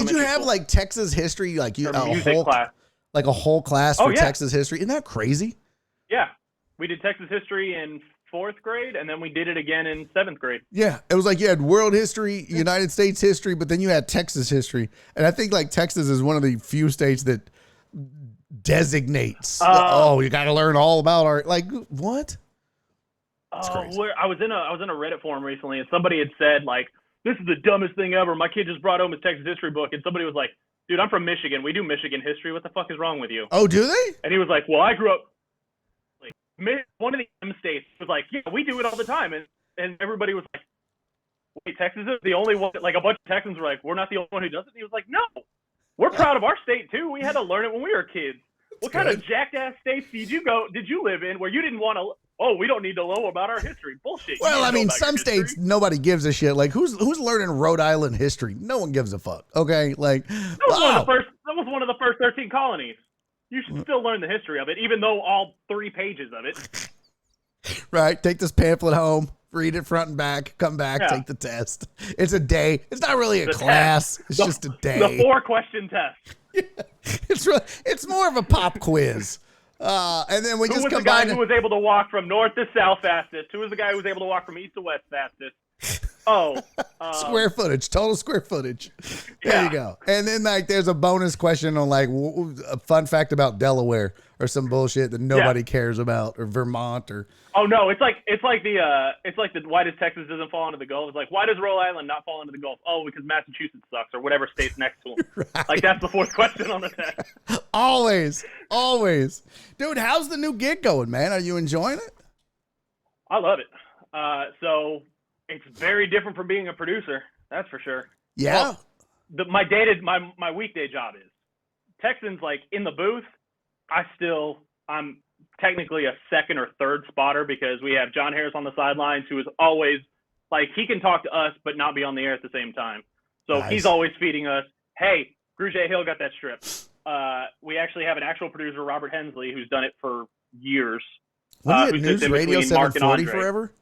you have, like, Texas history? Like, music class. Like a whole class for Texas history? Isn't that crazy? Yeah. We did Texas history in 4th grade, and then we did it again in 7th grade. Yeah, it was like you had world history, United States history, but then you had Texas history. And I think like Texas is one of the few states that designates, you got to learn all about our, like, what? I was in a Reddit forum recently, and somebody had said, like, this is the dumbest thing ever. My kid just brought home his Texas history book, and somebody was like, dude, I'm from Michigan. We do Michigan history. What the fuck is wrong with you? Oh, do they? And he was like, well, I grew up. One of the M states was like, yeah, we do it all the time. And everybody was like, wait, Texas is the only one? Like, a bunch of Texans were like, we're not the only one who does it. And he was like, no, we're proud of our state, too. We had to learn it when we were kids. What kind of jackass states did you live in where you didn't want to, we don't need to know about our history? Bullshit. Well, I mean, some states, nobody gives a shit. Like, who's learning Rhode Island history? No one gives a fuck. Okay? Like, that was one of the first 13 colonies. You should still learn the history of it, even though all 3 pages of it. Right. Take this pamphlet home, read it front and back, come back, take the test. It's a day. It's not really a class. It's just a day. The 4-question test. It's more of a pop quiz. And then we Who just was the guy who was able to walk from north to south fastest? Who was the guy who was able to walk from east to west fastest? Square footage, total square footage. There you go. And then like there's a bonus question on like a fun fact about Delaware or some bullshit that nobody cares about, or Vermont or. Oh no, it's like the why does Texas doesn't fall into the Gulf? It's like, why does Rhode Island not fall into the Gulf? Oh, because Massachusetts sucks, or whatever state's next to them. Right. Like that's the 4th question on the test. Always. Dude, how's the new gig going, man? Are you enjoying it? I love it. So it's very different from being a producer, that's for sure. Yeah. Well, my weekday job is Texans, like in the booth. I'm technically a 2nd or 3rd spotter because we have John Harris on the sidelines, who is always like, he can talk to us but not be on the air at the same time. So He's always feeding us, hey, Grugier Hill got that strip. We actually have an actual producer, Robert Hensley, who's done it for years. What News Radio 740 forever?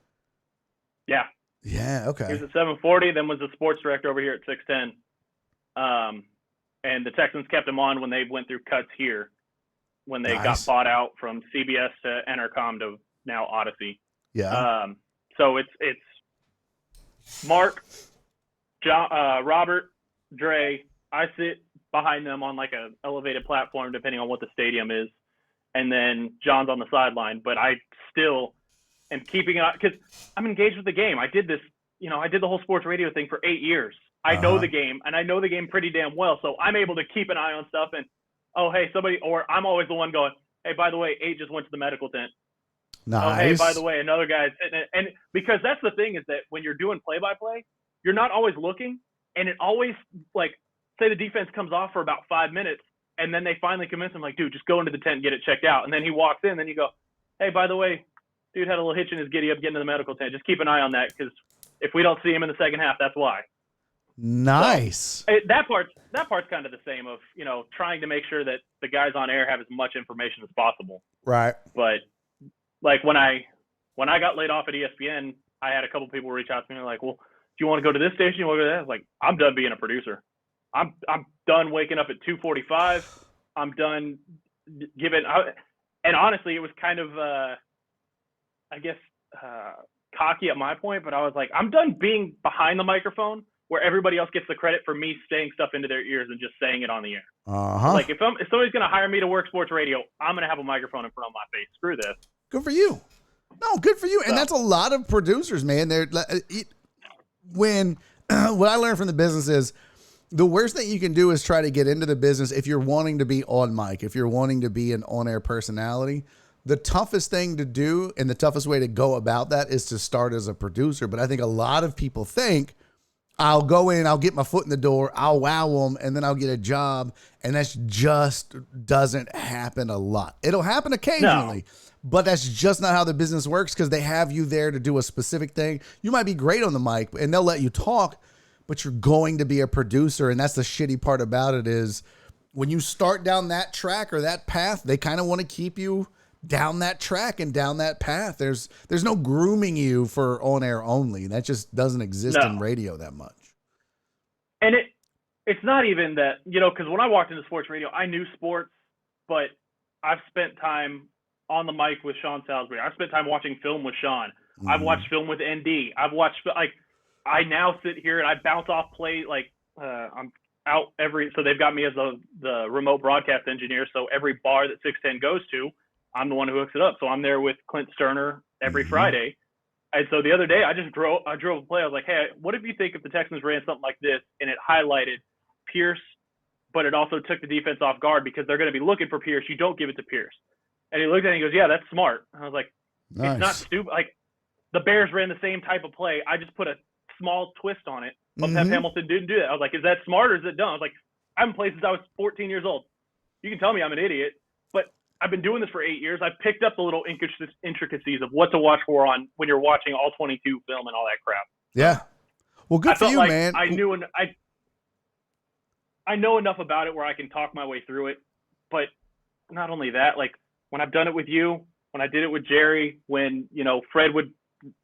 Yeah. Yeah, okay. He was at 740, then was the sports director over here at 610. And the Texans kept him on when they went through cuts here, when they got bought out from CBS to Entercom to now Odyssey. Yeah. So it's Mark, John, Robert, Dre. I sit behind them on like a elevated platform, depending on what the stadium is, and then John's on the sideline. But I still am keeping it because I'm engaged with the game. I did this, I did the whole sports radio thing for 8 years. I know the game, and I know the game pretty damn well. So I'm able to keep an eye on stuff. And or I'm always the one going, hey, by the way, 8 just went to the medical tent. Nice. Oh, hey, by the way, another guy's hitting it. And because that's the thing, is that when you're doing play-by-play, you're not always looking, and it always, like, say the defense comes off for about 5 minutes, and then they finally convince him, like, dude, just go into the tent and get it checked out. And then he walks in, and then you go, hey, by the way, dude had a little hitch in his giddy up getting to the medical tent. Just keep an eye on that, because if we don't see him in the second half, that's why. Nice. So, that part's kind of the same of, trying to make sure that the guys on air have as much information as possible. Right. But like when I got laid off at ESPN, I had a couple people reach out to me and like, well, do you want to go to this station? You want to go to that? I was like, I'm done being a producer. I'm done waking up at 2:45. I'm done giving. And honestly, it was kind of, cocky at my point, but I was like, I'm done being behind the microphone where everybody else gets the credit for me saying stuff into their ears and just saying it on the air. Like if somebody's going to hire me to work sports radio, I'm going to have a microphone in front of my face. Screw this. Good for you. No, good for you. And that's a lot of producers, man. What I learned from the business is the worst thing you can do is try to get into the business if you're wanting to be on mic, if you're wanting to be an on-air personality. The toughest thing to do and the toughest way to go about that is to start as a producer. But I think a lot of people think, I'll go in, I'll get my foot in the door, I'll wow them, and then I'll get a job. And that just doesn't happen a lot. It'll happen occasionally, but that's just not how the business works, because they have you there to do a specific thing. You might be great on the mic, and they'll let you talk, but you're going to be a producer. And that's the shitty part about it, is when you start down that track or that path, they kind of want to keep you down that track and down that path. There's no grooming you for on air only. That just doesn't exist in radio that much. And it's not even that, because when I walked into sports radio, I knew sports, but I've spent time on the mic with Sean Salisbury. I've spent time watching film with Sean. Mm-hmm. I've watched film with ND. I've watched, I now sit here and I bounce off play, I'm out so they've got me as the remote broadcast engineer. So every bar that 610 goes to, I'm the one who hooks it up. So I'm there with Clint Sterner every Friday. And so the other day I drove a play. I was like, hey, what if you think if the Texans ran something like this and it highlighted Pierce, but it also took the defense off guard because they're going to be looking for Pierce. You don't give it to Pierce. And he looked at it and he goes, yeah, that's smart. And I was like, nice. It's not stupid. Like the Bears ran the same type of play. I just put a small twist on it. But Pep Hamilton didn't do that. I was like, is that smart or is it dumb? I was like, I've been playing since I was 14 years old. You can tell me I'm an idiot, but I've been doing this for 8 years. I've picked up the little intricacies of what to watch for when you're watching all 22 film and all that crap. Yeah. Well, good for you, man. I know enough about it where I can talk my way through it, but not only that, like when I've done it with you, when I did it with Jerry, when, you know, Fred would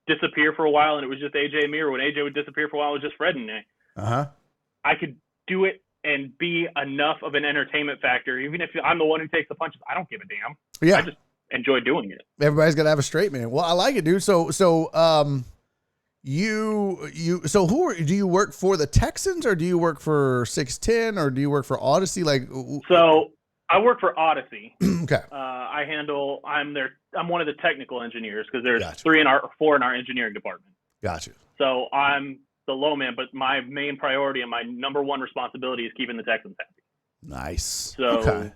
disappear for a while and it was just AJ and me, or when AJ would disappear for a while, it was just Fred and me. I could do it and be enough of an entertainment factor. Even if I'm the one who takes the punches, I don't give a damn. Yeah. I just enjoy doing it. Everybody's got to have a straight man. Well, I like it, dude. So do you work for the Texans, or do you work for 610, or do you work for Odyssey? So I work for Odyssey. Okay. I'm one of the technical engineers, because there's Gotcha. 4 in our engineering department. Gotcha. So I'm the low man, but my main priority and my number one responsibility is keeping the Texans happy. Nice. So okay.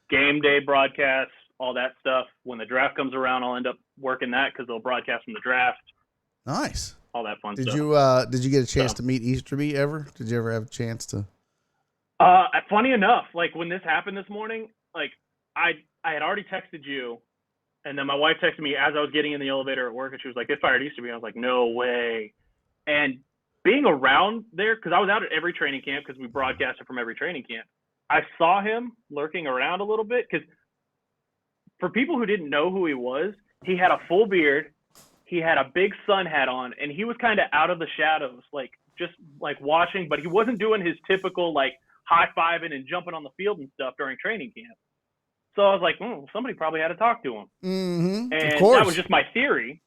Game day broadcasts, all that stuff. When the draft comes around, I'll end up working that, because they'll broadcast from the draft. Nice. All that fun Did stuff. Did you get a chance to meet Easterby ever? Did you ever have a chance to? Funny enough, like when this happened this morning, like I had already texted you, and then my wife texted me as I was getting in the elevator at work, and she was like, "They fired Easterby." I was like, "No way!" And being around there, because I was out at every training camp, because we broadcasted from every training camp, I saw him lurking around a little bit. Because for people who didn't know who he was, he had a full beard, he had a big sun hat on, and he was kind of out of the shadows, like just like watching, but he wasn't doing his typical like high-fiving and jumping on the field and stuff during training camp. So I was like, somebody probably had to talk to him. Mm-hmm. And of course. that was just my theory.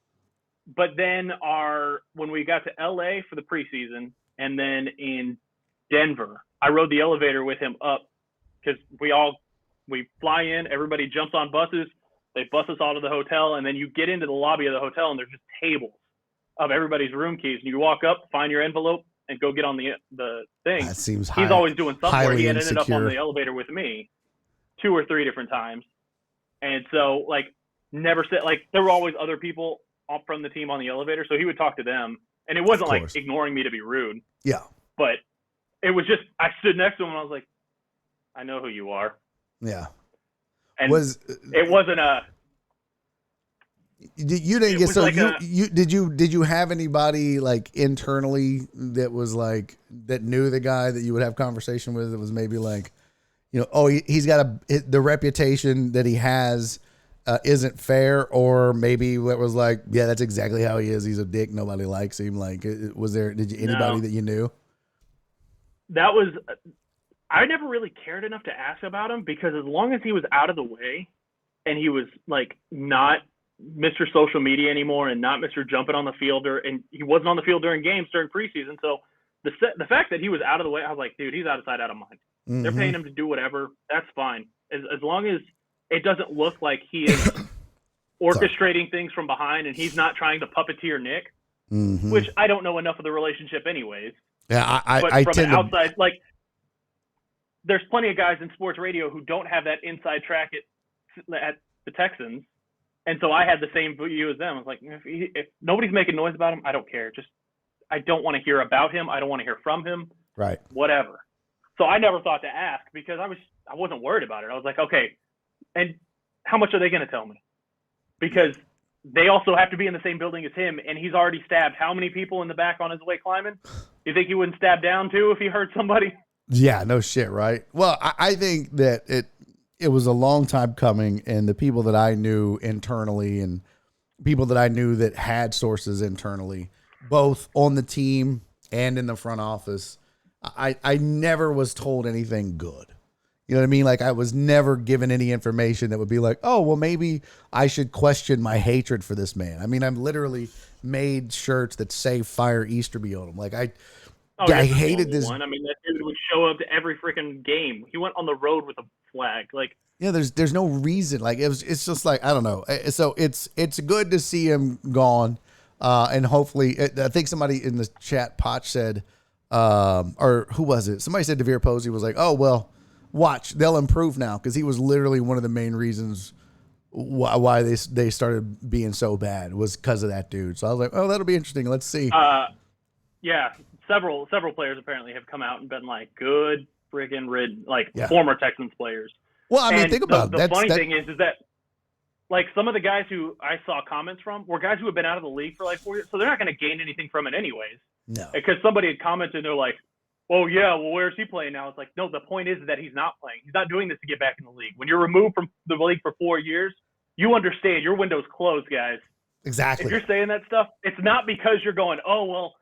But then when we got to LA for the preseason, and then in Denver, I rode the elevator with him up, because we fly in, everybody jumps on buses, they bus us all to the hotel, and then you get into the lobby of the hotel, and there's just tables of everybody's room keys, and you walk up, find your envelope, and go get on the thing. That seems He's always doing something. He had ended up on insecure. the elevator with me 2 or 3 different times. And so, like, never said, like, there were always other people from the team on the elevator, so he would talk to them. And it wasn't like ignoring me to be rude. Yeah. But it was just, I stood next to him and I was like, I know who you are. Yeah. And it wasn't a. You didn't get so like did you have anybody like internally that was like that knew the guy that you would have conversation with, that was maybe like, you know, he's got the reputation that he has isn't fair, or maybe it was like, yeah, that's exactly how he is, he's a dick, nobody likes him? Like, did you anybody that you knew? That was, I never really cared enough to ask about him, because as long as he was out of the way and he was like not Mr. Social Media anymore and not Mr. Jumping on the field, and he wasn't on the field during games during preseason. So the fact that he was out of the way, I was like, dude, he's out of sight, out of mind. Mm-hmm. They're paying him to do whatever. That's fine. As long as it doesn't look like he is orchestrating things from behind and he's not trying to puppeteer Nick, mm-hmm. which I don't know enough of the relationship anyways. Yeah, but I from tend an outside, like, there's plenty of guys in sports radio who don't have that inside track at the Texans. And so I had the same view as them. I was like, if nobody's making noise about him, I don't care. Just, I don't want to hear about him. I don't want to hear from him. Right. Whatever. So I never thought to ask, because I wasn't worried about it. I was like, okay, and how much are they going to tell me? Because they also have to be in the same building as him, and he's already stabbed how many people in the back on his way climbing? Do you think he wouldn't stab down too if he hurt somebody? Yeah, no shit, right? Well, I think that it was a long time coming, and the people that I knew internally and people that I knew that had sources internally, both on the team and in the front office, I never was told anything good. You know what I mean? Like, I was never given any information that would be like, oh, well, maybe I should question my hatred for this man. I mean, I've literally made shirts that say "Fire Easterby" on them. Like, I hated this one. I mean, that dude would show up to every freaking game. He went on the road with a flag. Like, yeah, there's no reason. Like, it's just like, I don't know. So it's good to see him gone, and hopefully, I think somebody in the chat, Potch, said, or who was it? Somebody said Devere Posey was like, oh well, watch, they'll improve now, because he was literally one of the main reasons why they started being so bad, was because of that dude. So I was like, oh, that'll be interesting. Let's see. Yeah. Several players apparently have come out and been like, good friggin' rid, like, former Texans players. Well, I mean, think about it. The funny thing is that, like, some of the guys who I saw comments from were guys who have been out of the league for like 4 years, so they're not going to gain anything from it anyways. No. Because somebody had commented, they're like, well, yeah, well, where's he playing now? It's like, no, the point is that he's not playing. He's not doing this to get back in the league. When you're removed from the league for 4 years, you understand your window's closed, guys. Exactly. If you're saying that stuff, it's not because you're going, oh, well,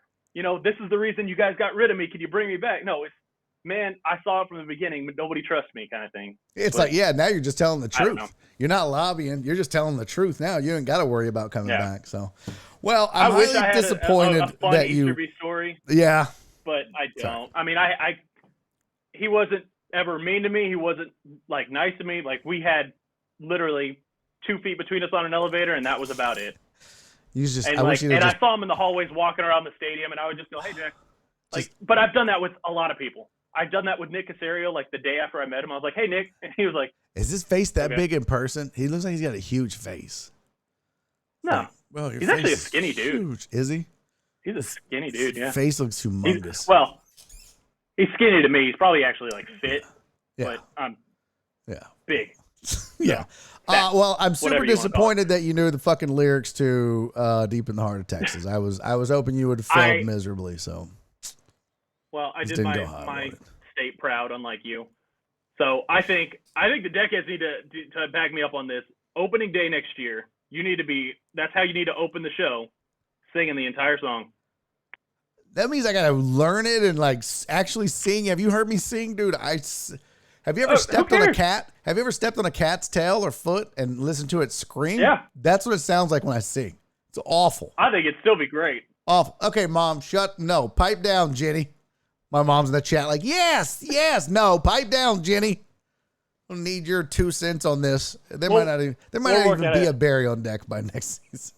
this is the reason you guys got rid of me. Can you bring me back? No, it's, man, I saw it from the beginning, but nobody trusts me kind of thing. It's like, yeah, now you're just telling the I don't know. truth. You're not lobbying. You're just telling the truth now. You ain't got to worry about coming back. So, well, I'm wish I highly had disappointed a fun that you. Easterby story, Yeah. but I don't. I mean, he wasn't ever mean to me. He wasn't like nice to me. Like we had literally 2 feet between us on an elevator, and that was about it. You just, and I saw him in the hallways walking around the stadium, and I would just go, "Hey, Jack." But I've done that with a lot of people. I've done that with Nick Casario. Like the day after I met him, I was like, "Hey, Nick," and he was like, "Is his face that big in person? He looks like he's got a huge face." No, like, well, he's actually a skinny dude. Huge. Is he? He's a skinny dude. Yeah, face looks humongous. He's skinny to me. He's probably actually like fit, but I'm big. Yeah. Well, I'm super disappointed that you knew the fucking lyrics to "Deep in the Heart of Texas." I was hoping you would have failed miserably. So. Well, I did my state proud, unlike you. So I think the Deckheads need to back me up on this. Opening day next year, you need to be. That's how you need to open the show, singing the entire song. That means I gotta learn it and like actually sing. Have you heard me sing, dude? Have you ever stepped on a cat? Have you ever stepped on a cat's tail or foot and listened to it scream? Yeah. That's what it sounds like when I sing. It's awful. I think it'd still be great. Awful. Okay, Mom, no, pipe down, Jenny. My mom's in the chat like, yes, no, pipe down, Jenny. I don't need your 2 cents on this. There might not even be a Barry on deck by next season.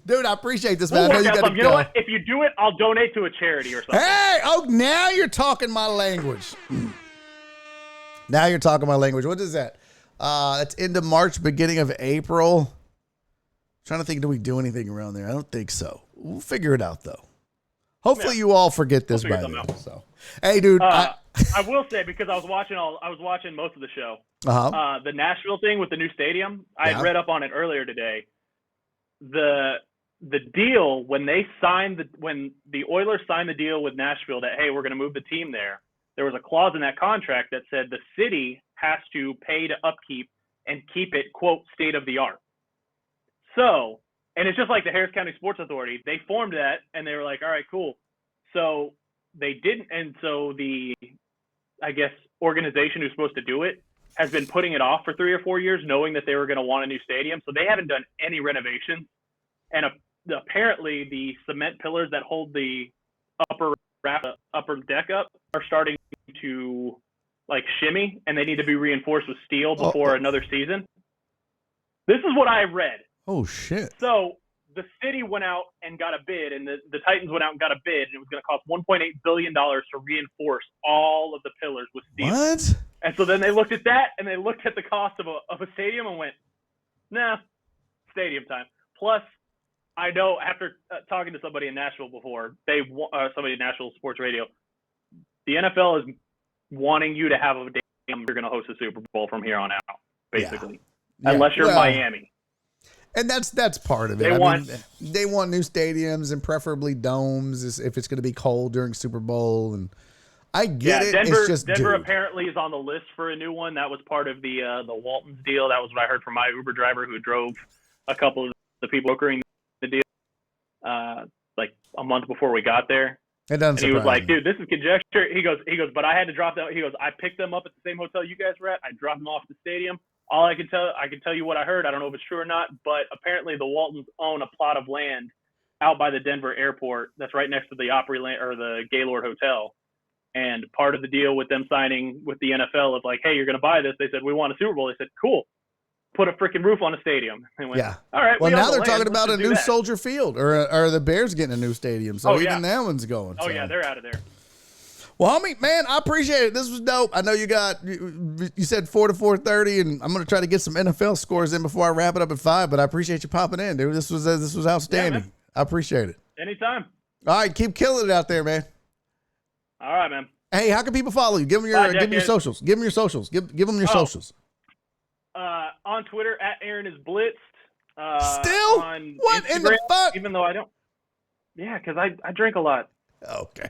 Dude, I appreciate this, man. I know you got to go. You know what? If you do it, I'll donate to a charity or something. Hey, now you're talking my language. Now you're talking my language. What is that? It's end of March, beginning of April. Trying to think, do we do anything around there? I don't think so. We'll figure it out, though. Hopefully you all forget this by then. So, hey, dude. I will say, because I was watching most of the show. The Nashville thing with the new stadium. I had read up on it earlier today. The deal when the Oilers signed the deal with Nashville that, hey, we're going to move the team there was a clause in that contract that said the city has to pay to upkeep and keep it, quote, state of the art. So, and it's just like the Harris County Sports Authority. They formed that and they were like, all right, cool. So they didn't. And so the, I guess, organization who's supposed to do it has been putting it off for 3 or 4 years, knowing that they were going to want a new stadium. So they haven't done any renovations. And apparently the cement pillars that hold the upper deck up are starting to like shimmy, and they need to be reinforced with steel before another season. This is what I read. Oh, shit. So the city went out and got a bid, and the Titans went out and got a bid, and it was going to cost $1.8 billion to reinforce all of the pillars with steel. What? And so then they looked at that, and they looked at the cost of a stadium and went, nah, stadium time. Plus, I know after talking to somebody in Nashville before, somebody in Nashville Sports Radio, the NFL is wanting you to have a damn you're going to host a Super Bowl from here on out, basically, unless you're Miami. And that's part of it. They want new stadiums and preferably domes if it's going to be cold during Super Bowl. And I get it. Denver apparently is on the list for a new one. That was part of the Waltons deal. That was what I heard from my Uber driver who drove a couple of the people brokering the deal like a month before we got there. It doesn't and he was like, dude, this is conjecture. He goes, but I had to drop that. He goes, I picked them up at the same hotel you guys were at. I dropped them off at the stadium. All I can tell you what I heard. I don't know if it's true or not, but apparently the Waltons own a plot of land out by the Denver airport that's right next to the Opryland or the Gaylord Hotel. And part of the deal with them signing with the NFL of like, hey, you're going to buy this. They said, we want a Super Bowl. They said, cool. Put a freaking roof on a stadium. They went, all right. Well, now they're talking about a new Soldier Field or the Bears getting a new stadium. So even that one's going. Oh, yeah, they're out of there. Well, homie, man, I appreciate it. This was dope. I know you said 4 to 4:30, and I'm going to try to get some NFL scores in before I wrap it up at 5, but I appreciate you popping in, dude. This was outstanding. Yeah, I appreciate it. Anytime. All right, keep killing it out there, man. All right, man. Hey, how can people follow you? Give them your socials. Give them your socials. Give them your socials. On Twitter, @Aaron is blitzed. Still? On what Instagram, in the fuck? Even though I don't. Yeah, because I drink a lot. Okay.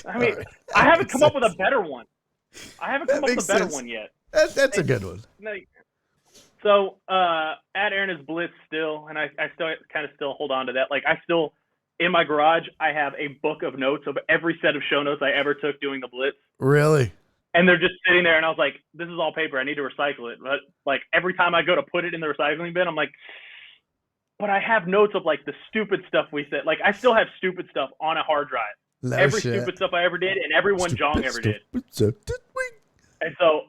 I mean, right. I haven't Makes come up with a sense. better one. I haven't come up with a makes better sense. one yet. That's a good one. Like, so at Aaron is Blitz still, and I still kind of still hold on to that. Like, I still, in my garage, I have a book of notes of every set of show notes I ever took doing the Blitz. Really? And they're just sitting there, and I was like, this is all paper. I need to recycle it. But, like, every time I go to put it in the recycling bin, I'm like, but I have notes of, like, the stupid stuff we said. Like, I still have stupid stuff on a hard drive. Every stupid stuff I ever did and every one Jong ever did. And so,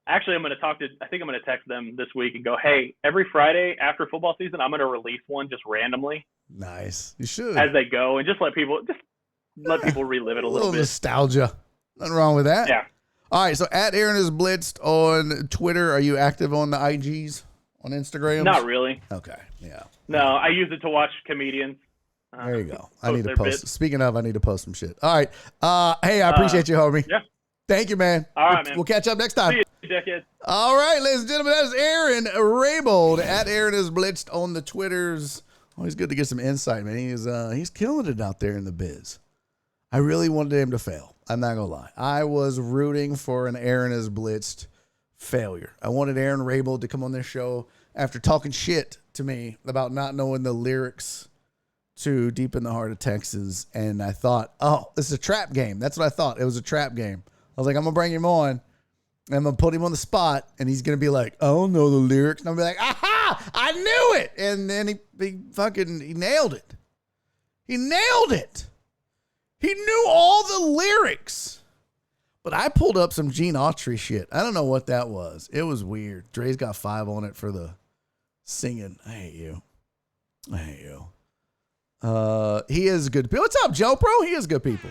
actually, I'm going to text them this week and go, hey, every Friday after football season, I'm going to release one just randomly. Nice. You should. As they go, and just let people relive it a little bit. Nostalgia. Nothing wrong with that. Yeah. All right, so at Aaron is Blitzed on Twitter. Are you active on the IGs, on Instagram? Not really. Okay, yeah. No, I use it to watch comedians. There you go. I need to their post. bits. Speaking of, I need to post some shit. All right. Hey, I appreciate you, homie. Yeah. Thank you, man. All right, man. We'll catch up next time. See you, dickhead. All right, ladies and gentlemen, that is Aaron Raybould at Aaron is Blitzed on the Twitters. Always good to get some insight, man. He's killing it out there in the biz. I really wanted him to fail. I'm not gonna lie. I was rooting for an Aaron is Blitzed failure. I wanted Aaron Raybould to come on this show after talking shit to me about not knowing the lyrics to Deep in the Heart of Texas, and I thought, oh, this is a trap game. That's what I thought. It was a trap game. I was like, I'm gonna bring him on. And I'm going to put him on the spot, and he's going to be like, I don't know the lyrics. And I'm going to be like, aha, I knew it. And then he nailed it. He nailed it. He knew all the lyrics. But I pulled up some Gene Autry shit. I don't know what that was. It was weird. Dre's got 5 on it for the singing. I hate you. He is good people. What's up, Joe, bro? He is good people.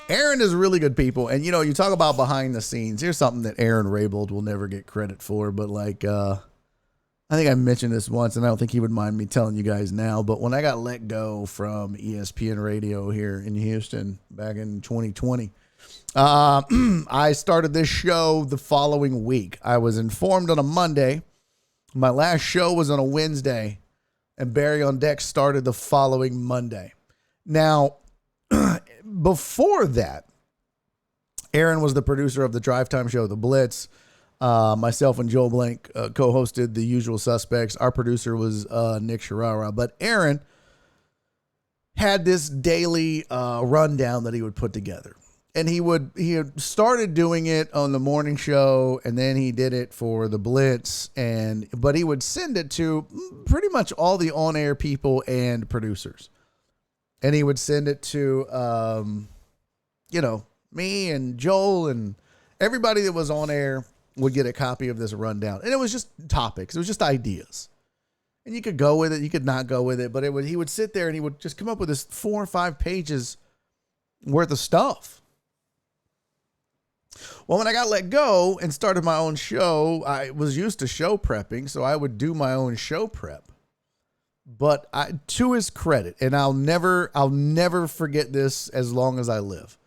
Aaron is really good people. And, you know, you talk about behind the scenes. Here's something that Aaron Raybould will never get credit for. But, like, I think I mentioned this once, and I don't think he would mind me telling you guys now. But when I got let go from ESPN Radio here in Houston back in 2020, I started this show the following week. I was informed on a Monday. My last show was on a Wednesday. And Barry on Deck started the following Monday. Now, before that, Aaron was the producer of the Drive Time show, The Blitz. Myself and Joel Blank co-hosted The Usual Suspects. Our producer was Nick Sharara. But Aaron had this daily rundown that he would put together. And he had started doing it on the morning show, and then he did it for The Blitz. But he would send it to pretty much all the on-air people and producers. And he would send it to, me and Joel and everybody that was on air would get a copy of this rundown. And it was just topics. It was just ideas. And you could go with it. You could not go with it. But he would sit there and he would just come up with this 4 or 5 pages worth of stuff. Well, when I got let go and started my own show, I was used to show prepping. So I would do my own show prep. But to his credit, and I'll never forget this as long as I live,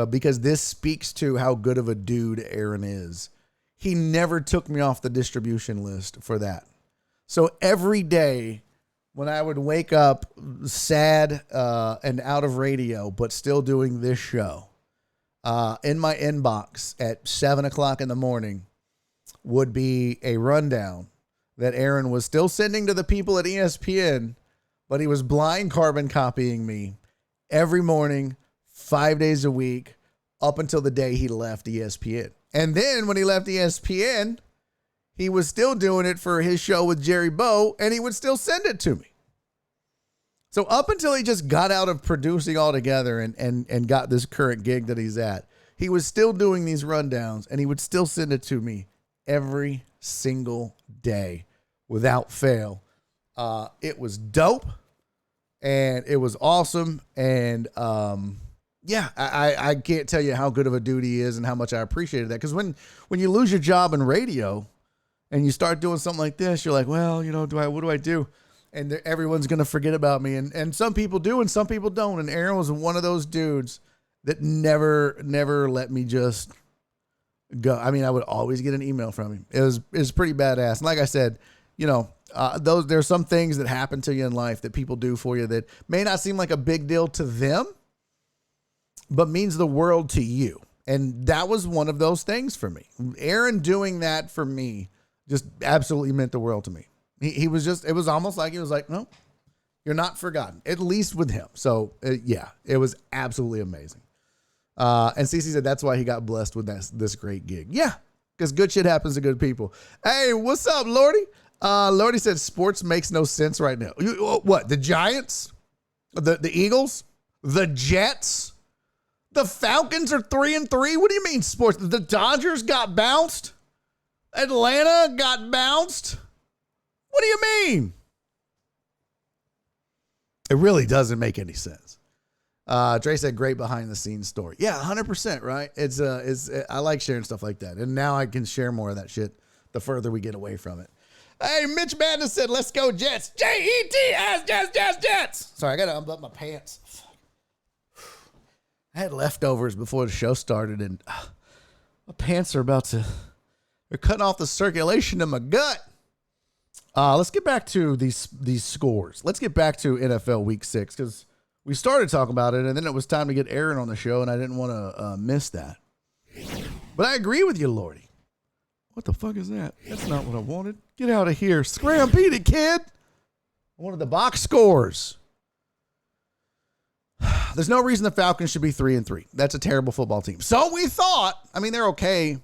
because this speaks to how good of a dude Aaron is. He never took me off the distribution list for that. So every day when I would wake up sad and out of radio, but still doing this show, in my inbox at 7:00 in the morning would be a rundown that Aaron was still sending to the people at ESPN, but he was blind carbon copying me every morning, 5 days a week, up until the day he left ESPN. And then when he left ESPN, he was still doing it for his show with Jerry Bow, and he would still send it to me. So up until he just got out of producing altogether and got this current gig that he's at, he was still doing these rundowns, and he would still send it to me every single day without fail. It was dope, and it was awesome. And I can't tell you how good of a dude he is and how much I appreciated that. Because when you lose your job in radio and you start doing something like this, you're like, well, what do I do? And everyone's going to forget about me. And some people do and some people don't. And Aaron was one of those dudes that never let me just go. I mean, I would always get an email from him. It was pretty badass. And like I said, there's some things that happen to you in life that people do for you that may not seem like a big deal to them, but means the world to you. And that was one of those things for me. Aaron doing that for me just absolutely meant the world to me. He was just, it was almost like he was like, no, you're not forgotten, at least with him. So yeah, it was absolutely amazing. And Cece said that's why he got blessed with this great gig. Yeah, because good shit happens to good people. Hey, what's up, Lordy? Lordy said sports makes no sense right now. What? The Giants? The Eagles? The Jets? The Falcons are 3-3? What do you mean sports? The Dodgers got bounced? Atlanta got bounced? What do you mean? It really doesn't make any sense. Trey said, great behind the scenes story. Yeah, 100%, right? I like sharing stuff like that. And now I can share more of that shit the further we get away from it. Hey, Mitch Madness said, let's go Jets. Jets, Jets. Sorry, I got to unbutton my pants. I had leftovers before the show started, and my pants are they're cutting off the circulation in my gut. Let's get back to these scores. Let's get back to NFL Week 6, because we started talking about it, and then it was time to get Aaron on the show, and I didn't want to miss that. But I agree with you, Lordy. What the fuck is that? That's not what I wanted. Get out of here. Scram, beat it, kid. I wanted the box scores. There's no reason the Falcons should be 3-3. That's a terrible football team. So we thought. I mean, they're okay.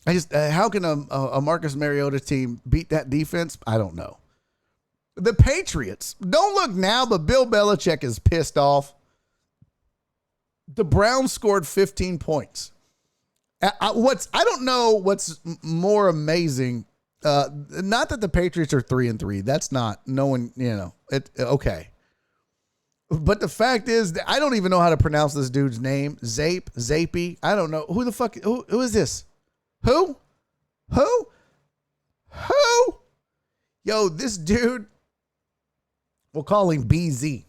How can a Marcus Mariota team beat that defense? I don't know. The Patriots. Don't look now, but Bill Belichick is pissed off. The Browns scored 15 points. I don't know what's more amazing. Not that the Patriots are 3-3. That's not. No one. Okay. But the fact is, I don't even know how to pronounce this dude's name. Zapey. I don't know. Who the fuck? Who is this? Who? Yo, this dude, we'll call him BZ.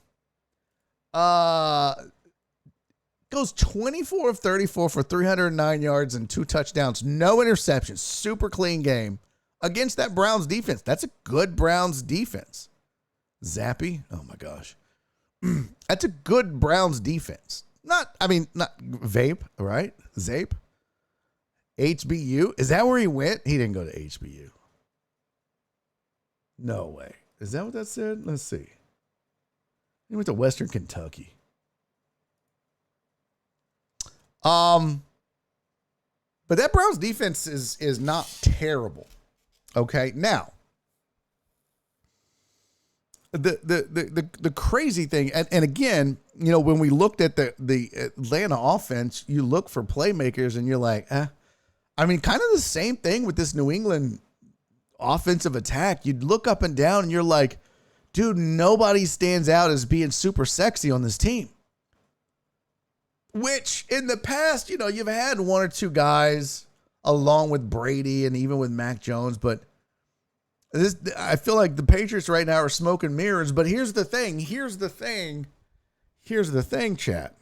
Goes 24 of 34 for 309 yards and 2 touchdowns. No interceptions. Super clean game against that Browns defense. That's a good Browns defense. Zappy. Oh my gosh. That's a good Browns defense. Not Vape, right? Zape. HBU. Is that where he went? He didn't go to HBU. No way. Is that what that said? Let's see. He went to Western Kentucky. But that Browns defense is not terrible. Okay. Now, the crazy thing, and again, when we looked at the Atlanta offense, you look for playmakers and you're like, kind of the same thing with this New England offensive attack. You'd look up and down and you're like, dude, nobody stands out as being super sexy on this team. Which in the past, you've had one or two guys along with Brady and even with Mac Jones, but I feel like the Patriots right now are smoke and mirrors. But here's the thing, chat.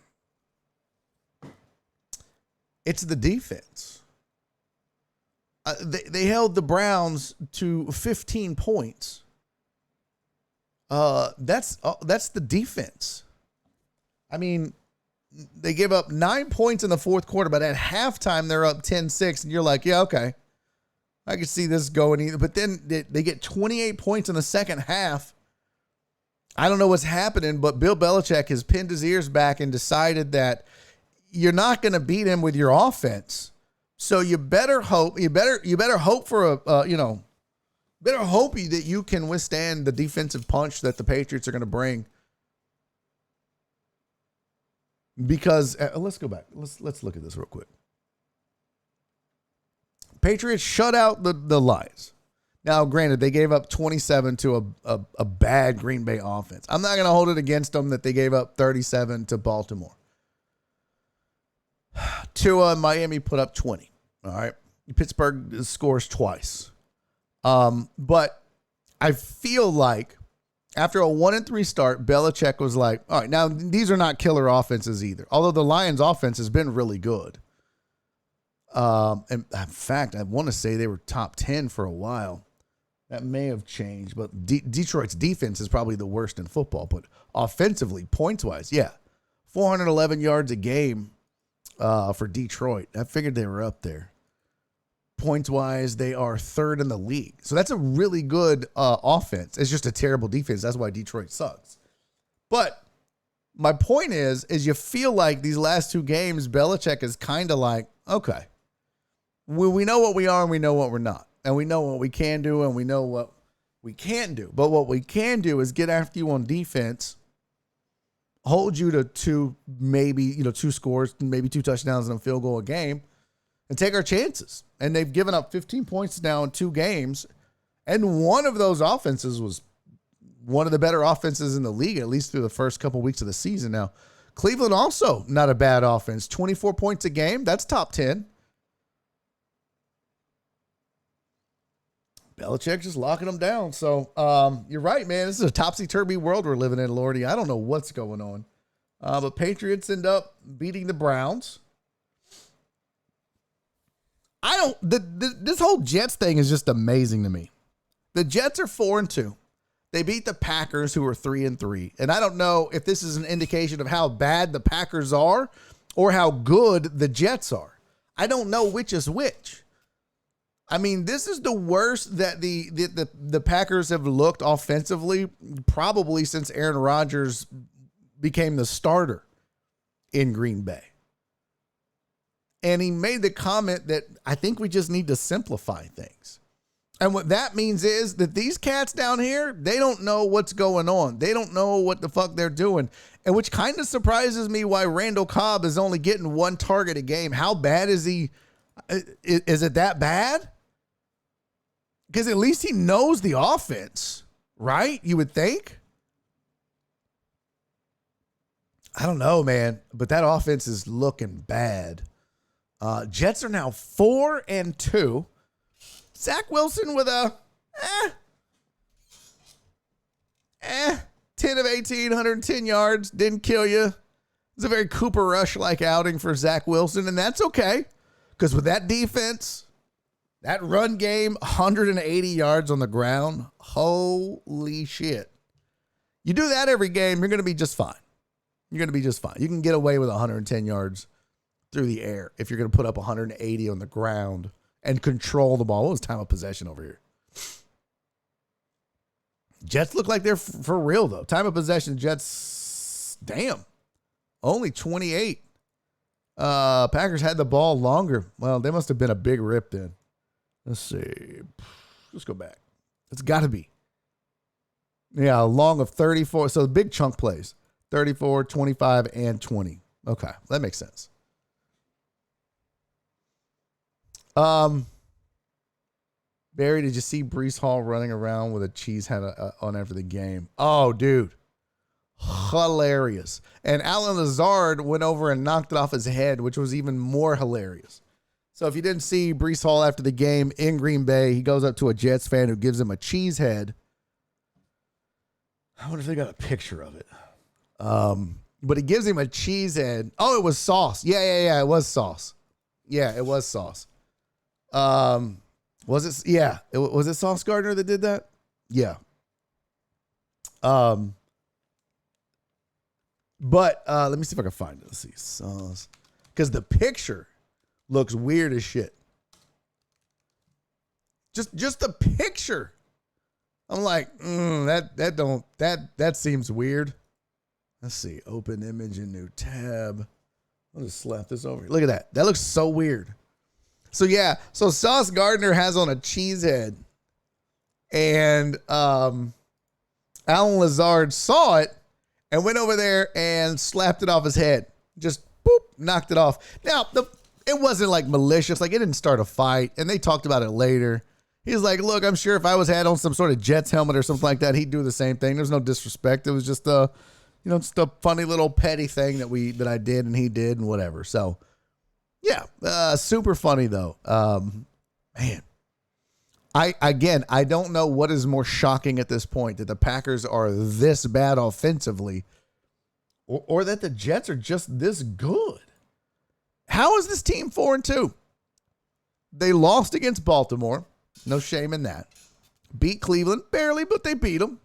It's the defense. They held the Browns to 15 points. That's the defense. I mean, they gave up 9 points in the fourth quarter, but at halftime they're up 10-6, and you're like, yeah, okay, I can see this going either. But then they get 28 points in the second half. I don't know what's happening, but Bill Belichick has pinned his ears back and decided that you're not going to beat him with your offense. So you better hope. You better hope for better hope that you can withstand the defensive punch that the Patriots are going to bring. Because let's go back. Let's look at this real quick. Patriots shut out the Lions. Now, granted, they gave up 27 to a bad Green Bay offense. I'm not going to hold it against them that they gave up 37 to Baltimore. Miami put up 20. All right. Pittsburgh scores twice. But I feel like after a 1-3 start, Belichick was like, all right, now these are not killer offenses either. Although the Lions offense has been really good. And in fact, I want to say they were top 10 for a while. That may have changed, but Detroit's defense is probably the worst in football. But offensively, points-wise, yeah. 411 yards a game for Detroit. I figured they were up there. Points-wise, they are third in the league. So that's a really good offense. It's just a terrible defense. That's why Detroit sucks. But my point is you feel like these last two games, Belichick is kind of like, okay, we know what we are and we know what we're not. And we know what we can do and we know what we can't do. But what we can do is get after you on defense, hold you to two scores, maybe 2 touchdowns and a field goal a game, and take our chances. And they've given up 15 points now in 2 games. And one of those offenses was one of the better offenses in the league, at least through the first couple weeks of the season. Now, Cleveland also not a bad offense. 24 points a game. That's top 10. Belichick just locking them down. So you're right, man. This is a topsy-turvy world we're living in, Lordy. I don't know what's going on. But Patriots end up beating the Browns. This whole Jets thing is just amazing to me. The Jets are 4-2. They beat the Packers, who are 3-3. And I don't know if this is an indication of how bad the Packers are or how good the Jets are. I don't know which is which. I mean, this is the worst that the Packers have looked offensively probably since Aaron Rodgers became the starter in Green Bay. And he made the comment that I think we just need to simplify things. And what that means is that these cats down here, they don't know what's going on. They don't know what the fuck they're doing. And which kind of surprises me why Randall Cobb is only getting 1 target a game. How bad is he? Is it that bad? Because at least he knows the offense, right? You would think. I don't know, man. But that offense is looking bad. Jets are now 4-2. Zach Wilson with a 10 of 18, 110 yards. Didn't kill you. It's a very Cooper Rush-like outing for Zach Wilson, and that's okay. Because with that defense, that run game, 180 yards on the ground, holy shit. You do that every game, you're going to be just fine. You're going to be just fine. You can get away with 110 yards through the air if you're going to put up 180 on the ground and control the ball. What was time of possession over here? Jets look like they're for real, though. Time of possession, Jets, damn, only 28. Packers had the ball longer. Well, they must have been a big rip then. Let's see. Let's go back. It's got to be. Yeah, long of 34. So the big chunk plays. 34, 25, and 20. Okay, that makes sense. Barry, did you see Breece Hall running around with a cheese head on after the game? Oh, dude. Hilarious. And Alan Lazard went over and knocked it off his head, which was even more hilarious. So if you didn't see Breece Hall after the game in Green Bay, he goes up to a Jets fan who gives him a cheese head. I wonder if they got a picture of it. But he gives him a cheese head. Oh, it was sauce. Yeah. It was sauce. Yeah, it was sauce. Was it? Yeah. Was it Sauce Gardner that did that? Yeah. But let me see if I can find it. Let's see. Sauce. Because the picture looks weird as shit. Just the picture. I'm like, that seems weird. Let's see. Open image in new tab. I'll just slap this over here. Look at that. That looks so weird. So yeah, so Sauce Gardner has on a cheese head, and Alan Lazard saw it and went over there and slapped it off his head. Just boop, knocked it off. Now it wasn't like malicious, like it didn't start a fight, and they talked about it later. He's like, look, I'm sure if I had on some sort of Jets helmet or something like that, he'd do the same thing. There's no disrespect. It was just just a funny little petty thing that I did and he did and whatever. So. Yeah, super funny though. Man, I don't know what is more shocking at this point, that the Packers are this bad offensively, or that the Jets are just this good. How is this team 4-2? They lost against Baltimore. No shame in that. Beat Cleveland barely, but they beat them.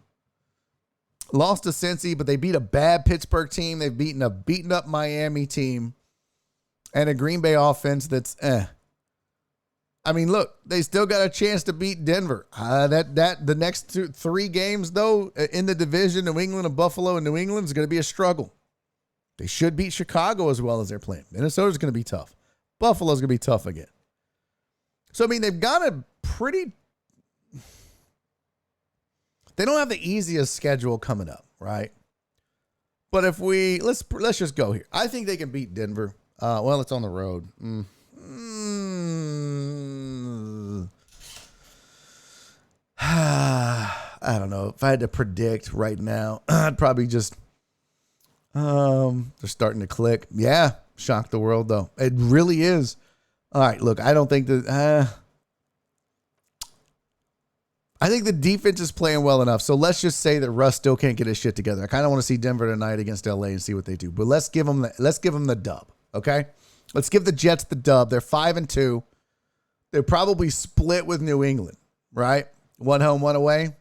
Lost to Cincy, but they beat a bad Pittsburgh team. They've beaten a beaten up Miami team and a Green Bay offense that's I mean, look, they still got a chance to beat Denver. The next three games, though, in the division, New England and Buffalo and New England, is going to be a struggle. They should beat Chicago as well as they're playing. Minnesota's going to be tough. Buffalo's going to be tough again. So, I mean, they've got a pretty... They don't have the easiest schedule coming up, right? But if we... Let's just go here. I think they can beat Denver. Well, it's on the road. I don't know. If I had to predict right now, I'd probably just they're starting to click. Yeah, shock the world though. It really is. All right, look, I don't think that I think the defense is playing well enough. So let's just say that Russ still can't get his shit together. I kind of want to see Denver tonight against LA and see what they do. But let's give them the dub, okay? Let's give the Jets the dub. They're 5-2. They're probably split with New England, right? One home, one away.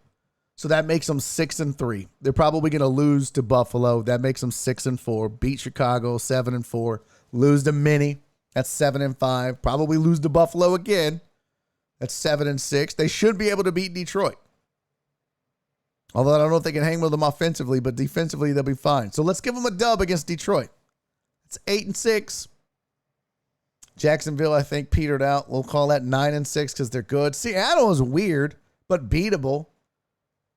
So that makes them 6-3. They're probably going to lose to Buffalo. That makes them 6-4. Beat Chicago 7-4. Lose to Minnie. That's 7-5. Probably lose to Buffalo again. That's 7-6. They should be able to beat Detroit. Although I don't know if they can hang with them offensively, but defensively they'll be fine. So let's give them a dub against Detroit. It's 8-6. Jacksonville, I think, petered out. We'll call that 9-6 because they're good. Seattle is weird, but beatable.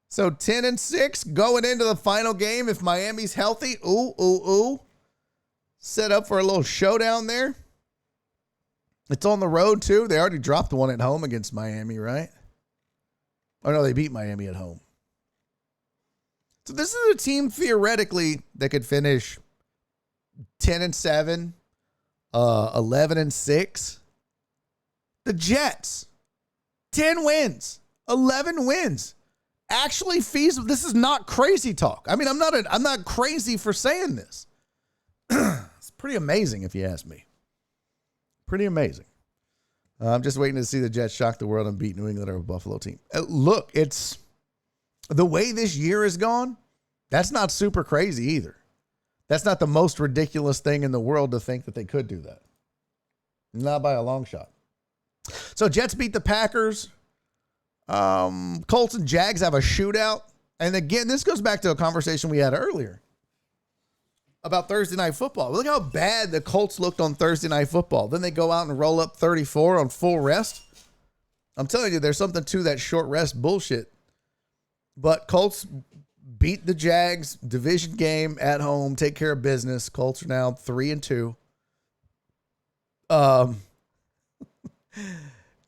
So 10-6 going into the final game if Miami's healthy. Ooh. Set up for a little showdown there. It's on the road, too. They already dropped one at home against Miami, right? Oh, no, they beat Miami at home. So this is a team, theoretically, that could finish 10-7, 11-6. The Jets, 10 wins, 11 wins. Actually feasible. This is not crazy talk. I mean, I'm not crazy for saying this. It's pretty amazing if you ask me. Pretty amazing. I'm just waiting to see the Jets shock the world and beat New England or a Buffalo team. Look, it's the way this year has gone. That's not super crazy either. That's not the most ridiculous thing in the world to think that they could do that. Not by a long shot. So Jets beat the Packers. Colts and Jags have a shootout. And again, this goes back to a conversation we had earlier about Thursday Night Football. Look how bad the Colts looked on Thursday Night Football. Then they go out and roll up 34 on full rest. I'm telling you, there's something to that short rest bullshit. But Colts beat the Jags, division game at home, take care of business. Colts are now 3-2.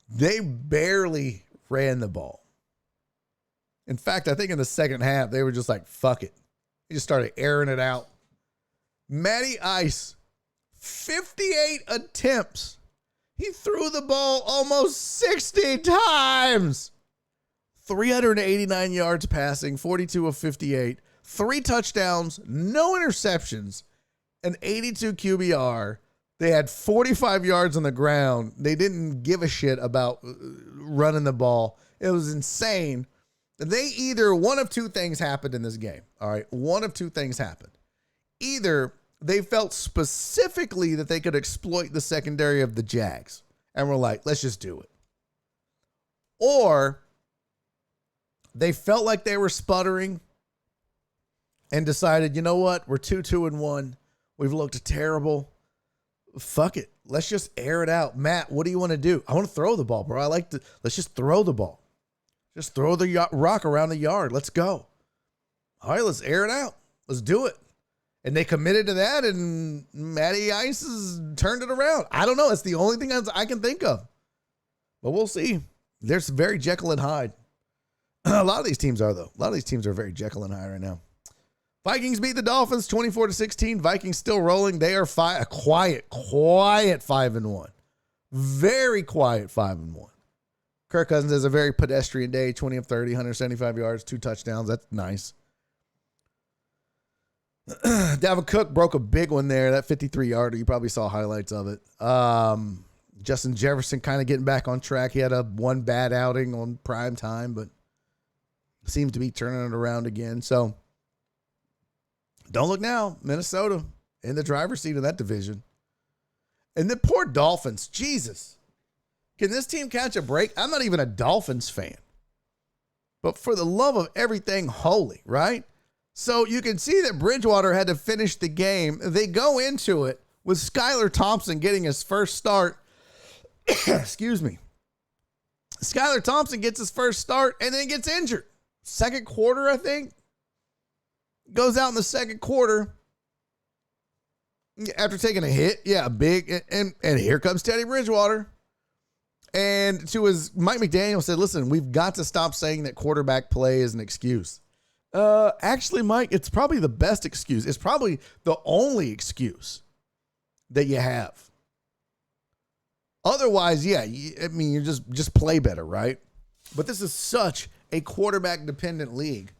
They barely ran the ball. In fact, I think in the second half, they were just like, fuck it. They just started airing it out. Matty Ice, 58 attempts. He threw the ball almost 60 times. 389 yards passing, 42 of 58, 3 touchdowns, no interceptions, an 82 QBR. They had 45 yards on the ground. They didn't give a shit about running the ball. It was insane. One of two things happened in this game. All right. One of two things happened. Either they felt specifically that they could exploit the secondary of the Jags and were like, let's just do it. Or they felt like they were sputtering and decided, you know what? We're 2-1. We've looked terrible. Fuck it. Let's just air it out. Matt, what do you want to do? I want to throw the ball, bro. Let's just throw the ball. Just throw the rock around the yard. Let's go. All right, let's air it out. Let's do it. And they committed to that, and Matty Ice has turned it around. I don't know. It's the only thing I can think of. But we'll see. There's very Jekyll and Hyde. A lot of these teams are, though. A lot of these teams are very Jekyll and Hyde right now. Vikings beat the Dolphins 24-16. Vikings still rolling. They are a quiet 5-1. Very quiet 5-1. Kirk Cousins has a very pedestrian day, 20 of 30, 175 yards, 2 touchdowns. That's nice. Dalvin Cook broke a big one there, that 53-yarder. You probably saw highlights of it. Justin Jefferson kind of getting back on track. He had one bad outing on prime time, but seems to be turning it around again. So Don't look now. Minnesota in the driver's seat of that division. And the poor Dolphins. Jesus. Can this team catch a break? I'm not even a Dolphins fan. But for the love of everything holy, right? So you can see that Bridgewater had to finish the game. They go into it with Skylar Thompson getting his first start. Excuse me. Skylar Thompson gets his first start and then gets injured. Second quarter, I think. Goes out in the second quarter after taking a hit. Yeah, big. And here comes Teddy Bridgewater. And to his, Mike McDaniel said, listen, we've got to stop saying that quarterback play is an excuse. Actually, Mike, it's probably the best excuse. It's probably the only excuse that you have. Otherwise, yeah, you just play better, right? But this is such a quarterback-dependent league.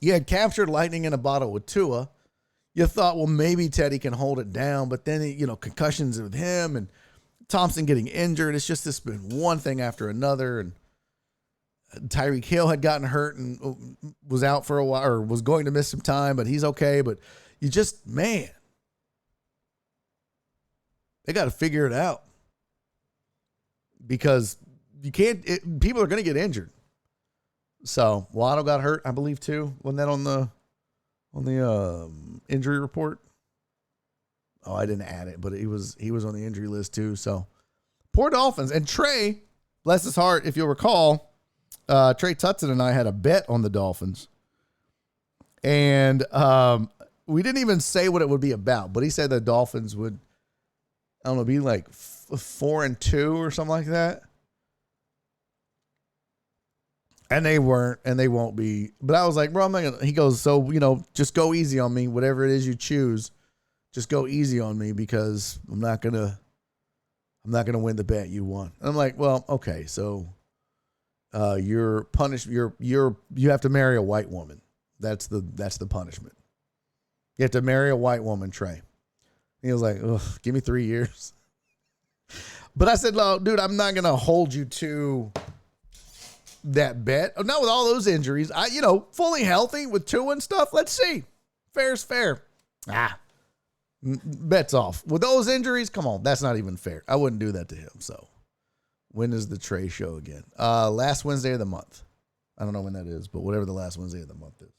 You had captured lightning in a bottle with Tua. You thought, well, maybe Teddy can hold it down, but then, concussions with him and Thompson getting injured. It's just this been one thing after another. And Tyreek Hill had gotten hurt and was out for a while, or was going to miss some time, but he's okay. But you just, man, they got to figure it out because you can't, people are going to get injured. So Waddle got hurt, I believe, too. Wasn't that on the injury report? Oh, I didn't add it, but he was on the injury list too. So poor Dolphins. And Trey, bless his heart, if you'll recall, Trey Tutson and I had a bet on the Dolphins. And we didn't even say what it would be about, but he said the Dolphins would, I don't know, be like 4-2 or something like that. And they weren't, and they won't be. But I was like, bro, I'm not gonna. He goes, so, just go easy on me. Whatever it is you choose, just go easy on me because I'm not gonna win the bet you won. And I'm like, well, okay, so you're punished. You have to marry a white woman. That's the punishment. You have to marry a white woman, Trey. And he was like, ugh, give me 3 years. But I said, no, dude, I'm not gonna hold you to that bet. Not with all those injuries. Fully healthy with Tua and stuff. Let's see. Fair's fair. Bet's off. With those injuries, come on. That's not even fair. I wouldn't do that to him. So when is the Trey show again? Last Wednesday of the month. I don't know when that is, but whatever the last Wednesday of the month is.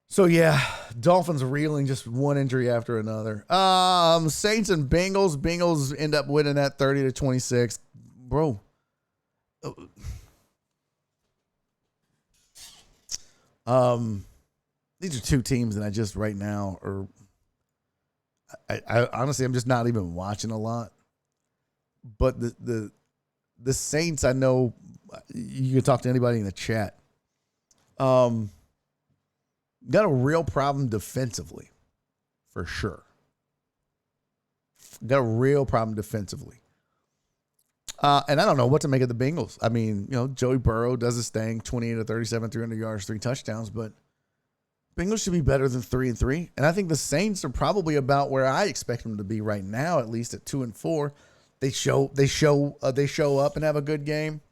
So yeah, Dolphins reeling, just one injury after another. Saints and Bengals. Bengals end up winning that 30-26. Bro. These are two teams that I just right now are. I honestly, I'm just not even watching a lot. But the Saints, I know you can talk to anybody in the chat. Got a real problem defensively, for sure. Got a real problem defensively. And I don't know what to make of the Bengals. I mean, Joey Burrow does his thing, 28-37, 300 yards, 3 touchdowns, but Bengals should be better than 3-3. And I think the Saints are probably about where I expect them to be right now, at least at 2-4. They show up and have a good game,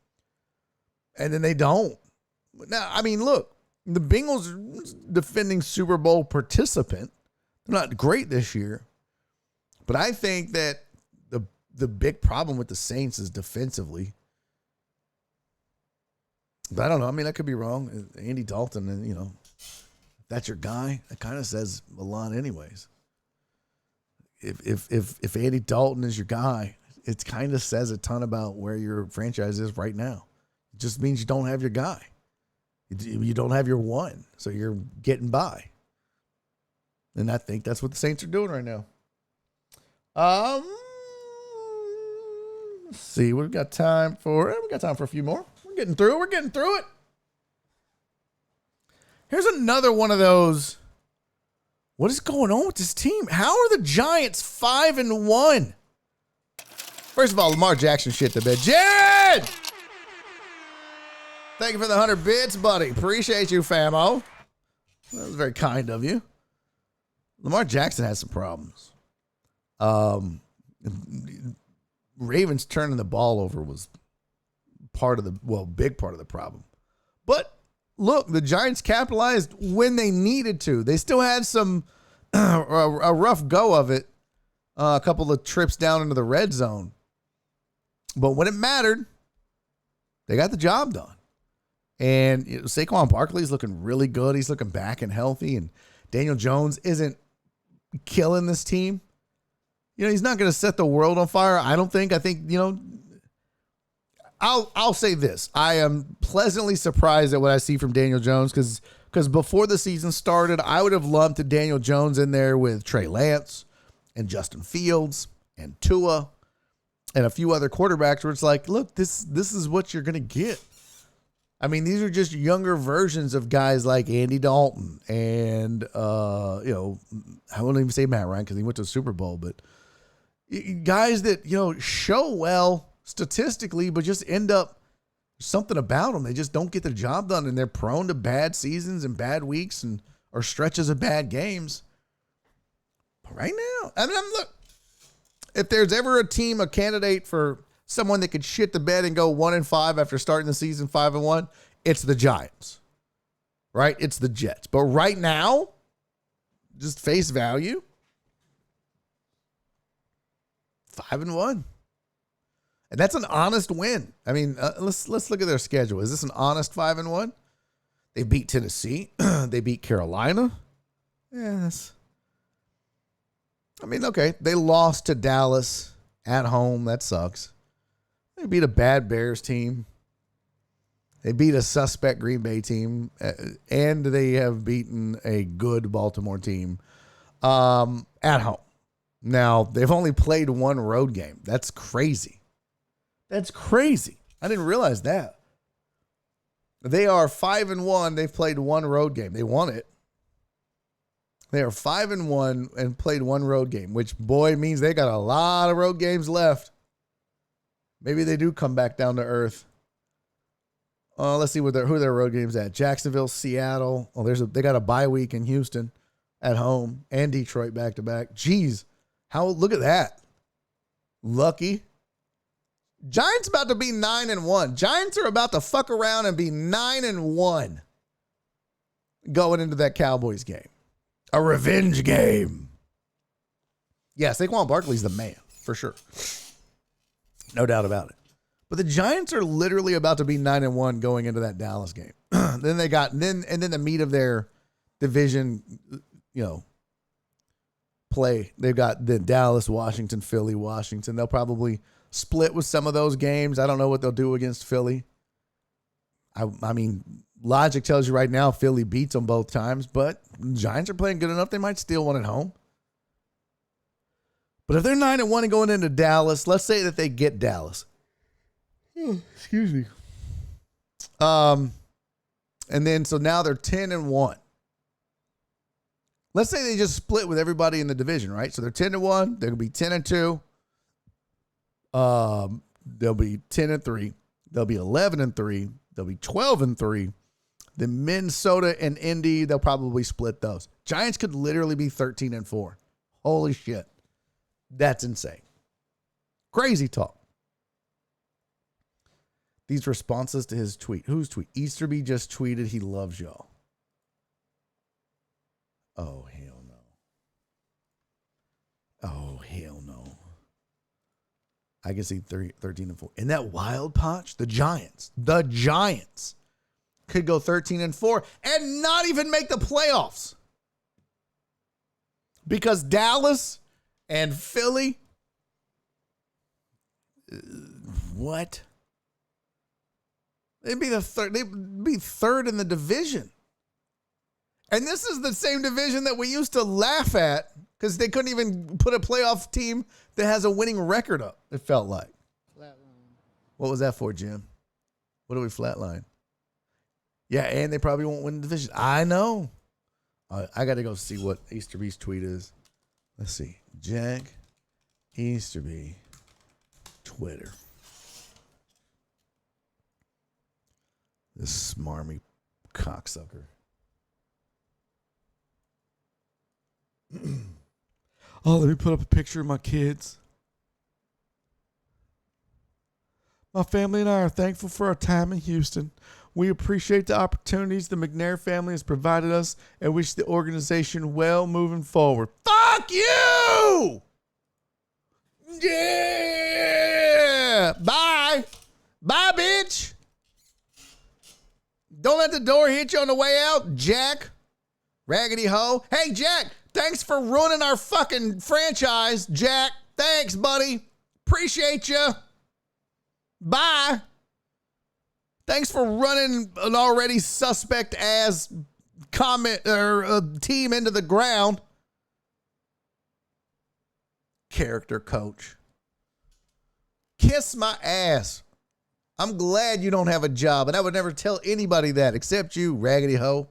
and then they don't. Now, I mean, look, the Bengals are defending Super Bowl participant. They're not great this year, but I think that the big problem with the Saints is defensively. But I don't know. I mean, I could be wrong. Andy Dalton, and that's your guy. That kind of says a lot, anyways. If Andy Dalton is your guy, it kind of says a ton about where your franchise is right now. It just means you don't have your guy. You don't have your one, so you're getting by. And I think that's what the Saints are doing right now. Let's see, we've got time for. We got time for a few more. We're getting through it. Here's another one of those. What is going on with this team? How are the Giants 5-1? First of all, Lamar Jackson shit the bed. Jared! Thank you for the 100 bits, buddy. Appreciate you, famo. That was very kind of you. Lamar Jackson has some problems. Ravens turning the ball over was big part of the problem. But look, the Giants capitalized when they needed to. They still had some a rough go of it, a couple of trips down into the red zone. But when it mattered, they got the job done. And Saquon Barkley's looking really good. He's looking back and healthy. And Daniel Jones isn't killing this team. He's not going to set the world on fire. I don't think. I think, I'll say this. I am pleasantly surprised at what I see from Daniel Jones because before the season started, I would have lumped Daniel Jones in there with Trey Lance and Justin Fields and Tua and a few other quarterbacks where it's like, look, this is what you're going to get. I mean, these are just younger versions of guys like Andy Dalton and, I won't even say Matt Ryan because he went to the Super Bowl, but guys that, show well statistically, but just end up something about them. They just don't get the job done, and they're prone to bad seasons and bad weeks or stretches of bad games. But right now, look, if there's ever a candidate for someone that could shit the bed and go 1-5 after starting the season 5-1, it's the Giants, right? It's the Jets. But right now, just face value, 5-1. And that's an honest win. I mean, let's look at their schedule. Is this an honest 5-1? They beat Tennessee. They beat Carolina. Yes. I mean, okay. They lost to Dallas at home. That sucks. They beat a bad Bears team. They beat a suspect Green Bay team. And they have beaten a good Baltimore team at home. Now, they've only played one road game. That's crazy. That's crazy. I didn't realize that. They are 5-1. They've played one road game. They won it. They are 5-1 and played one road game, which, boy, means they got a lot of road games left. Maybe they do come back down to earth. Let's see who their road games at. Jacksonville, Seattle. Oh, they got a bye week in Houston at home and Detroit back to back. Jeez, look at that. Lucky. Giants about to be 9-1. Giants are about to fuck around and be 9-1 going into that Cowboys game. A revenge game. Yeah, Saquon Barkley's the man, for sure. No doubt about it. But the Giants are literally about to be 9-1 going into that Dallas game. then the meat of their division, play. They've got the Dallas, Washington, Philly, Washington. They'll probably split with some of those games. I don't know what they'll do against Philly. I mean, logic tells you right now Philly beats them both times, but the Giants are playing good enough. They might steal one at home. But if they're 9-1 and going into Dallas, let's say that they get Dallas. Excuse me. And then, so now they're 10-1. Let's say they just split with everybody in the division, right? So they're 10-1. They're going to be 10-2. They'll be 10-3. They'll be 11-3. They'll be 12-3. Then Minnesota and Indy, they'll probably split those. Giants could literally be 13-4. Holy shit. That's insane. Crazy talk. These responses to his tweet. Whose tweet? Easterby just tweeted he loves y'all. Oh, hell no. Oh, hell no. I can see 13-4. In that wild patch, the Giants could go 13-4 and not even make the playoffs. Because Dallas and Philly, what? They'd be third in the division. And this is the same division that we used to laugh at because they couldn't even put a playoff team that has a winning record up, it felt like. Flatline. What was that for, Jim? What do we flatline? Yeah, and they probably won't win the division. I know. I got to go see what Easterby's tweet is. Let's see. Jack Easterby, Twitter. This smarmy cocksucker. Oh, let me put up a picture of my kids. My family and I are thankful for our time in Houston. We appreciate the opportunities the McNair family has provided us and wish the organization well moving forward. Fuck you! Yeah! Bye! Bye, bitch! Don't let the door hit you on the way out, Jack. Raggedy hoe. Hey, Jack, thanks for ruining our fucking franchise, Jack. Thanks, buddy. Appreciate you. Bye. Thanks for running an already suspect ass team into the ground. Character coach. Kiss my ass. I'm glad you don't have a job, and I would never tell anybody that except you, raggedy hoe.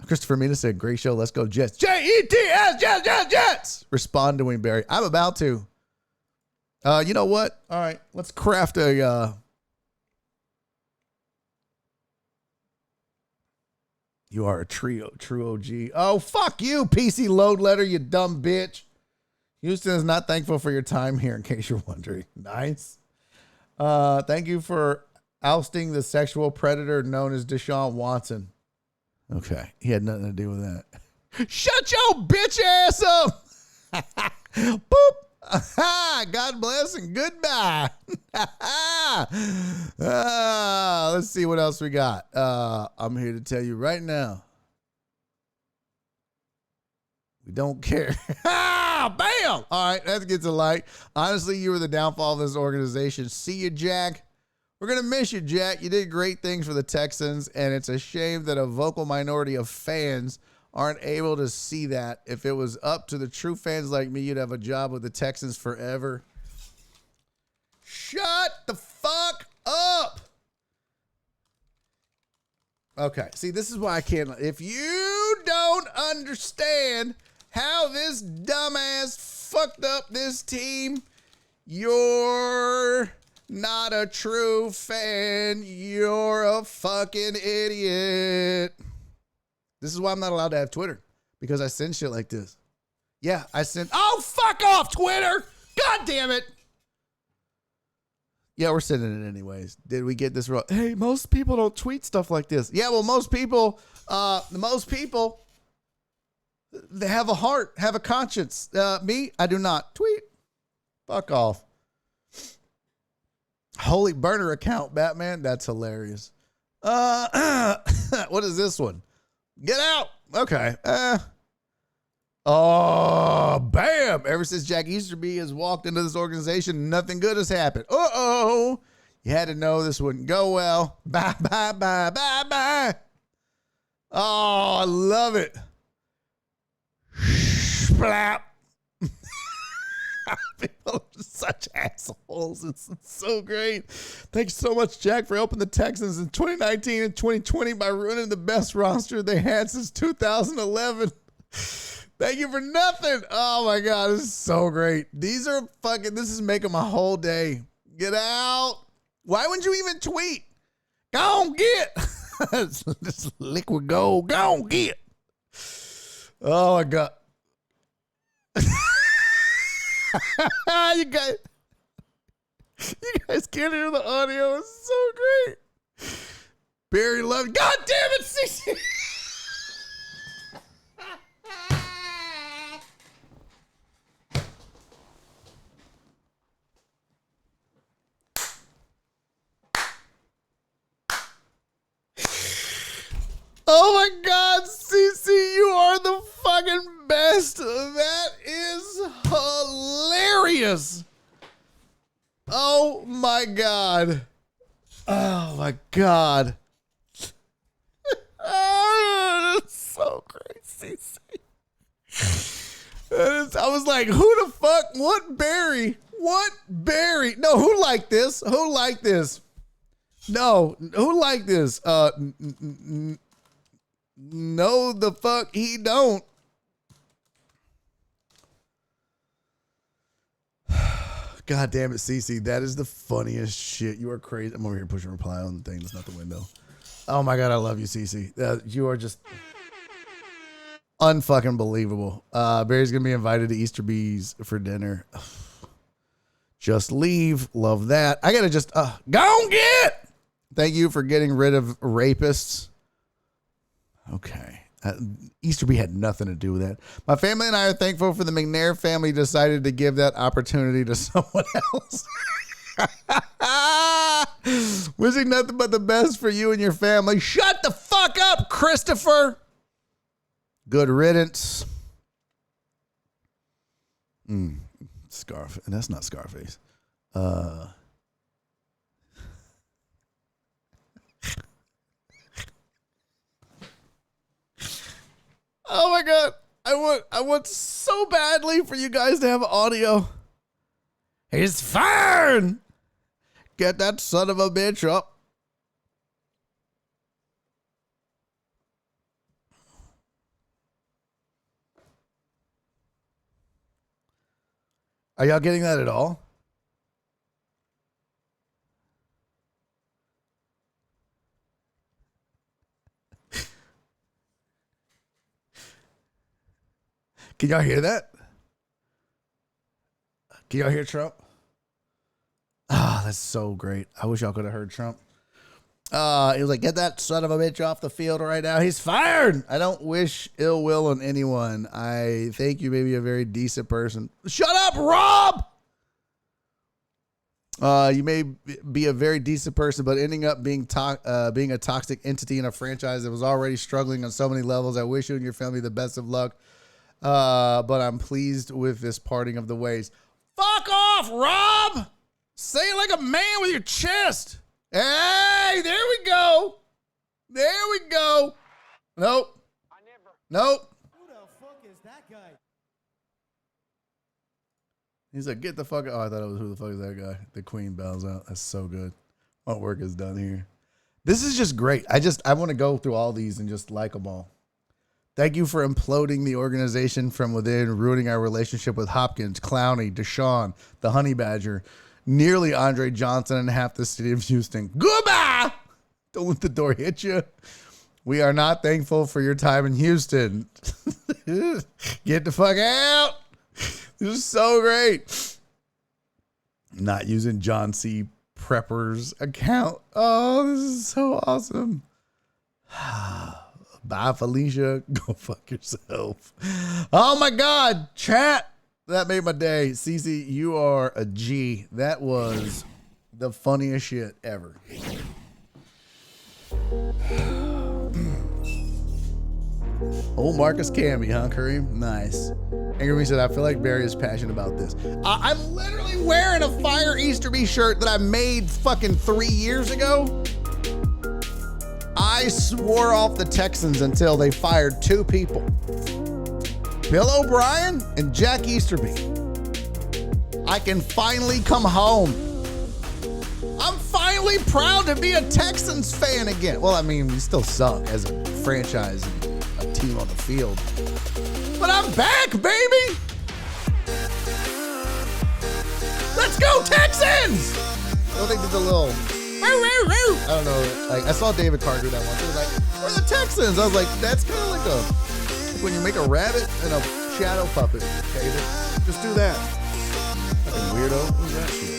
Christopher Mina said, great show. Let's go Jets. Jets, Jets, Jets, Jets. Respond to him, Barry. I'm about to. You know what? All right, let's craft a. You are a true OG. Oh, fuck you, PC load letter, you dumb bitch. Houston is not thankful for your time here, in case you're wondering. Nice. Thank you for ousting the sexual predator known as Deshaun Watson. Okay, he had nothing to do with that. Shut your bitch ass up. Boop. God bless and goodbye. Let's see what else we got. I'm here to tell you right now. We don't care. Bam! All right, that gets a like. Honestly, you were the downfall of this organization. See you, Jack. We're going to miss you, Jack. You did great things for the Texans, and it's a shame that a vocal minority of fans aren't able to see that. If it was up to the true fans like me, you'd have a job with the Texans forever. Shut the fuck up. Okay, see, this is why I can't. If you don't understand how this dumbass fucked up this team, you're not a true fan. You're a fucking idiot. This is why I'm not allowed to have Twitter, because I send shit like this. Yeah, I send. Oh, fuck off, Twitter. God damn it. Yeah, we're sending it anyways. Did we get this wrong? Hey, most people don't tweet stuff like this. Yeah, well, most people, they have a heart, have a conscience. Me, I do not tweet. Fuck off. Holy burner account, Batman. That's hilarious. What is this one? Get out. Okay. Oh, bam. Ever since Jack Easterby has walked into this organization, nothing good has happened. Uh-oh. You had to know this wouldn't go well. Bye, bye, bye, bye, bye. Oh, I love it. Splap. People are such assholes. It's so great. Thanks so much, Jack, for helping the Texans in 2019 and 2020 by ruining the best roster they had since 2011. Thank you for nothing. Oh my God, this is so great. This is making my whole day. Get out. Why wouldn't you even tweet? Go on, get. This liquid gold. Go on, get. Oh my God. You guys can't hear the audio. It's so great. Barry Love. God damn it, CC. Oh my God, CC, you are the fucking best. That is hilarious. Oh my God. Oh my God. Oh, that's so great, CC. I was like, who the fuck? What Barry? What Barry? No, who liked this? Who liked this? No, who liked this? No, the fuck he don't. God damn it, CC. That is the funniest shit. You are crazy. I'm over here pushing reply on the thing. That's not the window. Oh my God, I love you, CC. You are just unfucking believable. Barry's gonna be invited to Easterby's for dinner. Just leave. Love that. I got to just go and get. Thank you for getting rid of rapists. Okay. Easterby had nothing to do with that. My family and I are thankful for the McNair family decided to give that opportunity to someone else. Wishing nothing but the best for you and your family. Shut the fuck up, Christopher. Good riddance. Scarface. That's not Scarface. Oh my God. I want so badly for you guys to have audio. He's fired. Get that son of a bitch up. Are y'all getting that at all? Can y'all hear that? Can y'all hear Trump? Ah, that's so great. I wish y'all could have heard Trump. He was like, get that son of a bitch off the field right now. He's fired. I don't wish ill will on anyone. I think you may be a very decent person. Shut up, Rob! You may be a very decent person, but ending up being a toxic entity in a franchise that was already struggling on so many levels. I wish you and your family the best of luck. But I'm pleased with this parting of the ways. Fuck off, Rob! Say it like a man with your chest. Hey, there we go. There we go. Nope. Nope. Who the fuck is that guy? He's like, get the fuck out. Oh, I thought it was who the fuck is that guy? The queen bows out. That's so good. My work is done here. This is just great. I want to go through all these and just like them all. Thank you for imploding the organization from within, ruining our relationship with Hopkins, Clowney, Deshaun, the Honey Badger, nearly Andre Johnson, and half the city of Houston. Goodbye! Don't let the door hit you. We are not thankful for your time in Houston. Get the fuck out. This is so great. Not using John C. Prepper's account. Oh, this is so awesome. Bye, Felicia. Go fuck yourself. Oh, my God. Chat. That made my day. Cece, you are a G. That was the funniest shit ever. Oh, Marcus Camby, huh, Kareem? Nice. Angry said, I feel like Barry is passionate about this. I'm literally wearing a Fire Easterby shirt that I made fucking 3 years ago. I swore off the Texans until they fired 2 people. Bill O'Brien and Jack Easterby. I can finally come home. I'm finally proud to be a Texans fan again. Well, I mean, we still suck as a franchise and a team on the field. But I'm back, baby! Let's go, Texans! Oh, they did the little... I don't know. Like, I saw David Carter do that once. It was like, we're the Texans. I was like, that's kind of like when you make a rabbit and a shadow puppet. Okay, just do that. Fucking weirdo. Who's that shit?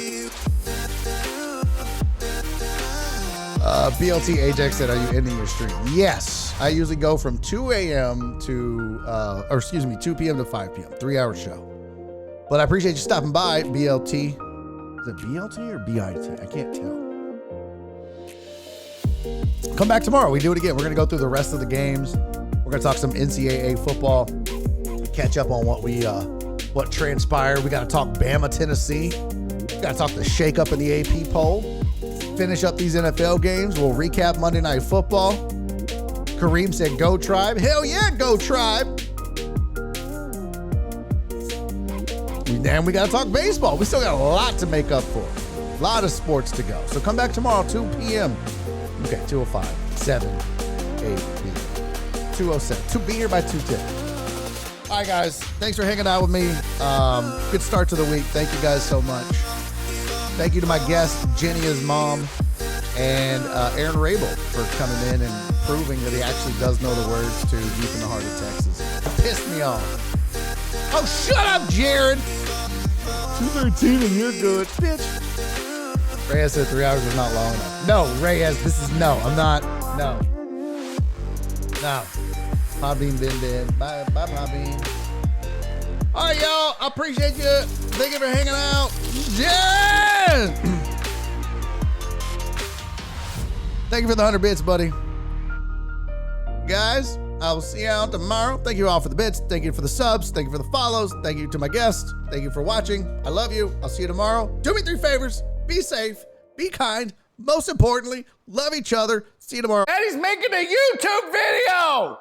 BLT Ajax said, are you ending your stream? Yes. I usually go from 2 a.m. to, 2 p.m. to 5 p.m. 3-hour show. But I appreciate you stopping by, BLT. Is it BLT or BIT? I can't tell. Come back tomorrow. We do it again. We're going to go through the rest of the games. We're going to talk some NCAA football. Catch up on what transpired. We got to talk Bama, Tennessee. We got to talk the shakeup in the AP poll. Finish up these NFL games. We'll recap Monday Night Football. Kareem said, go Tribe. Hell yeah, go Tribe. And we got to talk baseball. We still got a lot to make up for. A lot of sports to go. So come back tomorrow, 2 p.m. Okay, 2:05, 7, 8 p.m. 2:07. To be here by 2:10. All right, guys. Thanks for hanging out with me. Good start to the week. Thank you guys so much. Thank you to my guest, Jenny's mom, and Aaron Raybould for coming in and proving that he actually does know the words to Deep in the Heart of Texas. It pissed me off. Oh, shut up, Jared. 2:13 and you're good, bitch. Reyes said 3 hours is not long enough. No, Reyes, this is no. I'm not. No. No. Podbean been dead. Bye, Podbean. All right, y'all. I appreciate you. Thank you for hanging out. Yeah. Thank you for the 100 bits, buddy. Guys, I will see y'all tomorrow. Thank you all for the bits. Thank you for the subs. Thank you for the follows. Thank you to my guests. Thank you for watching. I love you. I'll see you tomorrow. Do me 3 favors. Be safe. Be kind. Most importantly, love each other. See you tomorrow. And he's making a YouTube video.